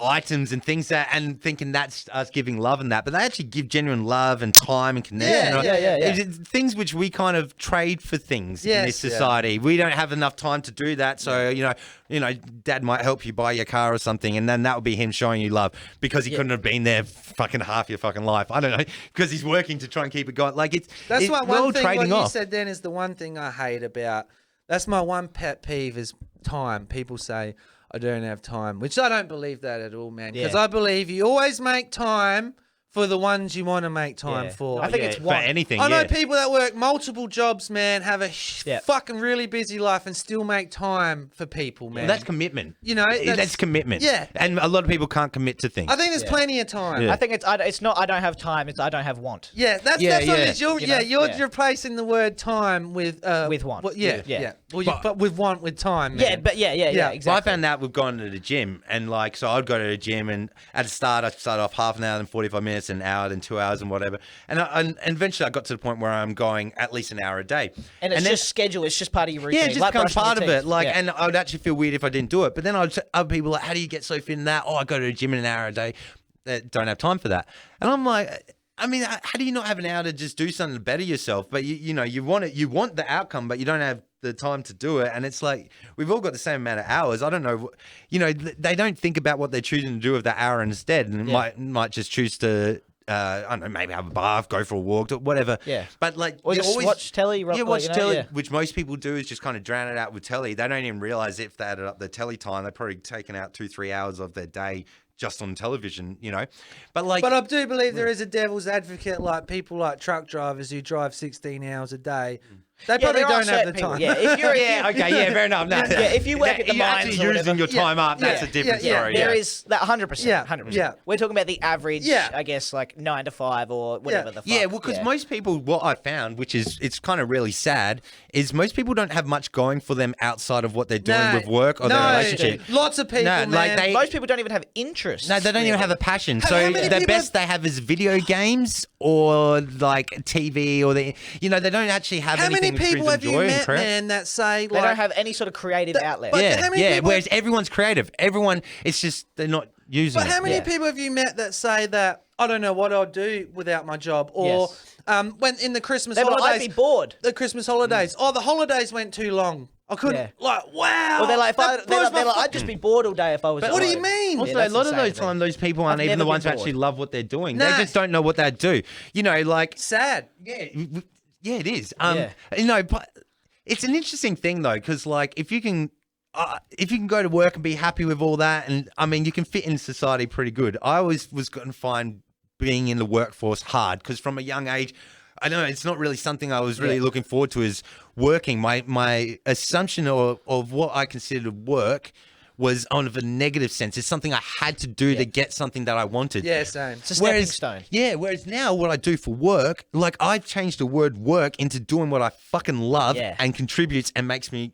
items and things that, and thinking that's us giving love and that, but they actually give genuine love and time and connection. Yeah. It's things which we kind of trade for things in this Yes. society. We don't have enough time to do that, so you know, Dad might help you buy your car or something, and then that would be him showing you love because he couldn't have been there fucking half your fucking life. I don't know, because he's working to try and keep it going. Like That's what we're all one thing trading what you off. said then is the one thing I hate about. That's my one pet peeve is time. People say I don't have time, which I don't believe that at all, man. Because I believe you always make time for the ones you want to make time for. I think it's for one. anything. I know people that work multiple jobs, man, have a fucking really busy life and still make time for people, man. Well, that's commitment. You know, that's commitment. Yeah. And a lot of people can't commit to things. I think there's plenty of time. Yeah. I think it's not. I don't have time. It's I don't have want. Yeah, that's what it is. You're replacing the word time with want. Well, yeah. Well, but with want with time. Man. Yeah, exactly. Well, I found that we've gone to the gym, and so I'd go to the gym, and at the start, I'd start off half an hour and 45 minutes. less than an hour than 2 hours and whatever. And eventually I got to the point where I'm going at least an hour a day. And it's just schedule. It's just part of your routine. Yeah, it just becomes part of it. Like, and I would actually feel weird if I didn't do it. But then other people like, how do you get so fit in that? Oh, I go to the gym in an hour a day. Don't have time for that. And I'm like, I mean, how do you not have an hour to just do something to better yourself? But you want the outcome, but you don't have the time to do it. And it's like, we've all got the same amount of hours. I don't know, they don't think about what they're choosing to do with that hour instead, and might just choose to, I don't know, maybe have a bath, go for a walk, whatever. Yeah. But like, or just always watch telly. Watch telly, which most people do is just kind of drown it out with telly. They don't even realize if they added up their telly time, they're probably taken out 2-3 hours of their day just on television, But I do believe there is a devil's advocate, like people like truck drivers who drive 16 hours a day. They probably don't have the time. Yeah, if you're, fair enough. No, if you work at the mines, actually using your time up, that's a different story. There is that 100%. 100%. Yeah. We're talking about the average, I guess, like 9 to 5 or whatever the fuck. Yeah, well, because most people, what I found, which is it's kind of really sad, is most people don't have much going for them outside of what they're doing with work or their relationship. Lots of people, man. Most people don't even have interest. No, they don't even have a passion. So the best they have is video games or like TV or they don't actually have anything to enjoy. Man, that say like, they don't have any sort of creative outlet. Whereas everyone's creative. Everyone, it's just they're not using it. But how many people have you met that say that I don't know what I'll do without my job, or when in the Christmas holidays, I'd be bored. The Christmas holidays, the holidays went too long. I couldn't. Like, wow. Or they're like, I'd just be bored all day if I was. But what do you mean? Also, a lot of those times, those people aren't even the ones who actually love what they're doing. They just don't know what they'd do. Like sad. Yeah, it is. But it's an interesting thing though, because like if you can go to work and be happy with all that, and I mean you can fit in society pretty good. I always was going to find being in the workforce hard because from a young age, I know it's not really something I was really looking forward to is working. My assumption of what I considered work was on a negative sense. It's something I had to do to get something that I wanted. Yeah, same. It's a stepping stone. Yeah, whereas now what I do for work, like I've changed the word work into doing what I fucking love and contributes and makes me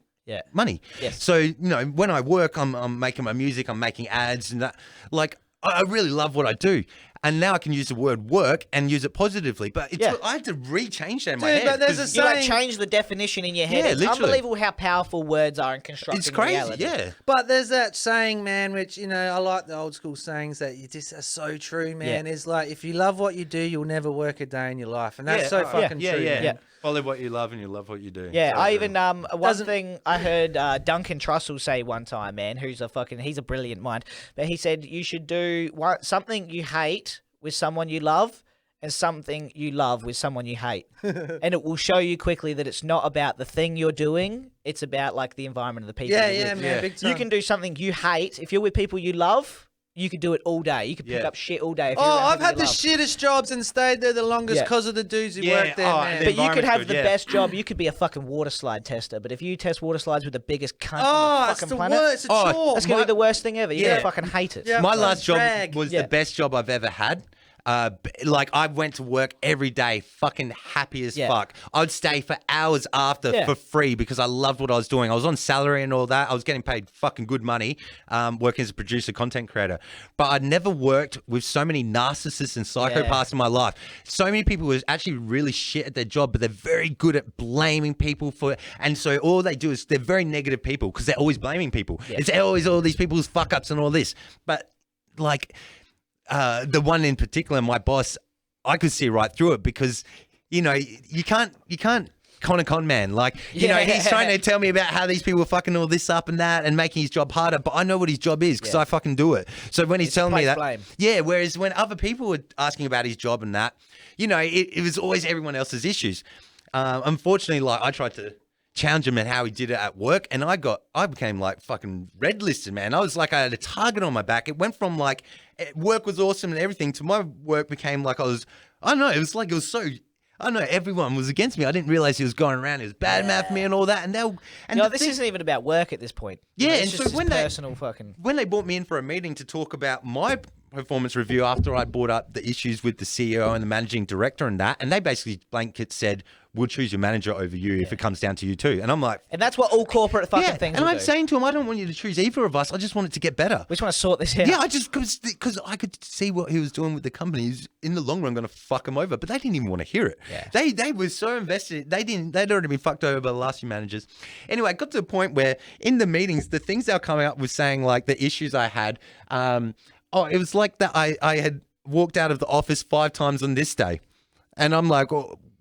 money. Yes. So, when I work, I'm making my music, I'm making ads and that. Like, I really love what I do. And now I can use the word work and use it positively. But I had to re-change that in my head. But there's a saying, you change the definition in your head. Yeah, it's literally. Unbelievable how powerful words are in constructing It's crazy, reality. yeah. But there's that saying, man, which, I like the old school sayings that you just are so true, man. Is like, if you love what you do, you'll never work a day in your life. And that's fucking true, man. Follow what you love and you love what you do. Yeah, I even one thing I heard Duncan Trussell say one time, man, he's a brilliant mind, but he said you should do something you hate with someone you love and something you love with someone you hate. And it will show you quickly that it's not about the thing you're doing, it's about like the environment of the people. Yeah, man, big time. You can do something you hate. If you're with people you love, you could do it all day. You could pick up shit all day. If I've had the shittest jobs and stayed there the longest because of the dudes who work there, man. But you could have the best job. You could be a fucking water slide tester. But if you test water slides with the biggest cunt on the fucking planet, it's a chore. That's going to be the worst thing ever. You're going to fucking hate it. Yeah, my last job was the best job I've ever had. I went to work every day, fucking happy as fuck. I'd stay for hours after for free because I loved what I was doing. I was on salary and all that. I was getting paid fucking good money, working as a producer, content creator. But I'd never worked with so many narcissists and psychopaths in my life. So many people who are actually really shit at their job, but they're very good at blaming people for it. And so all they do is they're very negative people because they're always blaming people. Yeah. It's always all these people's fuck ups and all this. But like... the one in particular, my boss, I could see right through it because, you can't con a con man. Like, he's trying to tell me about how these people are fucking all this up and that and making his job harder, but I know what his job is because I fucking do it. So when he's telling me that, whereas when other people were asking about his job and that, it was always everyone else's issues. Unfortunately, like I tried to challenge him at how he did it at work, and I became like fucking red listed, man. I was like, I had a target on my back. It went from like work was awesome and everything to my work became like it was everyone was against me. I didn't realize he was going around, he was badmouthing me and all that. This isn't even about work at this point. Yeah, it's just when they brought me in for a meeting to talk about my performance review after I brought up the issues with the CEO and the managing director and that, and they basically blanket said, we'll choose your manager over you if it comes down to you too. And I'm like, and that's what all corporate fucking things and will I'm do. saying to him, I don't want you to choose either of us. I just want it to get better. We just want to sort this out. Yeah, I just because I could see what he was doing with the company. He's in the long run going to fuck him over, but they didn't even want to hear it. Yeah. They were so invested. They'd already been fucked over by the last few managers. Anyway, it got to the point where in the meetings, the things they were coming up with saying like the issues I had. It was like that I had walked out of the office 5 times on this day, and I'm like,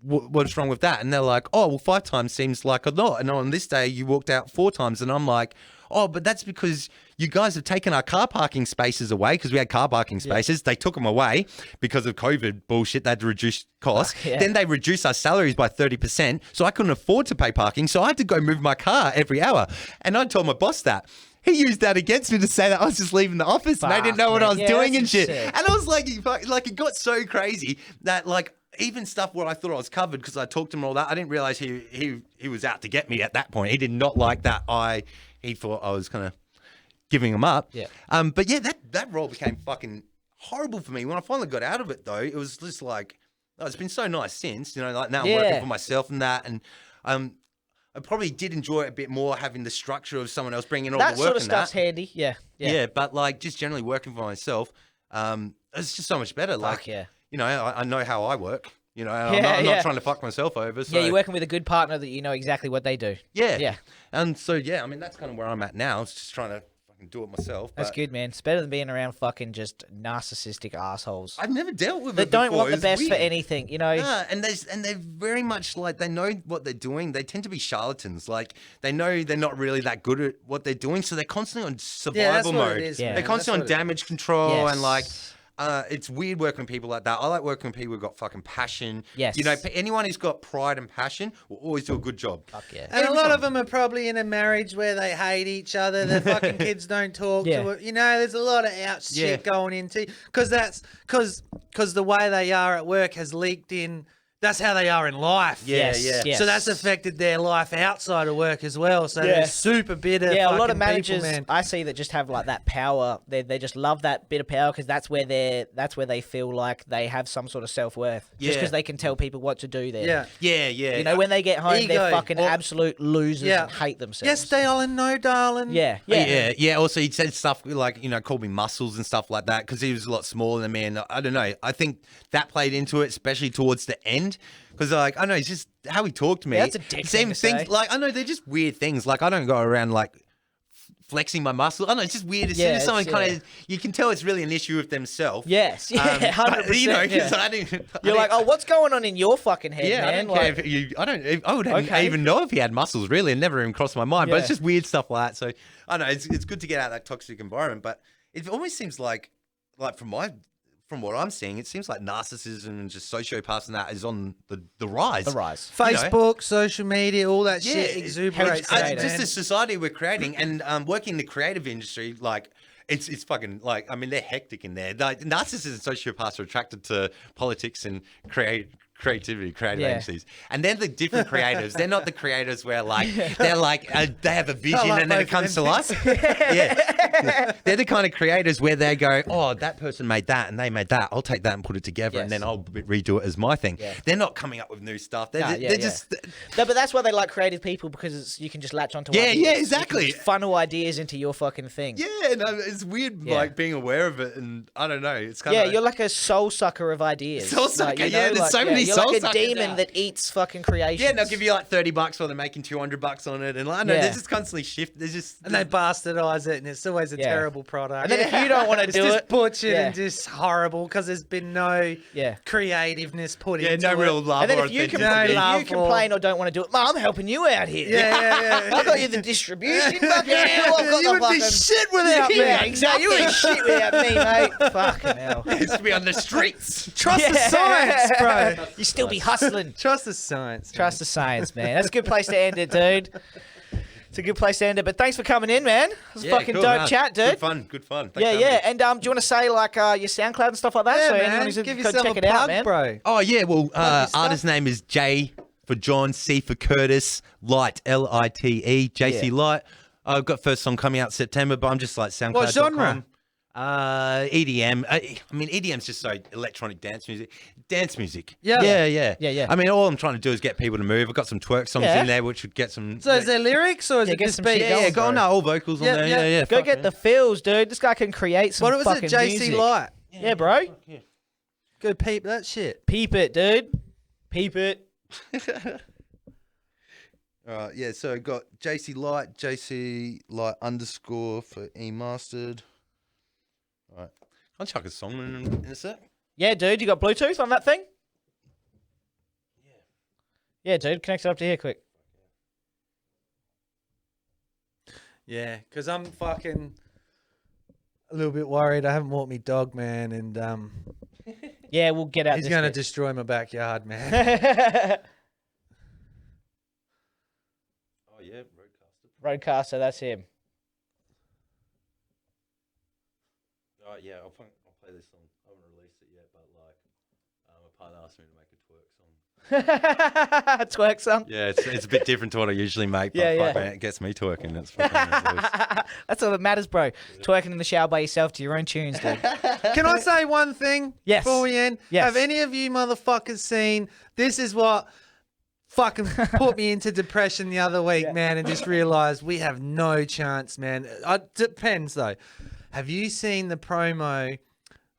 what's wrong with that? And they're like, oh, well, 5 times seems like a lot, and on this day you walked out 4 times, and I'm like, oh, but that's because you guys have taken our car parking spaces away because we had car parking spaces. They took them away because of COVID bullshit. They had to reduce costs. Then they reduced our salaries by 30%. So I couldn't afford to pay parking. So I had to go move my car every hour. And I told my boss that. He used that against me to say that I was just leaving the office and they didn't know what I was doing and shit. And I was like, it got so crazy that like, even stuff where I thought I was covered because I talked to him and all that, I didn't realize he was out to get me at that point. He did not like that he thought I was kind of giving him up. Yeah. But yeah, that role became fucking horrible for me. When I finally got out of it though, it was just like, it's been so nice since, like now I'm working for myself and that. And I probably did enjoy it a bit more having the structure of someone else bringing all the work That sort of and stuff's that. handy. Yeah. Yeah, but like just generally working for myself, it's just so much better. Like, I know how I work. I'm not trying to fuck myself over. So. Yeah, you're working with a good partner that you know exactly what they do. Yeah. And so, I mean, that's kind of where I'm at now. It's just trying to fucking do it myself. That's good, man. It's better than being around fucking just narcissistic assholes. I've never dealt with They it don't before. want the It's best for weird. anything, Yeah, and they're very much like, they know what they're doing. They tend to be charlatans. Like, they know they're not really that good at what they're doing, so they're constantly on survival what mode. it is, They're constantly on damage control Yes. and like... it's weird working with people like that. I like working with people who've got fucking passion. Yes. Anyone who's got pride and passion will always do a good job. Fuck yeah. And a lot of them are probably in a marriage where they hate each other. Their fucking kids don't talk to it. There's a lot of out shit going into because the way they are at work has leaked in. That's how they are in life. Yes. So that's affected their life outside of work as well. So they're super bitter. Yeah, a lot of fucking managers people, man. I see that just have like that power. They just love that bit of power because that's where they feel like they have some sort of self-worth. Just because they can tell people what to do there. Yeah. When they get home, Ego. they're fucking absolute losers and hate themselves. Yes, darling. No, darling. Yeah. Also, he said stuff like, called me muscles and stuff like that because he was a lot smaller than me. And I don't know. I think that played into it, especially towards the end. Because, I know, it's just how he talked to me. That's a dick thing to things, say. I know, they're just weird things. Like, I don't go around, flexing my muscle. I don't know, it's just weird. As soon as someone kind of, you can tell it's really an issue with themselves. Yes. 100%. Because I didn't. You're like, oh, what's going on in your fucking head, man? I don't care I wouldn't even know if he had muscles, really. It never even crossed my mind. But it's just weird stuff like that. So, I don't know, it's good to get out of that toxic environment. But it almost seems like from what I'm seeing, it seems like narcissism and just sociopaths and that is on the rise. Facebook, social media, all that shit exuberates. Just the society we're creating and working in the creative industry, it's fucking they're hectic in there. Like narcissists and sociopaths are attracted to politics and creative agencies, and they're the different creatives. They're not the creators where they have a vision and then it comes to life. They're the kind of creators where they go, oh, that person made that and they made that. I'll take that and put it together and then I'll redo it as my thing. They're not coming up with new stuff. They're just no, but that's why they like creative people because you can just latch onto ideas. Yeah, exactly. You can funnel ideas into your fucking thing. Yeah, no, it's weird being aware of it, and I don't know. It's kind of you're like a soul sucker of ideas. Soul sucker, there's so many you're soul like a suckers demon out. that eats fucking creation. Yeah, and they'll give you like $30 while they're making $200 on it, and I know they're just constantly shifting. And they bastardize it, and it's always a terrible product. And then if you don't want to do it's it, just butchered and just horrible because there's been no creativeness put into it. no real love. And then or if you authenticity. complain or don't want to do it, I'm helping you out here. Yeah. I got you the distribution. Fucking hell, I've got You would be shit without me. Yeah, exactly. You ain't shit without me, mate. Fucking hell. Used to be on the streets. Trust the science, bro. You still be hustling. Trust the science. Trust the science, man. That's a good place to end it, dude. It's a good place to end it. But thanks for coming in, man. It was a fucking dope chat, dude. Good fun. Thanks And do you want to say your SoundCloud and stuff like that? Yeah, so man. anyone who's Give go yourself check a it out, plug, man. bro. Oh yeah, well, artist's name is J for John, C for Curtis, Light, Lite, JC Light. I've got first song coming out September, but I'm just like SoundCloud.com. What genre? EDM. I mean, EDM's just so electronic dance music. Dance music. Yeah. Yeah. I mean, all I'm trying to do is get people to move. I've got some twerk songs in there, which would get some. So is there lyrics or is it get just some beats? shit going, bro. all vocals on there. Yeah. Go get the feels, dude. This guy can create some What was fucking it, JC music. Light? Yeah, bro. Go peep that shit. Peep it, dude. Peep it. All right, yeah, so got JC Light _ for E-Mastered. All right. I'll chuck a song in a sec. Yeah, dude. You got Bluetooth on that thing? Yeah, dude. Connect it up to here quick. Yeah, because I'm fucking a little bit worried. I haven't walked me dog, man, and yeah, we'll get out. He's going to destroy my backyard, man. Oh, yeah, Roadcaster, that's him. All right, yeah, I'll play this song. I haven't released it yet, but like, my partner asked me to make a twerk song. Twerk song? Yeah, it's a bit different to what I usually make, but fuck, man, it gets me twerking. That's fucking That's all that matters, bro. Twerking in the shower by yourself to your own tunes, dude. Can I say one thing before we end? Yes. Have any of you motherfuckers seen This Is What fucking put me into depression the other week, man, and just realised we have no chance, man. It depends, though. Have you seen the promo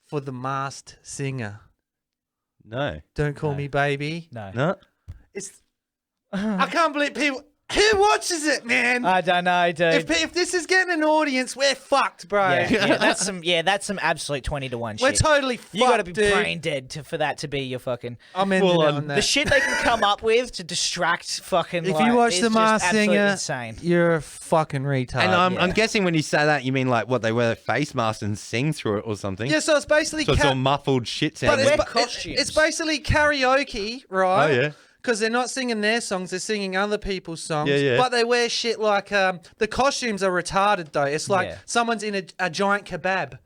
for The Masked Singer? No. Don't Call Me Baby? No. It's... I can't believe people... Who watches it, man? I don't know, dude. If this is getting an audience, we're fucked, bro. Yeah, that's some absolute 20-to-1 shit. We're totally fucked, You gotta be dude. brain dead for that to be your fucking. I'm ending it on that. The shit they can come up with to distract fucking. If you watch is The just Masked absolutely Singer, insane. you're a fucking retard. And I'm guessing when you say that, you mean like what they wear face masks and sing through it or something. Yeah, so it's basically so it's all muffled shit but sounding. it's basically karaoke, right? Oh yeah. Because they're not singing their songs, they're singing other people's songs. Yeah. But they wear shit like the costumes are retarded though. It's like someone's in a giant kebab,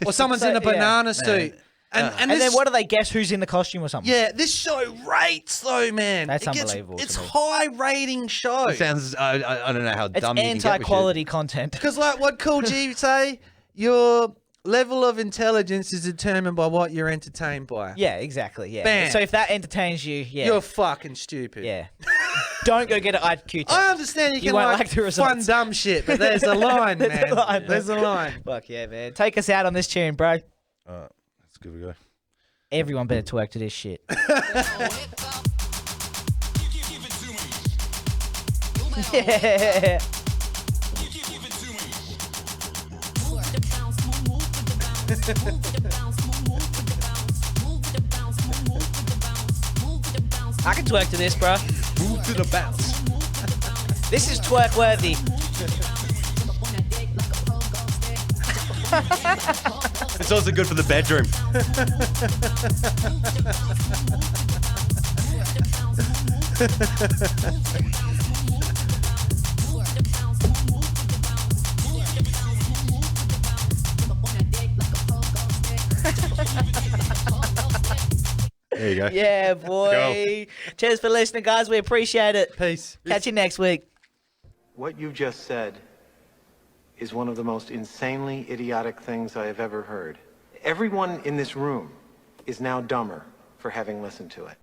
or someo's in a banana suit. And then what do they guess who's in the costume or something? Yeah, this show rates though, man. That's unbelievable. It's high rating show. It sounds. I don't know how It's dumb you can get with shit. anti-quality content. Because like what Cool G say, your level of intelligence is determined by what you're entertained by. Yeah, exactly. Yeah. Bam. So if that entertains you, You're fucking stupid. Yeah. Don't go get an IQ test. I understand you can won't like the results. fun dumb shit, but there's a line, man. There's a line. There's a line. Fuck yeah, man. Take us out on this tune, bro. Let's give it a go. Everyone better twerk to this shit. Yeah. I can twerk to this, bro. Move to the bounce. This is twerk worthy. It's also good for the bedroom. There you go. Yeah, boy. Cheers for listening, guys. We appreciate it. Peace. Catch you next week. What you just said is one of the most insanely idiotic things I have ever heard. Everyone in this room is now dumber for having listened to it.